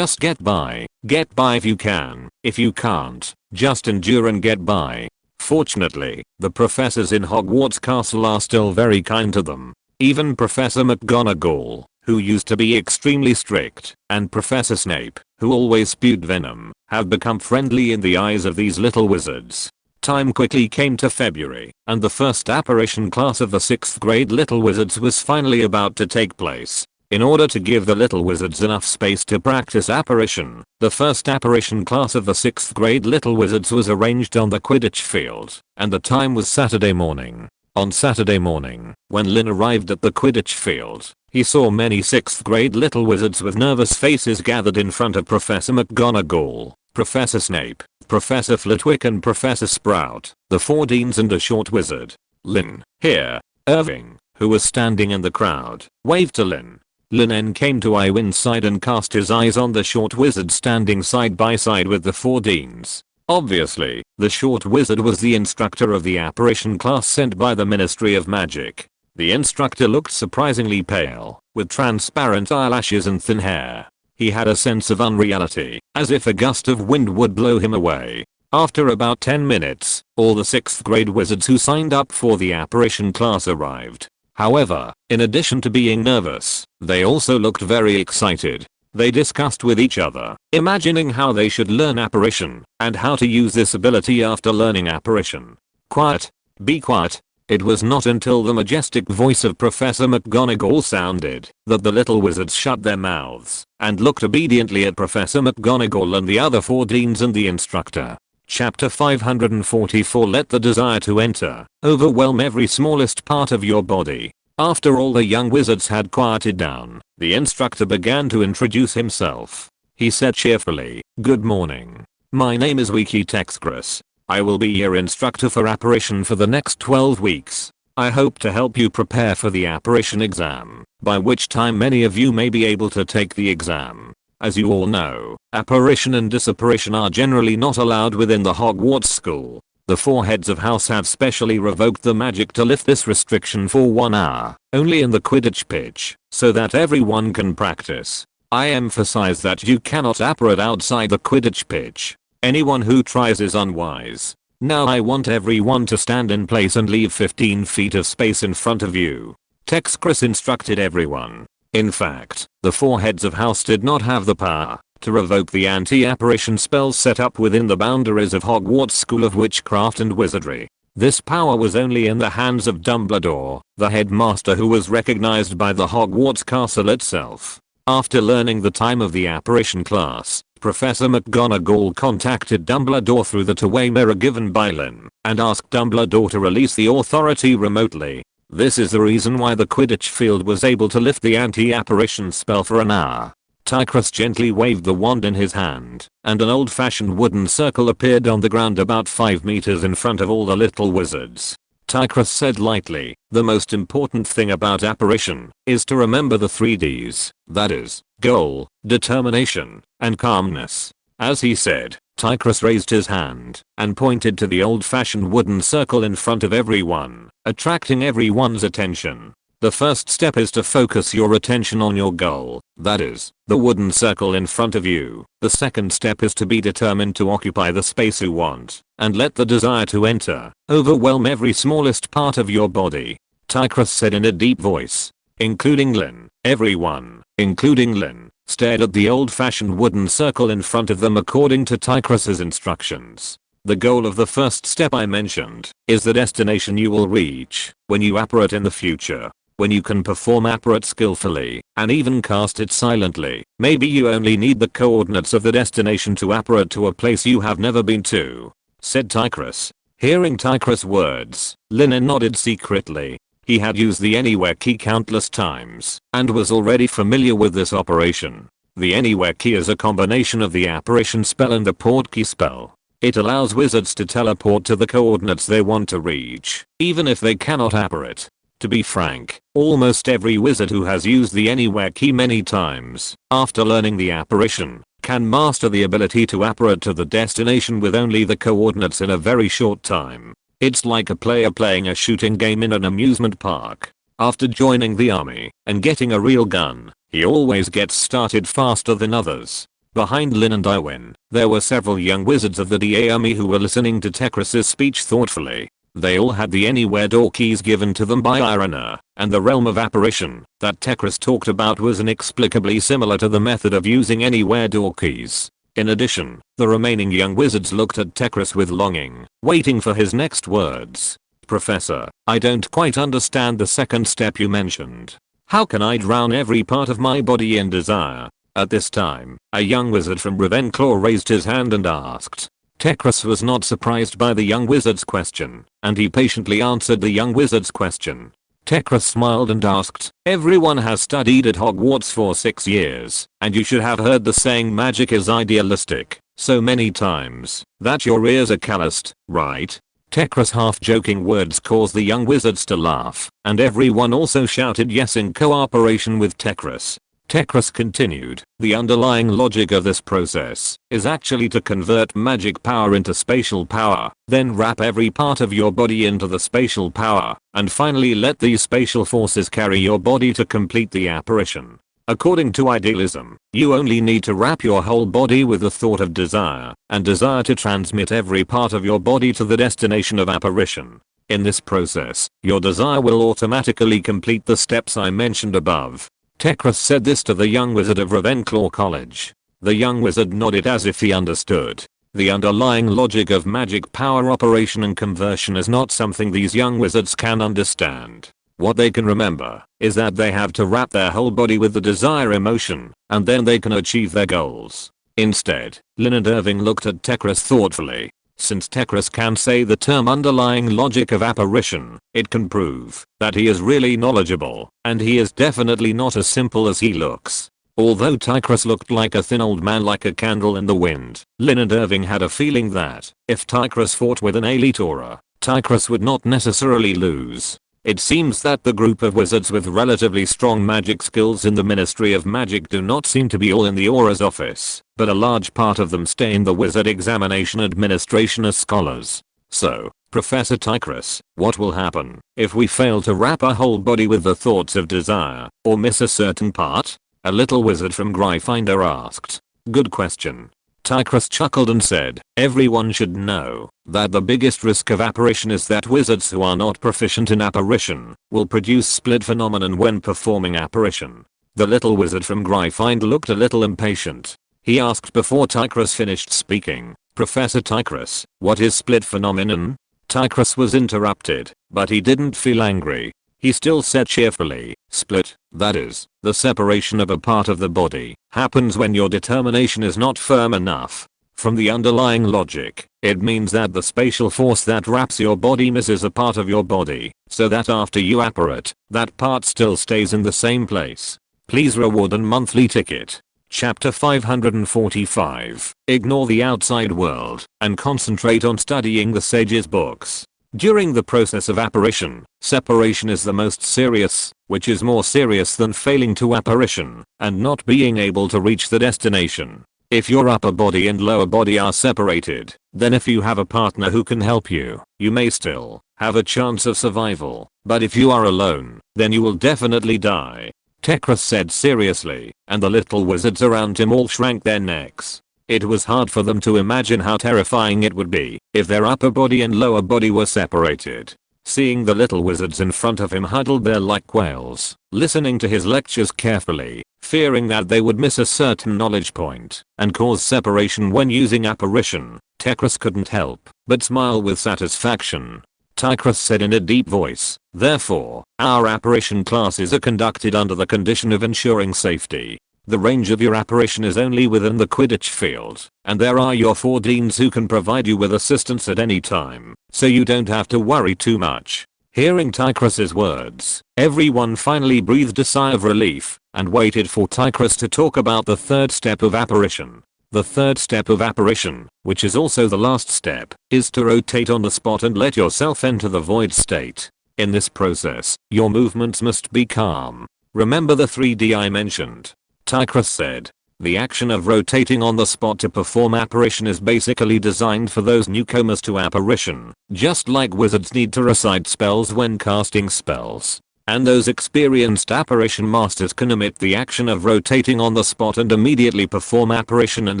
get by. Get by if you can. If you can't, just endure and get by. Fortunately, the professors in Hogwarts Castle are still very kind to them. Even Professor McGonagall, who used to be extremely strict, and Professor Snape, who always spewed venom, have become friendly in the eyes of these little wizards. Time quickly came to February, and the first apparition class of the 6th grade Little Wizards was finally about to take place. In order to give the Little Wizards enough space to practice apparition, the first apparition class of the 6th grade Little Wizards was arranged on the Quidditch field, and the time was Saturday morning. On Saturday morning, when Lin arrived at the Quidditch field, he saw many 6th grade Little Wizards with nervous faces gathered in front of Professor McGonagall, Professor Snape, Professor Flitwick and Professor Sprout, the 4 deans and a short wizard. Lin, here. Irving, who was standing in the crowd, waved to Lin. Lin En came to Iwin's side and cast his eyes on the short wizard standing side by side with the 4 deans. Obviously, the short wizard was the instructor of the apparition class sent by the Ministry of Magic. The instructor looked surprisingly pale, with transparent eyelashes and thin hair. He had a sense of unreality, as if a gust of wind would blow him away. After about 10 minutes, all the 6th grade wizards who signed up for the apparition class arrived. However, in addition to being nervous, they also looked very excited. They discussed with each other, imagining how they should learn apparition, and how to use this ability after learning apparition. Quiet. Be quiet. It was not until the majestic voice of Professor McGonagall sounded that the little wizards shut their mouths and looked obediently at Professor McGonagall and the other 4 deans and the instructor. Chapter 544 Let the desire to enter overwhelm every smallest part of your body. After all the young wizards had quieted down, the instructor began to introduce himself. He said cheerfully, "Good morning. My name is Wiki Texcris. I will be your instructor for apparition for the next 12 weeks. I hope to help you prepare for the apparition exam, by which time many of you may be able to take the exam. As you all know, apparition and disapparition are generally not allowed within the Hogwarts school. The 4 heads of house have specially revoked the magic to lift this restriction for 1 hour, only in the Quidditch pitch, so that everyone can practice. I emphasize that you cannot apparate outside the Quidditch pitch. Anyone who tries is unwise. Now I want everyone to stand in place and leave 15 feet of space in front of you." Texcris instructed everyone. In fact, the 4 heads of house did not have the power to revoke the anti-apparition spells set up within the boundaries of Hogwarts School of Witchcraft and Wizardry. This power was only in the hands of Dumbledore, the headmaster who was recognized by the Hogwarts castle itself. After learning the time of the apparition class, Professor McGonagall contacted Dumbledore through the two-way mirror given by Lin, and asked Dumbledore to release the authority remotely. This is the reason why the Quidditch field was able to lift the anti-apparition spell for an hour. Tychus gently waved the wand in his hand, and an old-fashioned wooden circle appeared on the ground about 5 meters in front of all the little wizards. Tychus said lightly, "The most important thing about apparition is to remember the 3 Ds, that is, goal, determination, and calmness." As he said, Tychus raised his hand and pointed to the old-fashioned wooden circle in front of everyone, attracting everyone's attention. The first step is to focus your attention on your goal, that is, the wooden circle in front of you. The second step is to be determined to occupy the space you want, and let the desire to enter overwhelm every smallest part of your body. Tychus said in a deep voice. Including Lin, everyone, including Lin, stared at the old-fashioned wooden circle in front of them according to Tychus's instructions. The goal of the first step I mentioned is the destination you will reach when you apparate in the future. when you can perform apparate skillfully, and even cast it silently. Maybe you only need the coordinates of the destination to apparate to a place you have never been to," said Ticrus. Hearing Ticrus' words, Lin En nodded secretly. He had used the Anywhere key countless times, and was already familiar with this operation. The Anywhere key is a combination of the apparition spell and the port key spell. It allows wizards to teleport to the coordinates they want to reach, even if they cannot apparate. To be frank, almost every wizard who has used the Anywhere key many times, after learning the apparition, can master the ability to apparate to the destination with only the coordinates in a very short time. It's like a player playing a shooting game in an amusement park. After joining the army and getting a real gun, he always gets started faster than others. Behind Lin and Irwin, there were several young wizards of the DA army who were listening to Ticrus's speech thoughtfully. They all had the Anywhere door keys given to them by Irina, and the realm of apparition that Ticrus talked about was inexplicably similar to the method of using Anywhere door keys. In addition, the remaining young wizards looked at Ticrus with longing, waiting for his next words. "Professor, I don't quite understand the second step you mentioned. How can I drown every part of my body in desire?" At this time, a young wizard from Ravenclaw raised his hand and asked. Ticrus was not surprised by the young wizard's question, and he patiently answered the young wizard's question. Ticrus smiled and asked, "Everyone has studied at Hogwarts for 6 years, and you should have heard the saying magic is idealistic so many times that your ears are calloused, right?" Ticrus' half-joking words caused the young wizards to laugh, and everyone also shouted yes in cooperation with Ticrus. Ticrus continued, "The underlying logic of this process is actually to convert magic power into spatial power, then wrap every part of your body into the spatial power, and finally let these spatial forces carry your body to complete the apparition. According to idealism, you only need to wrap your whole body with the thought of desire, and desire to transmit every part of your body to the destination of apparition. In this process, your desire will automatically complete the steps I mentioned above." Ticrus said this to the young wizard of Ravenclaw College. The young wizard nodded as if he understood. The underlying logic of magic power operation and conversion is not something these young wizards can understand. What they can remember is that they have to wrap their whole body with the desire emotion, and then they can achieve their goals. Instead, Lin and Irving looked at Ticrus thoughtfully. Since Ticrus can say the term underlying logic of apparition, it can prove that he is really knowledgeable, and he is definitely not as simple as he looks. Although Ticrus looked like a thin old man like a candle in the wind, Lin and Irving had a feeling that if Ticrus fought with an elite aura, Ticrus would not necessarily lose. It seems that the group of wizards with relatively strong magic skills in the Ministry of Magic do not seem to be all in the Aura's office, but a large part of them stay in the Wizard Examination Administration as scholars. So, Professor Ticrus, what will happen if we fail to wrap our whole body with the thoughts of desire, or miss a certain part? A little wizard from Gryffindor asked. Good question. Ticrus chuckled and said, everyone should know that the biggest risk of apparition is that wizards who are not proficient in apparition will produce split phenomenon when performing apparition. The little wizard from Gryffindor looked a little impatient. He asked before Ticrus finished speaking, Professor Ticrus, what is split phenomenon? Ticrus was interrupted, but he didn't feel angry. He still said cheerfully, split, that is, the separation of a part of the body, happens when your determination is not firm enough. From the underlying logic, it means that the spatial force that wraps your body misses a part of your body, so that after you apparate, that part still stays in the same place. Please reward a monthly ticket. Chapter 545. Ignore the outside world and concentrate on studying the sage's books. During the process of apparition, separation is the most serious, which is more serious than failing to apparition and not being able to reach the destination. If your upper body and lower body are separated, then if you have a partner who can help you, you may still have a chance of survival, but if you are alone, then you will definitely die. Ticrus said seriously, and the little wizards around him all shrank their necks. It was hard for them to imagine how terrifying it would be if their upper body and lower body were separated. Seeing the little wizards in front of him huddled there like quails, listening to his lectures carefully, fearing that they would miss a certain knowledge point and cause separation when using apparition, Ticrus couldn't help but smile with satisfaction. Tychus said in a deep voice. Therefore, our apparition classes are conducted under the condition of ensuring safety. The range of your apparition is only within the Quidditch field, and there are your 4 deans who can provide you with assistance at any time, so you don't have to worry too much. Hearing Tychus's words, everyone finally breathed a sigh of relief and waited for Tychus to talk about the third step of apparition. The third step of apparition, which is also the last step, is to rotate on the spot and let yourself enter the void state. In this process, your movements must be calm. Remember the 3D I mentioned? Tychus said. The action of rotating on the spot to perform apparition is basically designed for those newcomers to apparition, just like wizards need to recite spells when casting spells. And those experienced apparition masters can omit the action of rotating on the spot and immediately perform apparition and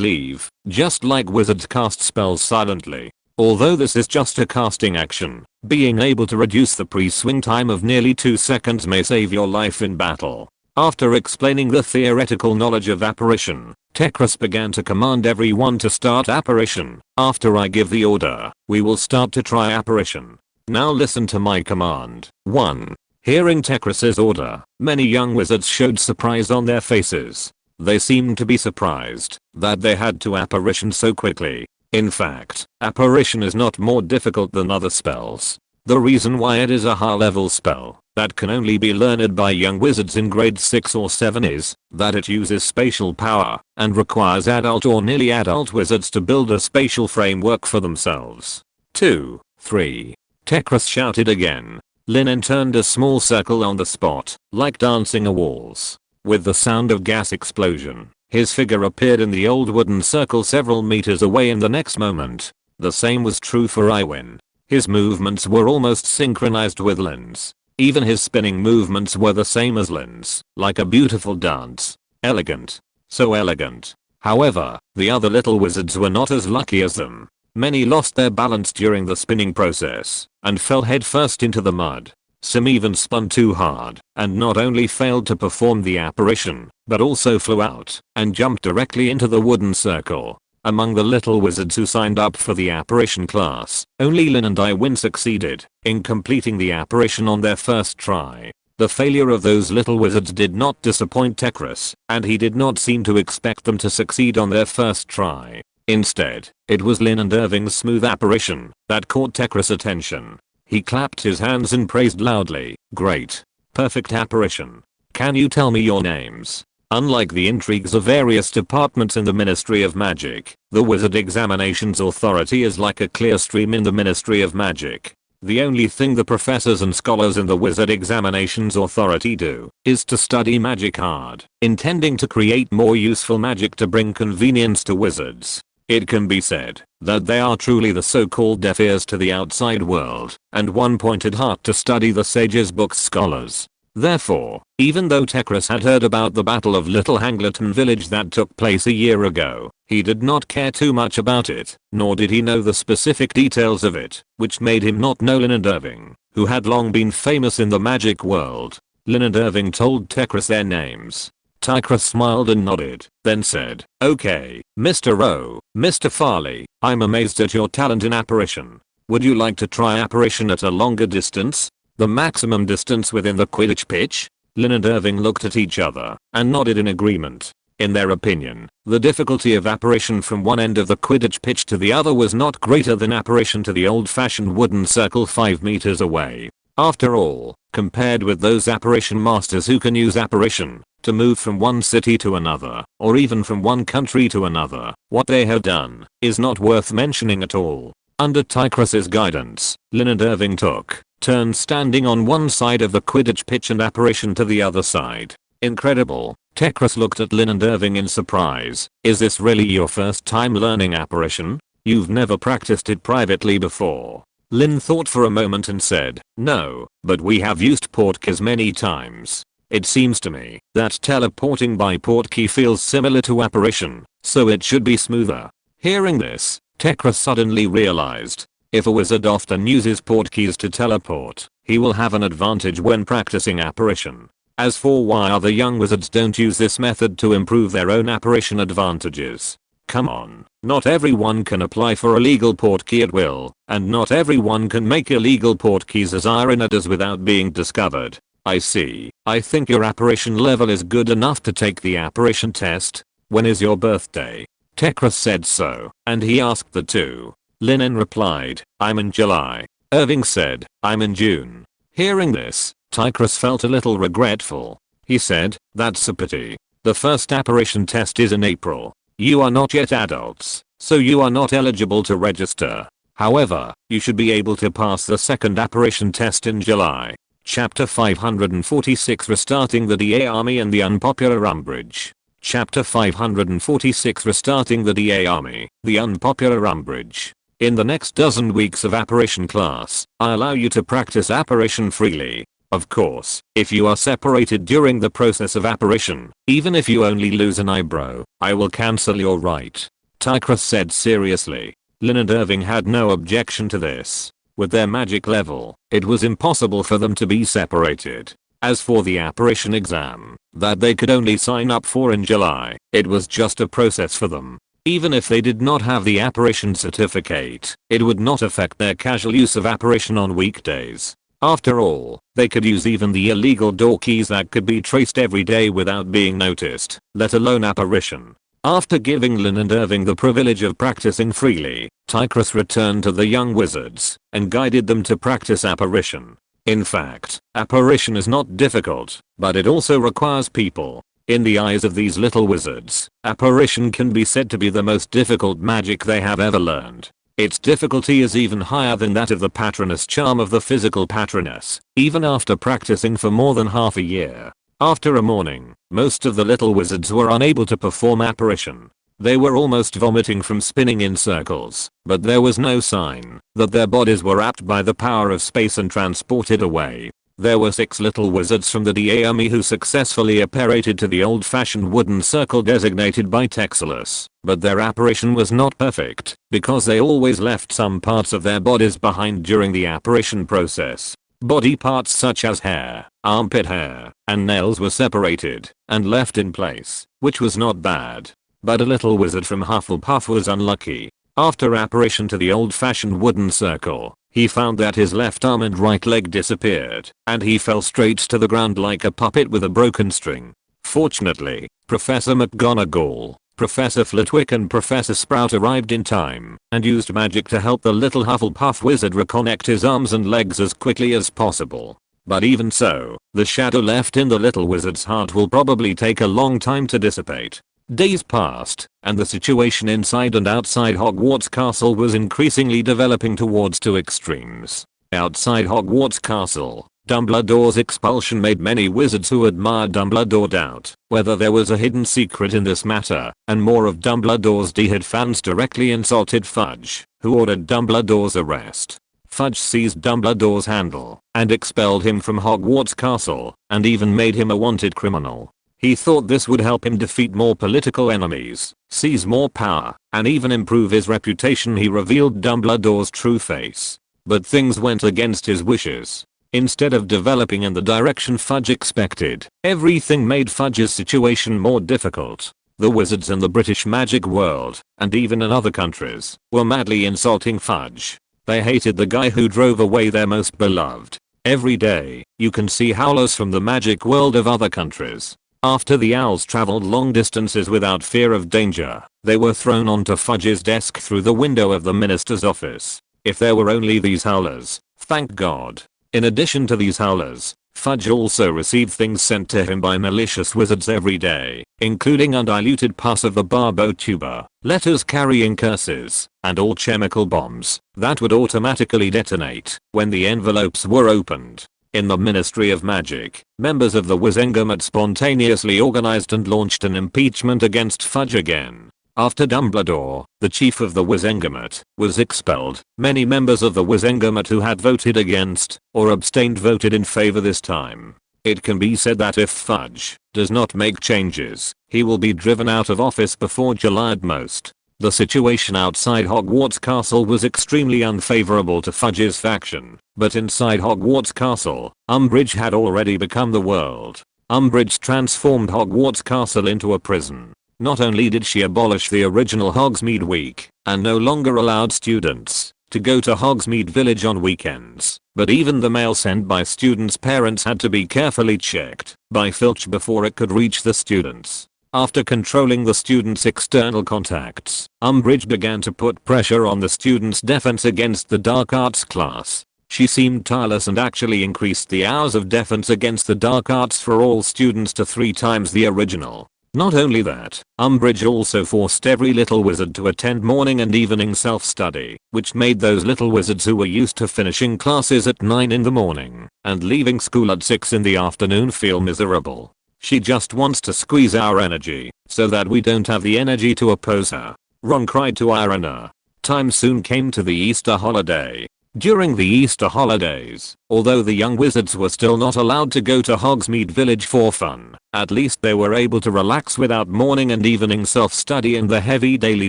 leave, just like wizards cast spells silently. Although this is just a casting action, being able to reduce the pre-swing time of nearly 2 seconds may save your life in battle. After explaining the theoretical knowledge of apparition, Tychus began to command everyone to start apparition. After I give the order, we will start to try apparition. Now listen to my command. 1. Hearing Tychus's order, many young wizards showed surprise on their faces. They seemed to be surprised that they had to apparition so quickly. In fact, apparition is not more difficult than other spells. The reason why it is a high-level spell that can only be learned by young wizards in grade 6 or 7 is that it uses spatial power and requires adult or nearly adult wizards to build a spatial framework for themselves. 2, 3. Tychus shouted again. Lin En turned a small circle on the spot, like dancing a waltz. With the sound of gas explosion, his figure appeared in the old wooden circle several meters away in the next moment. The same was true for Iwin. His movements were almost synchronized with Lin's. Even his spinning movements were the same as Lin's, like a beautiful dance. Elegant. So elegant. However, the other little wizards were not as lucky as them. Many lost their balance during the spinning process and fell headfirst into the mud. Some even spun too hard and not only failed to perform the apparition, but also flew out and jumped directly into the wooden circle. Among the little wizards who signed up for the apparition class, only Lin and Iwin succeeded in completing the apparition on their first try. The failure of those little wizards did not disappoint Tychus, and he did not seem to expect them to succeed on their first try. Instead, it was Lin and Irving's smooth apparition that caught Tychus' attention. He clapped his hands and praised loudly. Great. Perfect apparition. Can you tell me your names? Unlike the intrigues of various departments in the Ministry of Magic, the Wizard Examinations Authority is like a clear stream in the Ministry of Magic. The only thing the professors and scholars in the Wizard Examinations Authority do is to study magic hard, intending to create more useful magic to bring convenience to wizards. It can be said that they are truly the so-called deaf ears to the outside world and one-pointed heart to study the sages' books scholars. Therefore, even though Tychus had heard about the Battle of Little Hangleton Village that took place a year ago, he did not care too much about it, nor did he know the specific details of it, which made him not know Lin and Irving, who had long been famous in the magic world. Lin and Irving told Tychus their names. Tychus smiled and nodded, then said, "Okay, Mr. Rowe, Mr. Farley, I'm amazed at your talent in apparition. Would you like to try apparition at a longer distance? The maximum distance within the Quidditch pitch?" Lin and Irving looked at each other and nodded in agreement. In their opinion, the difficulty of apparition from one end of the Quidditch pitch to the other was not greater than apparition to the old-fashioned wooden circle 5 meters away. After all, compared with those apparition masters who can use apparition to move from one city to another, or even from one country to another, what they have done is not worth mentioning at all. Under Tychus's guidance, Lin and Irving took turns standing on one side of the Quidditch pitch and apparition to the other side. Incredible. Tychus looked at Lin and Irving in surprise. Is this really your first time learning apparition? You've never practiced it privately before? Lin thought for a moment and said, "No, but we have used portkeys many times. It seems to me that teleporting by portkey feels similar to apparition, so it should be smoother." Hearing this, Tychus suddenly realized, if a wizard often uses portkeys to teleport, he will have an advantage when practicing apparition. As for why other young wizards don't use this method to improve their own apparition advantages, Come on, not everyone can apply for a legal portkey at will, and not everyone can make illegal portkeys as Irina does without being discovered. I see. I think your apparition level is good enough to take the apparition test. When is your birthday? Tekra said so, and he asked the two. Lin En replied, I'm in July. Irving said, I'm in June. Hearing this, Tigris felt a little regretful. He said, that's a pity. The first apparition test is in April. You are not yet adults, so you are not eligible to register. However, you should be able to pass the second apparition test in July. Chapter 546 Restarting the DA Army and the Unpopular Umbridge. Chapter 546 Restarting the DA Army, the Unpopular Umbridge. In the next dozen weeks of apparition class, I allow you to practice apparition freely. Of course, if you are separated during the process of apparition, even if you only lose an eyebrow, I will cancel your right. Tigris said seriously. Lin and Irving had no objection to this. With their magic level, it was impossible for them to be separated. As for the apparition exam, that they could only sign up for in July, it was just a process for them. Even if they did not have the apparition certificate, it would not affect their casual use of apparition on weekdays. After all, they could use even the illegal door keys that could be traced every day without being noticed, let alone apparition. After giving Lin and Irving the privilege of practicing freely, Tigris returned to the young wizards and guided them to practice apparition. In fact, apparition is not difficult, but it also requires people. In the eyes of these little wizards, apparition can be said to be the most difficult magic they have ever learned. Its difficulty is even higher than that of the patroness charm of the physical patroness, even after practicing for more than half a year. After a morning, most of the little wizards were unable to perform apparition. They were almost vomiting from spinning in circles, but there was no sign that their bodies were wrapped by the power of space and transported away. There were 6 little wizards from the DA army who successfully apparated to the old-fashioned wooden circle designated by Texilus, but their apparition was not perfect, because they always left some parts of their bodies behind during the apparition process. Body parts such as hair, armpit hair, and nails were separated and left in place, which was not bad. But a little wizard from Hufflepuff was unlucky. After apparition to the old-fashioned wooden circle, he found that his left arm and right leg disappeared, and he fell straight to the ground like a puppet with a broken string. Fortunately, Professor McGonagall, Professor Flitwick and Professor Sprout arrived in time and used magic to help the little Hufflepuff wizard reconnect his arms and legs as quickly as possible. But even so, the shadow left in the little wizard's heart will probably take a long time to dissipate. Days passed, and the situation inside and outside Hogwarts Castle was increasingly developing towards 2 extremes. Outside Hogwarts Castle, Dumbledore's expulsion made many wizards who admired Dumbledore doubt whether there was a hidden secret in this matter, and more of Dumbledore's diehard fans directly insulted Fudge, who ordered Dumbledore's arrest. Fudge seized Dumbledore's handle and expelled him from Hogwarts Castle, and even made him a wanted criminal. He thought this would help him defeat more political enemies, seize more power, and even improve his reputation. He revealed Dumbledore's true face. But things went against his wishes. Instead of developing in the direction Fudge expected, everything made Fudge's situation more difficult. The wizards in the British magic world, and even in other countries, were madly insulting Fudge. They hated the guy who drove away their most beloved. Every day, you can see howlers from the magic world of other countries. After the owls traveled long distances without fear of danger, they were thrown onto Fudge's desk through the window of the minister's office. If there were only these howlers, thank God. In addition to these howlers, Fudge also received things sent to him by malicious wizards every day, including undiluted pus of the barbotuber, letters carrying curses, and all chemical bombs that would automatically detonate when the envelopes were opened. In the Ministry of Magic, members of the Wizengamot spontaneously organized and launched an impeachment against Fudge again. After Dumbledore, the chief of the Wizengamot, was expelled, many members of the Wizengamot who had voted against or abstained voted in favor this time. It can be said that if Fudge does not make changes, he will be driven out of office before July at most. The situation outside Hogwarts Castle was extremely unfavorable to Fudge's faction, but inside Hogwarts Castle, Umbridge had already become the world. Umbridge transformed Hogwarts Castle into a prison. Not only did she abolish the original Hogsmeade Week and no longer allowed students to go to Hogsmeade Village on weekends, but even the mail sent by students' parents had to be carefully checked by Filch before it could reach the students. After controlling the students' external contacts, Umbridge began to put pressure on the students' defense against the dark arts class. She seemed tireless and actually increased the hours of defense against the dark arts for all students to 3 times the original. Not only that, Umbridge also forced every little wizard to attend morning and evening self-study, which made those little wizards who were used to finishing classes at 9 in the morning and leaving school at 6 in the afternoon feel miserable. She just wants to squeeze our energy so that we don't have the energy to oppose her, Ron cried to Irina. Time soon came to the Easter holiday. During the Easter holidays, although the young wizards were still not allowed to go to Hogsmeade Village for fun, at least they were able to relax without morning and evening self-study and the heavy daily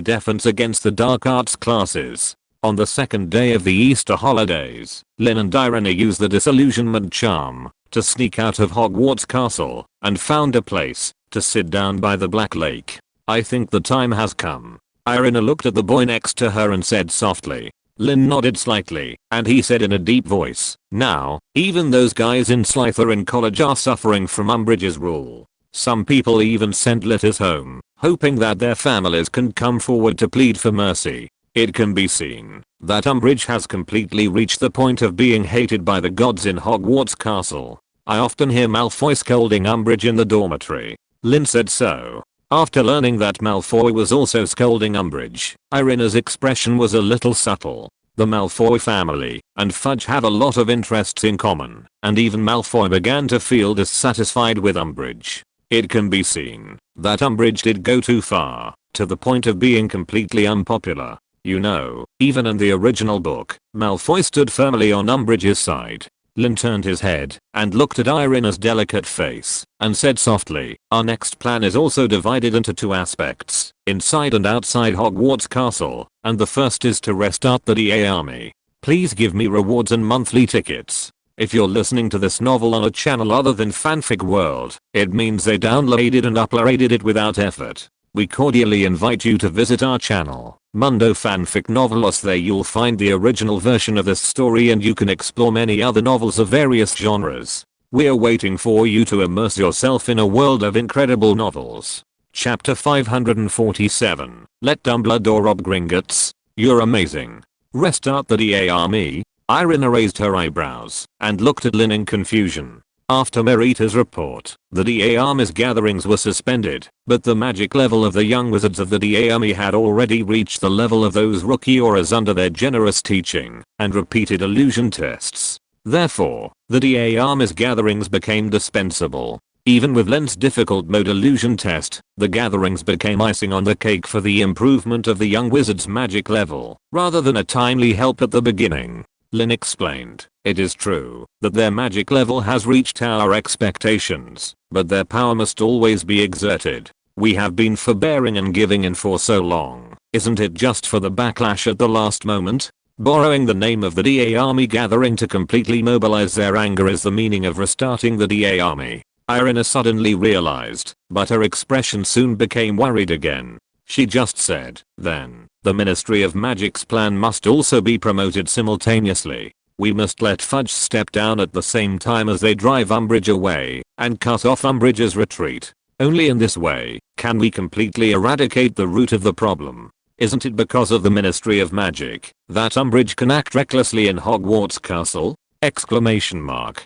defense against the dark arts classes. On the second day of the Easter holidays, Lin and Irina used the disillusionment charm to sneak out of Hogwarts Castle and found a place to sit down by the Black Lake. I think the time has come. Irina looked at the boy next to her and said softly. Lin nodded slightly, and he said in a deep voice, now, even those guys in Slytherin College are suffering from Umbridge's rule. Some people even sent letters home, hoping that their families can come forward to plead for mercy. It can be seen that Umbridge has completely reached the point of being hated by the gods in Hogwarts Castle. I often hear Malfoy scolding Umbridge in the dormitory. Lin said so. After learning that Malfoy was also scolding Umbridge, Irina's expression was a little subtle. The Malfoy family and Fudge have a lot of interests in common, and even Malfoy began to feel dissatisfied with Umbridge. It can be seen that Umbridge did go too far, to the point of being completely unpopular. You know, even in the original book, Malfoy stood firmly on Umbridge's side. Lin turned his head and looked at Irina's delicate face and said softly, our next plan is also divided into 2 aspects, inside and outside Hogwarts Castle, and the first is to restart the DA army. Please give me rewards and monthly tickets. If you're listening to this novel on a channel other than Fanfic World, it means they downloaded and uploaded it without effort. We cordially invite you to visit our channel, Mundo Fanfic Novelos. There you'll find the original version of this story and you can explore many other novels of various genres. We're waiting for you to immerse yourself in a world of incredible novels. Chapter 547, Let Dumbledore rob Gringotts. You're amazing. Restart the DA army? Irina raised her eyebrows and looked at Lin in confusion. After Merita's report, the DA army's gatherings were suspended, but the magic level of the young wizards of the DA army had already reached the level of those rookie Aurors under their generous teaching and repeated illusion tests. Therefore, the DA army's gatherings became dispensable. Even with Lin's difficult mode illusion test, the gatherings became icing on the cake for the improvement of the young wizard's magic level, rather than a timely help at the beginning. Lin explained, it is true that their magic level has reached our expectations, but their power must always be exerted. We have been forbearing and giving in for so long, isn't it just for the backlash at the last moment? Borrowing the name of the DA army gathering to completely mobilize their anger is the meaning of restarting the DA army. Irina suddenly realized, but her expression soon became worried again. She just said, then, the Ministry of Magic's plan must also be promoted simultaneously. We must let Fudge step down at the same time as they drive Umbridge away and cut off Umbridge's retreat. Only in this way can we completely eradicate the root of the problem. Isn't it because of the Ministry of Magic that Umbridge can act recklessly in Hogwarts Castle? Exclamation mark.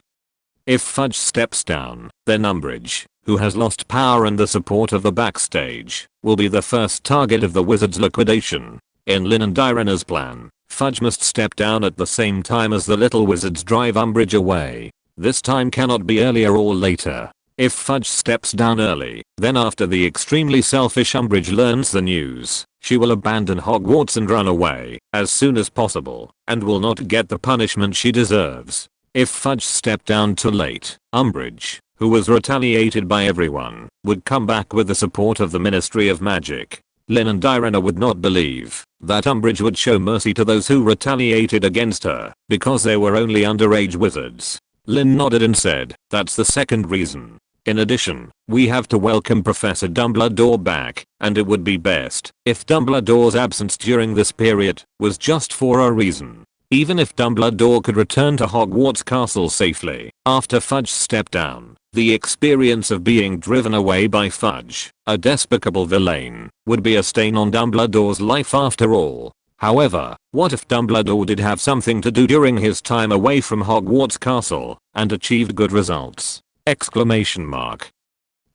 If Fudge steps down, then Umbridge, who has lost power and the support of the backstage, will be the first target of the wizard's liquidation. In Lin and Irina's plan, Fudge must step down at the same time as the little wizards drive Umbridge away. This time cannot be earlier or later. If Fudge steps down early, then after the extremely selfish Umbridge learns the news, she will abandon Hogwarts and run away as soon as possible, and will not get the punishment she deserves. If Fudge stepped down too late, Umbridge, who was retaliated by everyone, would come back with the support of the Ministry of Magic. Lin and Irina would not believe that Umbridge would show mercy to those who retaliated against her because they were only underage wizards. Lin nodded and said, that's the second reason. In addition, we have to welcome Professor Dumbledore back, and it would be best if Dumbledore's absence during this period was just for a reason. Even if Dumbledore could return to Hogwarts Castle safely after Fudge stepped down, the experience of being driven away by Fudge, a despicable villain, would be a stain on Dumbledore's life after all. However, what if Dumbledore did have something to do during his time away from Hogwarts Castle and achieved good results? Exclamation mark.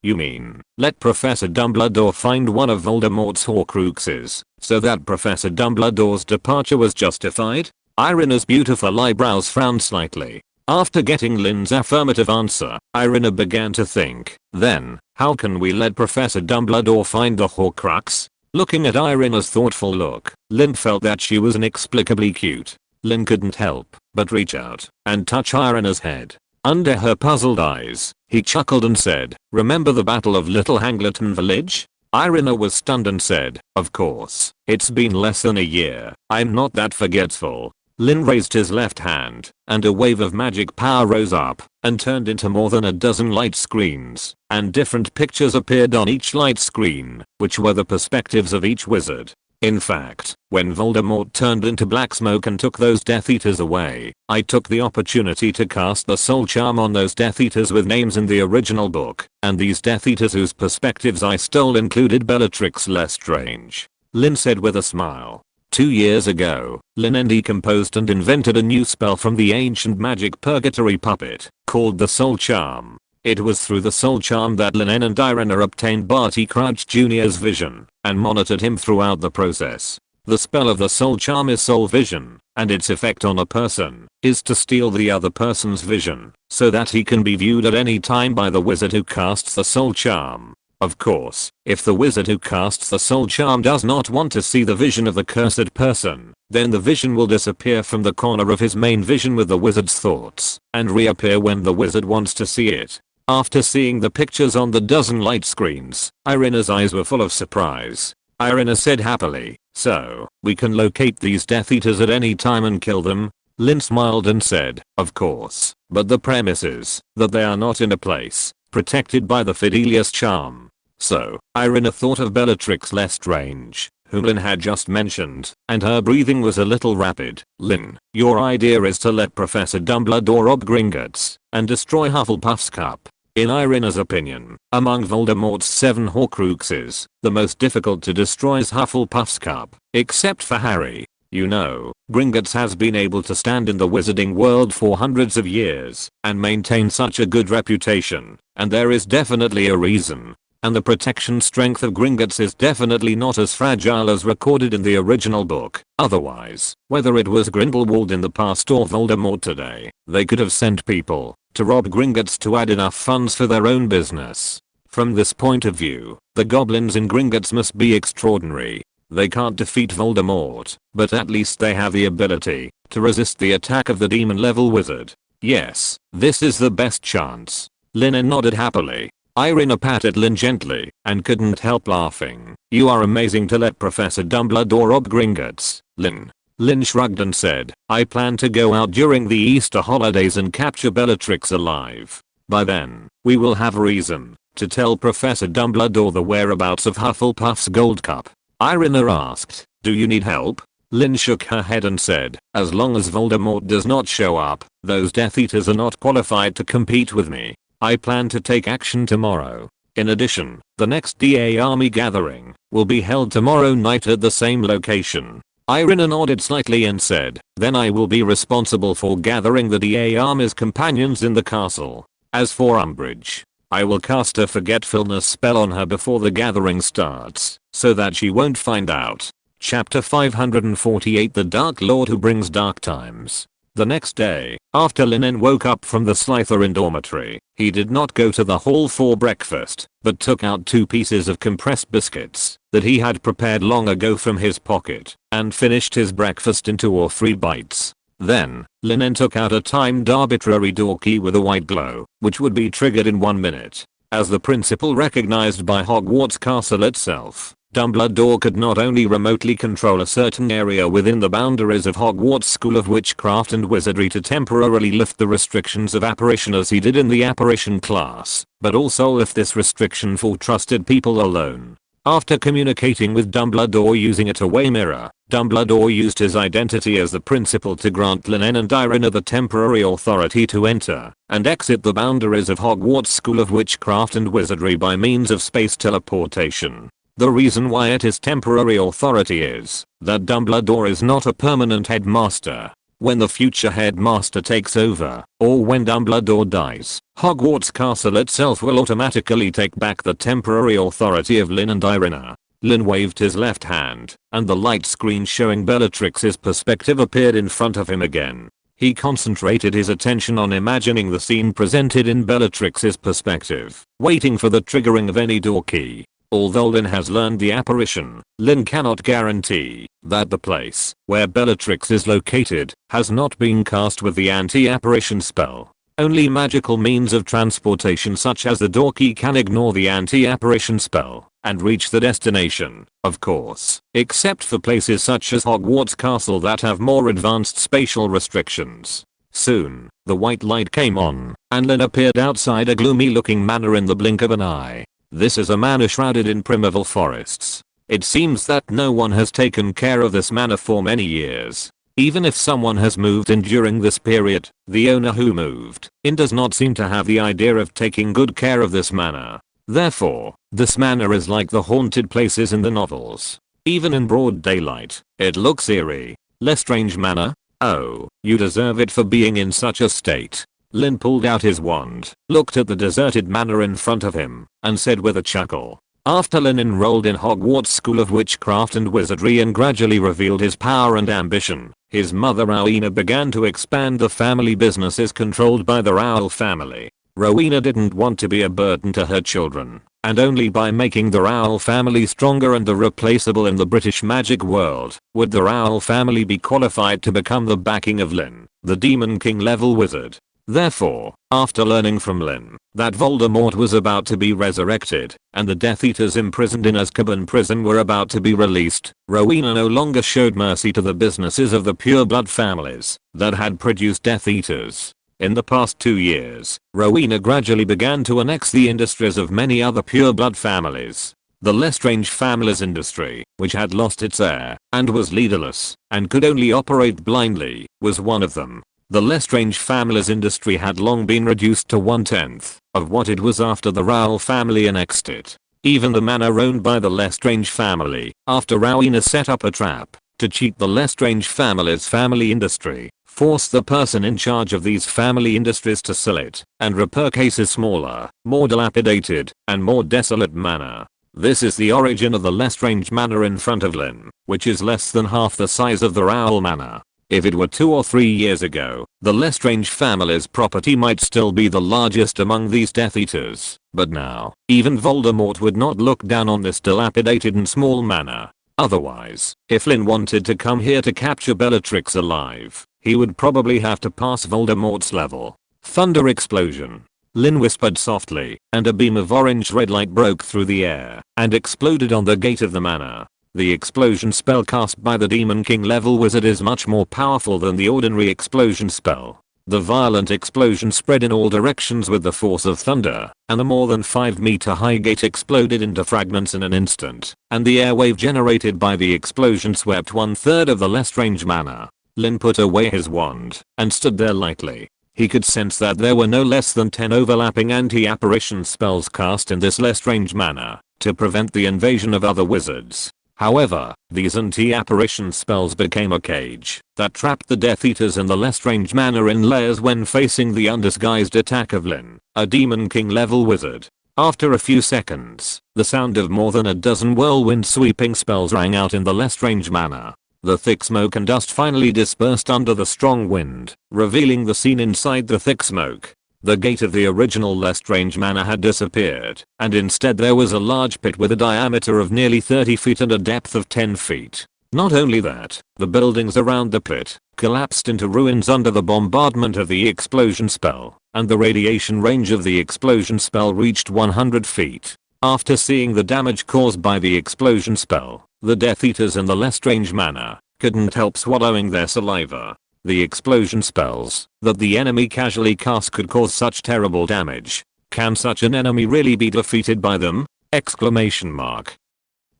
You mean, let Professor Dumbledore find one of Voldemort's Horcruxes, so that Professor Dumbledore's departure was justified? Irina's beautiful eyebrows frowned slightly. After getting Lin's affirmative answer, Irina began to think, then, how can we let Professor Dumbledore find the Horcrux? Looking at Irina's thoughtful look, Lin felt that she was inexplicably cute. Lin couldn't help but reach out and touch Irina's head. Under her puzzled eyes, he chuckled and said, "Remember the Battle of Little Hangleton Village?" Irina was stunned and said, "Of course, it's been less than a year, I'm not that forgetful." Lin raised his left hand, and a wave of magic power rose up and turned into more than a dozen light screens, and different pictures appeared on each light screen, which were the perspectives of each wizard. In fact, when Voldemort turned into black smoke and took those Death Eaters away, I took the opportunity to cast the soul charm on those Death Eaters with names in the original book, and these Death Eaters whose perspectives I stole included Bellatrix Lestrange. Lin said with a smile. 2 years ago, Lin En decomposed and invented a new spell from the ancient magic purgatory puppet, called the Soul Charm. It was through the Soul Charm that Lin En and Irina obtained Barty Crouch Jr.'s vision, and monitored him throughout the process. The spell of the Soul Charm is Soul Vision, and its effect on a person is to steal the other person's vision, so that he can be viewed at any time by the wizard who casts the Soul Charm. Of course, if the wizard who casts the soul charm does not want to see the vision of the cursed person, then the vision will disappear from the corner of his main vision with the wizard's thoughts, and reappear when the wizard wants to see it. After seeing the pictures on the dozen light screens, Irina's eyes were full of surprise. Irina said happily, "So, we can locate these Death Eaters at any time and kill them?" Lin smiled and said, "Of course, but the premise is that they are not in a place protected by the Fidelius charm." So, Irina thought of Bellatrix Lestrange, whom Lin had just mentioned, and her breathing was a little rapid. "Lin, your idea is to let Professor Dumbledore rob Gringotts and destroy Hufflepuff's cup." In Irina's opinion, among Voldemort's 7 Horcruxes, the most difficult to destroy is Hufflepuff's cup, except for Harry. You know, Gringotts has been able to stand in the wizarding world for hundreds of years and maintain such a good reputation, and there is definitely a reason. And the protection strength of Gringotts is definitely not as fragile as recorded in the original book. Otherwise, whether it was Grindelwald in the past or Voldemort today, they could have sent people to rob Gringotts to add enough funds for their own business. From this point of view, the goblins in Gringotts must be extraordinary. They can't defeat Voldemort, but at least they have the ability to resist the attack of the demon-level wizard. Yes, this is the best chance. Lin En nodded happily. Irina patted Lin gently and couldn't help laughing. "You are amazing to let Professor Dumbledore rob Gringotts, Lin." Lin shrugged and said, "I plan to go out during the Easter holidays and capture Bellatrix alive. By then, we will have reason to tell Professor Dumbledore the whereabouts of Hufflepuff's gold cup." Irina asked, "Do you need help?" Lin shook her head and said, "As long as Voldemort does not show up, those Death Eaters are not qualified to compete with me. I plan to take action tomorrow. In addition, the next DA army gathering will be held tomorrow night at the same location." Irina nodded slightly and said, "Then I will be responsible for gathering the DA army's companions in the castle. As for Umbridge, I will cast a forgetfulness spell on her before the gathering starts, so that she won't find out." Chapter 548 The Dark Lord Who Brings Dark Times. The next day, after Lin En woke up from the Slytherin dormitory, he did not go to the hall for breakfast, but took out 2 pieces of compressed biscuits that he had prepared long ago from his pocket, and finished his breakfast in 2 or 3 bites. Then, Lin En took out a timed arbitrary door key with a white glow, which would be triggered in 1 minute. As the principal recognized by Hogwarts Castle itself, Dumbledore could not only remotely control a certain area within the boundaries of Hogwarts School of Witchcraft and Wizardry to temporarily lift the restrictions of apparition as he did in the apparition class, but also lift this restriction for trusted people alone. After communicating with Dumbledore using a two-way mirror, Dumbledore used his identity as the principal to grant Lin En and Irina the temporary authority to enter and exit the boundaries of Hogwarts School of Witchcraft and Wizardry by means of space teleportation. The reason why it is temporary authority is that Dumbledore is not a permanent headmaster. When the future headmaster takes over, or when Dumbledore dies, Hogwarts Castle itself will automatically take back the temporary authority of Lin and Irina. Lin waved his left hand, and the light screen showing Bellatrix's perspective appeared in front of him again. He concentrated his attention on imagining the scene presented in Bellatrix's perspective, waiting for the triggering of any door key. Although Lin has learned the apparition, Lin cannot guarantee that the place where Bellatrix is located has not been cast with the anti-apparition spell. Only magical means of transportation such as the door key can ignore the anti-apparition spell and reach the destination, of course, except for places such as Hogwarts Castle that have more advanced spatial restrictions. Soon, the white light came on, and Lin appeared outside a gloomy-looking manor in the blink of an eye. This is a manor shrouded in primeval forests. It seems that no one has taken care of this manor for many years. Even if someone has moved in during this period, the owner who moved in does not seem to have the idea of taking good care of this manor. Therefore, this manor is like the haunted places in the novels. Even in broad daylight, it looks eerie. Lestrange Manor? Oh, you deserve it for being in such a state. Lin pulled out his wand, looked at the deserted manor in front of him, and said with a chuckle. After Lin enrolled in Hogwarts School of Witchcraft and Wizardry and gradually revealed his power and ambition, his mother Irina began to expand the family businesses controlled by the Rowell family. Rowena didn't want to be a burden to her children, and only by making the Rowell family stronger and irreplaceable in the British magic world would the Rowell family be qualified to become the backing of Lin, the Demon King level wizard. Therefore, after learning from Lin that Voldemort was about to be resurrected and the Death Eaters imprisoned in Azkaban prison were about to be released, Rowena no longer showed mercy to the businesses of the pureblood families that had produced Death Eaters. In the past 2 years, Rowena gradually began to annex the industries of many other pureblood families. The Lestrange family's industry, which had lost its heir and was leaderless and could only operate blindly, was one of them. The Lestrange family's industry had long been reduced to 1/10 of what it was after the Rowell family annexed it. Even the manor owned by the Lestrange family, after Rowena set up a trap to cheat the Lestrange family's family industry, forced the person in charge of these family industries to sell it and repurchase a smaller, more dilapidated, and more desolate manor. This is the origin of the Lestrange manor in front of Lin, which is less than half the size of the Rowell manor. If it were 2 or 3 years ago, the Lestrange family's property might still be the largest among these Death Eaters, but now, even Voldemort would not look down on this dilapidated and small manor. Otherwise, if Lin wanted to come here to capture Bellatrix alive, he would probably have to pass Voldemort's level. Thunder explosion. Lin whispered softly, and a beam of orange-red light broke through the air and exploded on the gate of the manor. The explosion spell cast by the Demon King level wizard is much more powerful than the ordinary explosion spell. The violent explosion spread in all directions with the force of thunder, and the more than 5-meter high gate exploded into fragments in an instant, and the airwave generated by the explosion swept 1/3 of the Lestrange manor. Lin put away his wand and stood there lightly. He could sense that there were no less than 10 overlapping anti-apparition spells cast in this Lestrange manor to prevent the invasion of other wizards. However, these anti-apparition spells became a cage that trapped the Death Eaters in the Lestrange manor in layers when facing the undisguised attack of Lin, a Demon King level wizard. After a few seconds, the sound of more than a dozen whirlwind sweeping spells rang out in the Lestrange manor. The thick smoke and dust finally dispersed under the strong wind, revealing the scene inside the thick smoke. The gate of the original Lestrange manor had disappeared, and instead there was a large pit with a diameter of nearly 30 feet and a depth of 10 feet. Not only that, the buildings around the pit collapsed into ruins under the bombardment of the explosion spell, and the radiation range of the explosion spell reached 100 feet. After seeing the damage caused by the explosion spell, the Death Eaters in the Lestrange Manor couldn't help swallowing their saliva. The explosion spells that the enemy casually casts could cause such terrible damage. Can such an enemy really be defeated by them? Exclamation mark.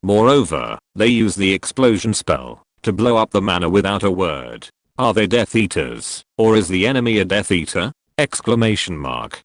Moreover, they use the explosion spell to blow up the manor without a word. Are they Death Eaters, or is the enemy a Death Eater? Exclamation mark.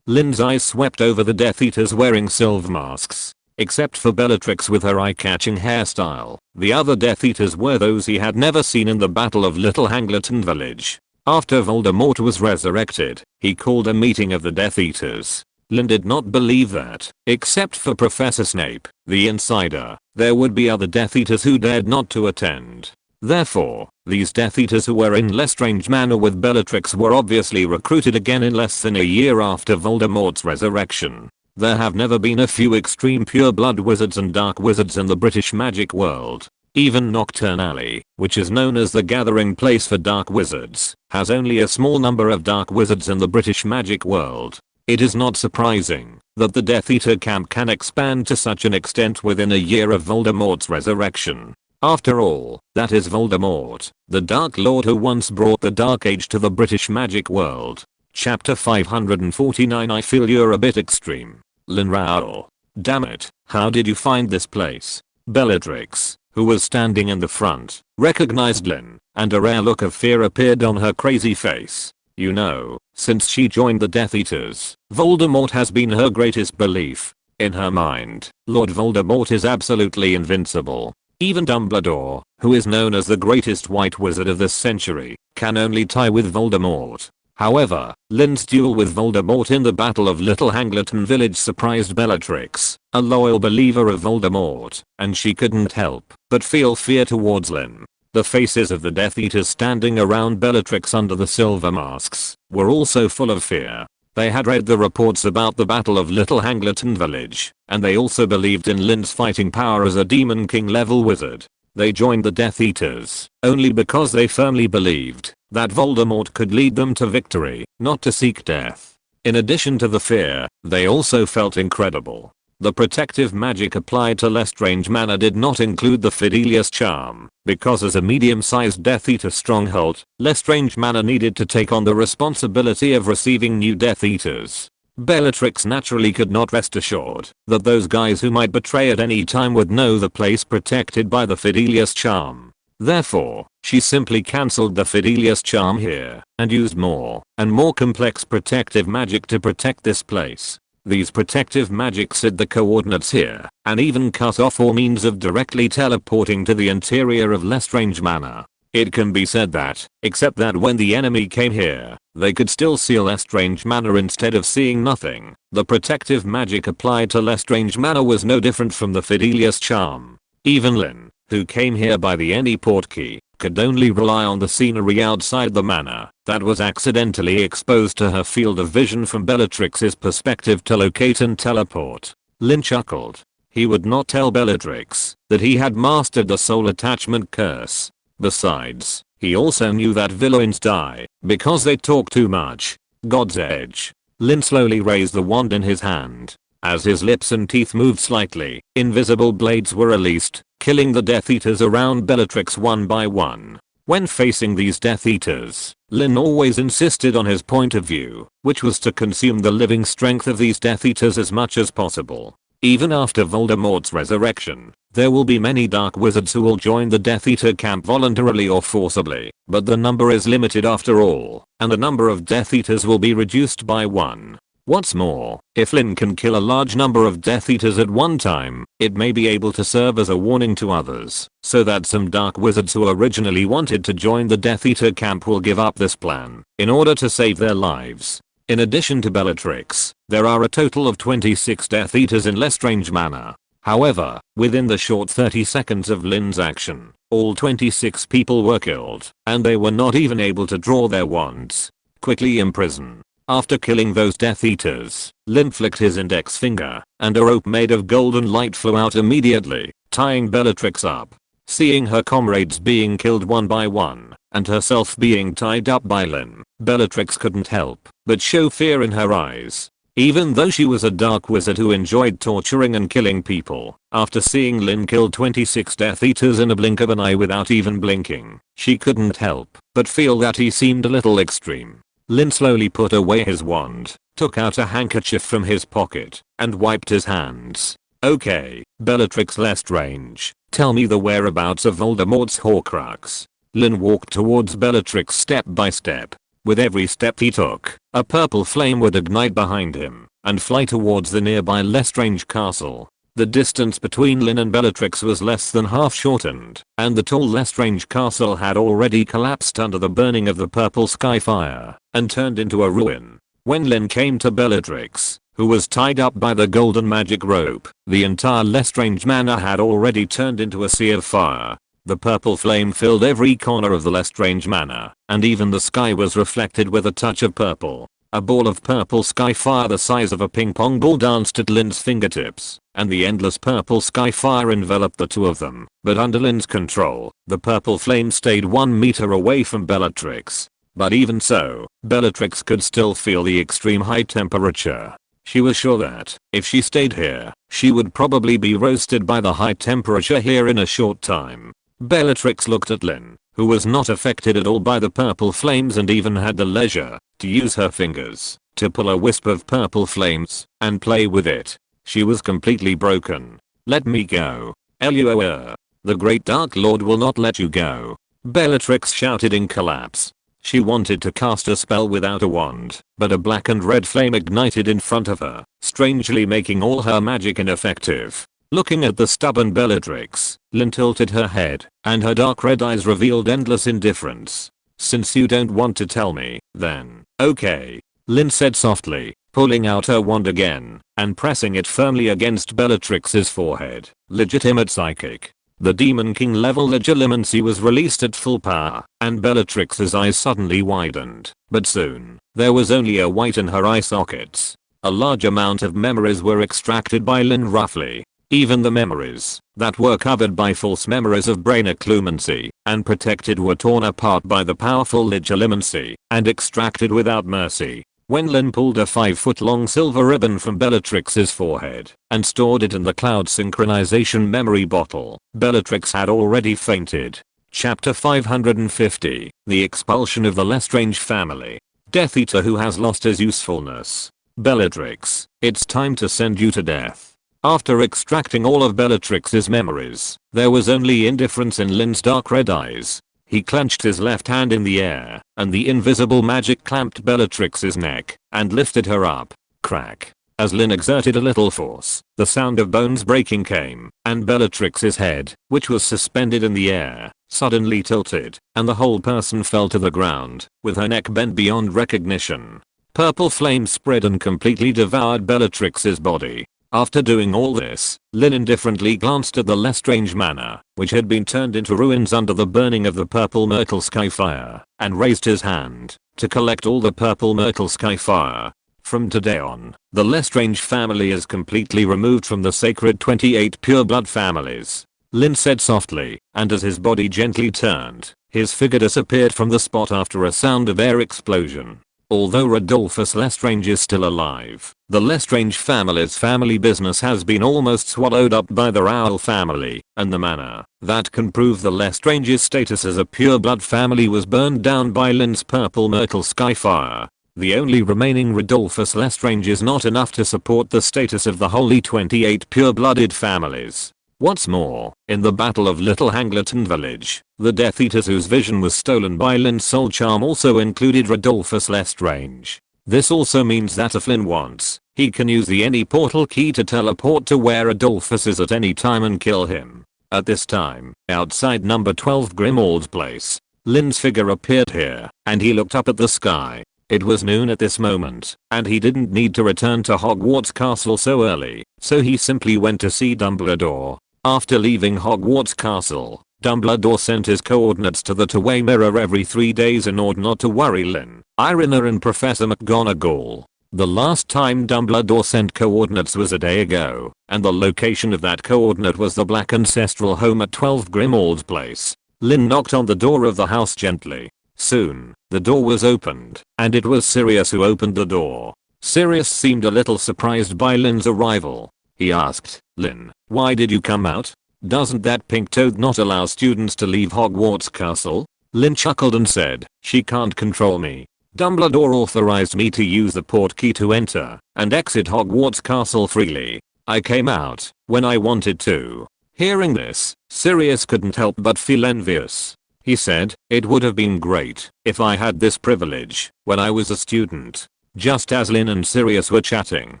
Lin's eyes swept over the Death Eaters wearing silver masks. Except for Bellatrix with her eye-catching hairstyle, the other Death Eaters were those he had never seen in the Battle of Little Hangleton Village. After Voldemort was resurrected, he called a meeting of the Death Eaters. Lin did not believe that, except for Professor Snape, the insider, there would be other Death Eaters who dared not to attend. Therefore, these Death Eaters who were in Lestrange Manor with Bellatrix were obviously recruited again in less than a year after Voldemort's resurrection. There have never been a few extreme pure-blood wizards and dark wizards in the British magic world. Even Nocturne Alley, which is known as the gathering place for dark wizards, has only a small number of dark wizards in the British magic world. It is not surprising that the Death Eater camp can expand to such an extent within a year of Voldemort's resurrection. After all, that is Voldemort, the Dark Lord who once brought the Dark Age to the British magic world. Chapter 549. I feel you're a bit extreme. Lin Rao. Damn it, how did you find this place? Bellatrix, who was standing in the front, recognized Lin, and a rare look of fear appeared on her crazy face. You know, since she joined the Death Eaters, Voldemort has been her greatest belief. In her mind, Lord Voldemort is absolutely invincible. Even Dumbledore, who is known as the greatest white wizard of this century, can only tie with Voldemort. However, Lin's duel with Voldemort in the Battle of Little Hangleton Village surprised Bellatrix, a loyal believer of Voldemort, and she couldn't help but feel fear towards Lin. The faces of the Death Eaters standing around Bellatrix under the silver masks were also full of fear. They had read the reports about the Battle of Little Hangleton Village, and they also believed in Lin's fighting power as a Demon King level wizard. They joined the Death Eaters only because they firmly believed that Voldemort could lead them to victory, not to seek death. In addition to the fear, they also felt incredible. The protective magic applied to Lestrange Manor did not include the Fidelius charm, because as a medium-sized Death Eater stronghold, Lestrange Manor needed to take on the responsibility of receiving new Death Eaters. Bellatrix naturally could not rest assured that those guys who might betray at any time would know the place protected by the Fidelius charm. Therefore, she simply cancelled the Fidelius charm here and used more and more complex protective magic to protect this place. These protective magics hid the coordinates here and even cut off all means of directly teleporting to the interior of Lestrange Manor. It can be said that, except that when the enemy came here, they could still see Lestrange Manor instead of seeing nothing. The protective magic applied to Lestrange Manor was no different from the Fidelius charm. Even Lin, who came here by the any portkey, could only rely on the scenery outside the manor that was accidentally exposed to her field of vision from Bellatrix's perspective to locate and teleport. Lin chuckled. He would not tell Bellatrix that he had mastered the soul attachment curse. Besides, he also knew that villains die because they talk too much. God's Edge. Lin slowly raised the wand in his hand. As his lips and teeth moved slightly, invisible blades were released, killing the Death Eaters around Bellatrix one by one. When facing these Death Eaters, Lin always insisted on his point of view, which was to consume the living strength of these Death Eaters as much as possible. Even after Voldemort's resurrection, there will be many dark wizards who will join the Death Eater camp voluntarily or forcibly, but the number is limited after all, and the number of Death Eaters will be reduced by 1. What's more, if Lin can kill a large number of Death Eaters at one time, it may be able to serve as a warning to others, so that some dark wizards who originally wanted to join the Death Eater camp will give up this plan, in order to save their lives. In addition to Bellatrix, there are a total of 26 Death Eaters in Lestrange Manor. However, within the short 30 seconds of Lin's action, all 26 people were killed, and they were not even able to draw their wands. Quickly imprison. After killing those Death Eaters, Lin flicked his index finger, and a rope made of golden light flew out immediately, tying Bellatrix up. Seeing her comrades being killed one by one, and herself being tied up by Lin, Bellatrix couldn't help but show fear in her eyes. Even though she was a dark wizard who enjoyed torturing and killing people, after seeing Lin kill 26 Death Eaters in a blink of an eye without even blinking, she couldn't help but feel that he seemed a little extreme. Lin slowly put away his wand, took out a handkerchief from his pocket, and wiped his hands. Okay, Bellatrix Lestrange, tell me the whereabouts of Voldemort's Horcrux. Lin walked towards Bellatrix step by step. With every step he took, a purple flame would ignite behind him and fly towards the nearby Lestrange castle. The distance between Lin and Bellatrix was less than half shortened, and the tall Lestrange castle had already collapsed under the burning of the purple sky fire and turned into a ruin. When Lin came to Bellatrix, who was tied up by the golden magic rope, the entire Lestrange manor had already turned into a sea of fire. The purple flame filled every corner of the Lestrange manor, and even the sky was reflected with a touch of purple. A ball of purple sky fire the size of a ping pong ball danced at Lin's fingertips, and the endless purple sky fire enveloped the two of them. But under Lin's control, the purple flame stayed 1 meter away from Bellatrix. But even so, Bellatrix could still feel the extreme high temperature. She was sure that, if she stayed here, she would probably be roasted by the high temperature here in a short time. Bellatrix looked at Lin, who was not affected at all by the purple flames and even had the leisure to use her fingers to pull a wisp of purple flames and play with it. She was completely broken. Let me go. LUOR. The Great Dark Lord will not let you go. Bellatrix shouted in collapse. She wanted to cast a spell without a wand, but a black and red flame ignited in front of her, strangely making all her magic ineffective. Looking at the stubborn Bellatrix, Lin tilted her head, and her dark red eyes revealed endless indifference. Since you don't want to tell me, then, okay. Lin said softly, pulling out her wand again, and pressing it firmly against Bellatrix's forehead. Legitimate psychic. The Demon King level legilimency was released at full power, and Bellatrix's eyes suddenly widened. But soon, there was only a white in her eye sockets. A large amount of memories were extracted by Lin roughly. Even the memories that were covered by false memories of brain occlumency and protected were torn apart by the powerful legilimency and extracted without mercy. When Lin pulled a 5-foot-long silver ribbon from Bellatrix's forehead and stored it in the cloud synchronization memory bottle, Bellatrix had already fainted. Chapter 550, The Expulsion of the Lestrange Family. Death Eater who has lost his usefulness. Bellatrix, it's time to send you to death. After extracting all of Bellatrix's memories, there was only indifference in Lin's dark red eyes. He clenched his left hand in the air, and the invisible magic clamped Bellatrix's neck and lifted her up. Crack. As Lin exerted a little force, the sound of bones breaking came, and Bellatrix's head, which was suspended in the air, suddenly tilted, and the whole person fell to the ground, with her neck bent beyond recognition. Purple flame spread and completely devoured Bellatrix's body. After doing all this, Lin indifferently glanced at the Lestrange manor, which had been turned into ruins under the burning of the purple myrtle sky fire, and raised his hand to collect all the purple myrtle sky fire. From today on, the Lestrange family is completely removed from the sacred 28 pure blood families. Lin said softly, and as his body gently turned, his figure disappeared from the spot after a sound of air explosion. Although Rodolphus Lestrange is still alive, the Lestrange family's family business has been almost swallowed up by the Rowell family, and the manor that can prove the Lestrange's status as a pure blood family was burned down by Lin's purple myrtle sky fire. The only remaining Rodolphus Lestrange is not enough to support the status of the holy 28 pure-blooded families. What's more, in the Battle of Little Hangleton Village, the Death Eaters whose vision was stolen by Lin's soul charm also included Rodolphus Lestrange. This also means that if Lin wants, he can use the any portal key to teleport to where Rodolphus is at any time and kill him. At this time, outside number 12 Grimmauld Place, Lin's figure appeared here, and he looked up at the sky. It was noon at this moment, and he didn't need to return to Hogwarts Castle so early, so he simply went to see Dumbledore. After leaving Hogwarts Castle, Dumbledore sent his coordinates to the two-way mirror every 3 days in order not to worry Lin, Irina and Professor McGonagall. The last time Dumbledore sent coordinates was a day ago, and the location of that coordinate was the Black Ancestral home at 12 Grimmauld Place. Lin knocked on the door of the house gently. Soon, the door was opened, and it was Sirius who opened the door. Sirius seemed a little surprised by Lin's arrival. He asked, "Lin, why did you come out? Doesn't that pink toad not allow students to leave Hogwarts Castle?" Lin chuckled and said, "She can't control me. Dumbledore authorized me to use the portkey to enter and exit Hogwarts Castle freely. I came out when I wanted to." Hearing this, Sirius couldn't help but feel envious. He said, "It would have been great if I had this privilege when I was a student." Just as Lin and Sirius were chatting,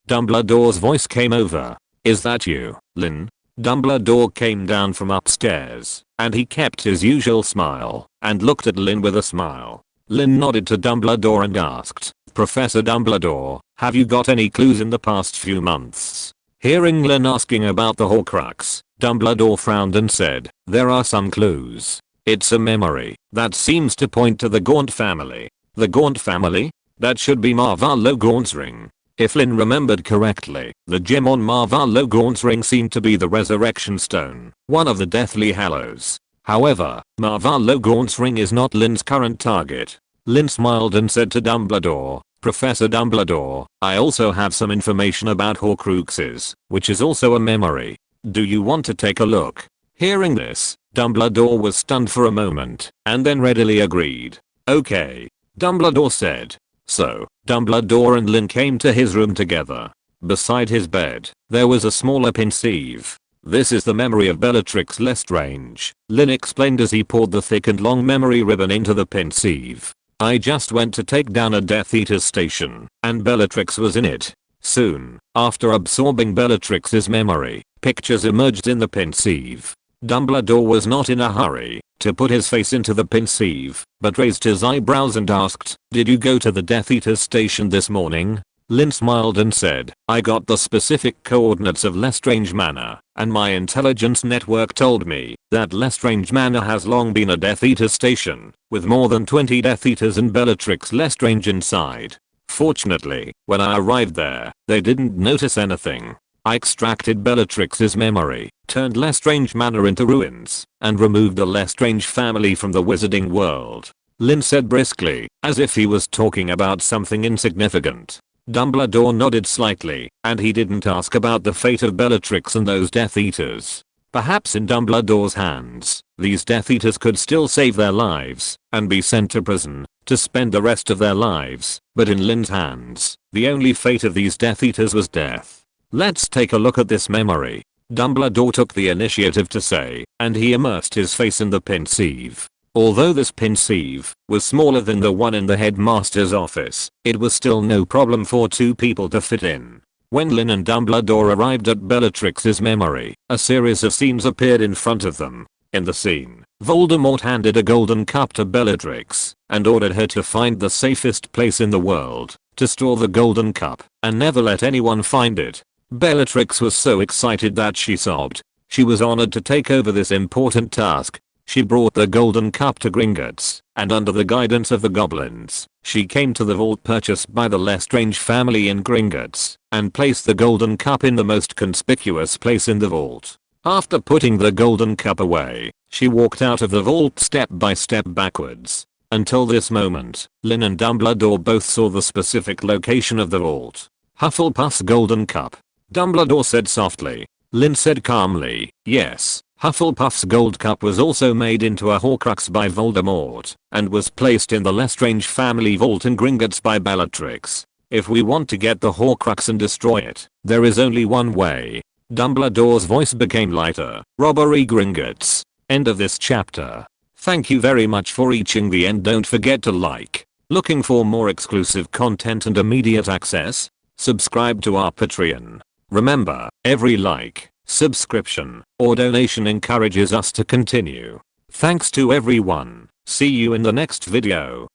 Dumbledore's voice came over. "Is that you, Lin?" Dumbledore came down from upstairs, and he kept his usual smile and looked at Lin with a smile. Lin nodded to Dumbledore and asked, "Professor Dumbledore, have you got any clues in the past few months?" Hearing Lin asking about the Horcrux, Dumbledore frowned and said, "There are some clues. It's a memory that seems to point to the Gaunt family." The Gaunt family? That should be Marvalo Gaunt's ring. If Lin remembered correctly, the gem on Marvalo Gaunt's ring seemed to be the Resurrection Stone, one of the Deathly Hallows. However, Marvalo Gaunt's ring is not Lin's current target. Lin smiled and said to Dumbledore, "Professor Dumbledore, I also have some information about Horcruxes, which is also a memory. Do you want to take a look?" Hearing this, Dumbledore was stunned for a moment, and then readily agreed. "Okay," Dumbledore said. So, Dumbledore and Lin came to his room together. Beside his bed, there was a smaller pensieve. "This is the memory of Bellatrix Lestrange," Lin explained as he poured the thick and long memory ribbon into the pensieve. "I just went to take down a Death Eater's station, and Bellatrix was in it." Soon, after absorbing Bellatrix's memory, pictures emerged in the pensieve. Dumbledore was not in a hurry to put his face into the pensieve, but raised his eyebrows and asked, "Did you go to the Death Eater's station this morning?" Lin smiled and said, "I got the specific coordinates of Lestrange Manor, and my intelligence network told me that Lestrange Manor has long been a Death Eater station, with more than 20 Death Eaters and Bellatrix Lestrange inside. Fortunately, when I arrived there, they didn't notice anything. I extracted Bellatrix's memory, turned Lestrange Manor into ruins, and removed the Lestrange family from the wizarding world," Lin said briskly, as if he was talking about something insignificant. Dumbledore nodded slightly, and he didn't ask about the fate of Bellatrix and those Death Eaters. Perhaps in Dumbledore's hands, these Death Eaters could still save their lives and be sent to prison to spend the rest of their lives, but in Lin's hands, the only fate of these Death Eaters was death. "Let's take a look at this memory," Dumbledore took the initiative to say, and he immersed his face in the pensieve. Although this pensieve was smaller than the one in the headmaster's office, it was still no problem for two people to fit in. When Lin and Dumbledore arrived at Bellatrix's memory, a series of scenes appeared in front of them. In the scene, Voldemort handed a golden cup to Bellatrix and ordered her to find the safest place in the world to store the golden cup and never let anyone find it. Bellatrix was so excited that she sobbed. She was honored to take over this important task. She brought the golden cup to Gringotts, and under the guidance of the goblins, she came to the vault purchased by the Lestrange family in Gringotts, and placed the golden cup in the most conspicuous place in the vault. After putting the golden cup away, she walked out of the vault step by step backwards. Until this moment, Lin and Dumbledore both saw the specific location of the vault. "Hufflepuff's golden cup," Dumbledore said softly. Lin said calmly, "Yes, Hufflepuff's gold cup was also made into a Horcrux by Voldemort, and was placed in the Lestrange family vault in Gringotts by Bellatrix. If we want to get the Horcrux and destroy it, there is only one way." Dumbledore's voice became lighter. "Robbery Gringotts." End of this chapter. Thank you very much for reaching the end. Don't forget to like. Looking for more exclusive content and immediate access? Subscribe to our Patreon. Remember, every like, subscription, or donation encourages us to continue. Thanks to everyone. See you in the next video.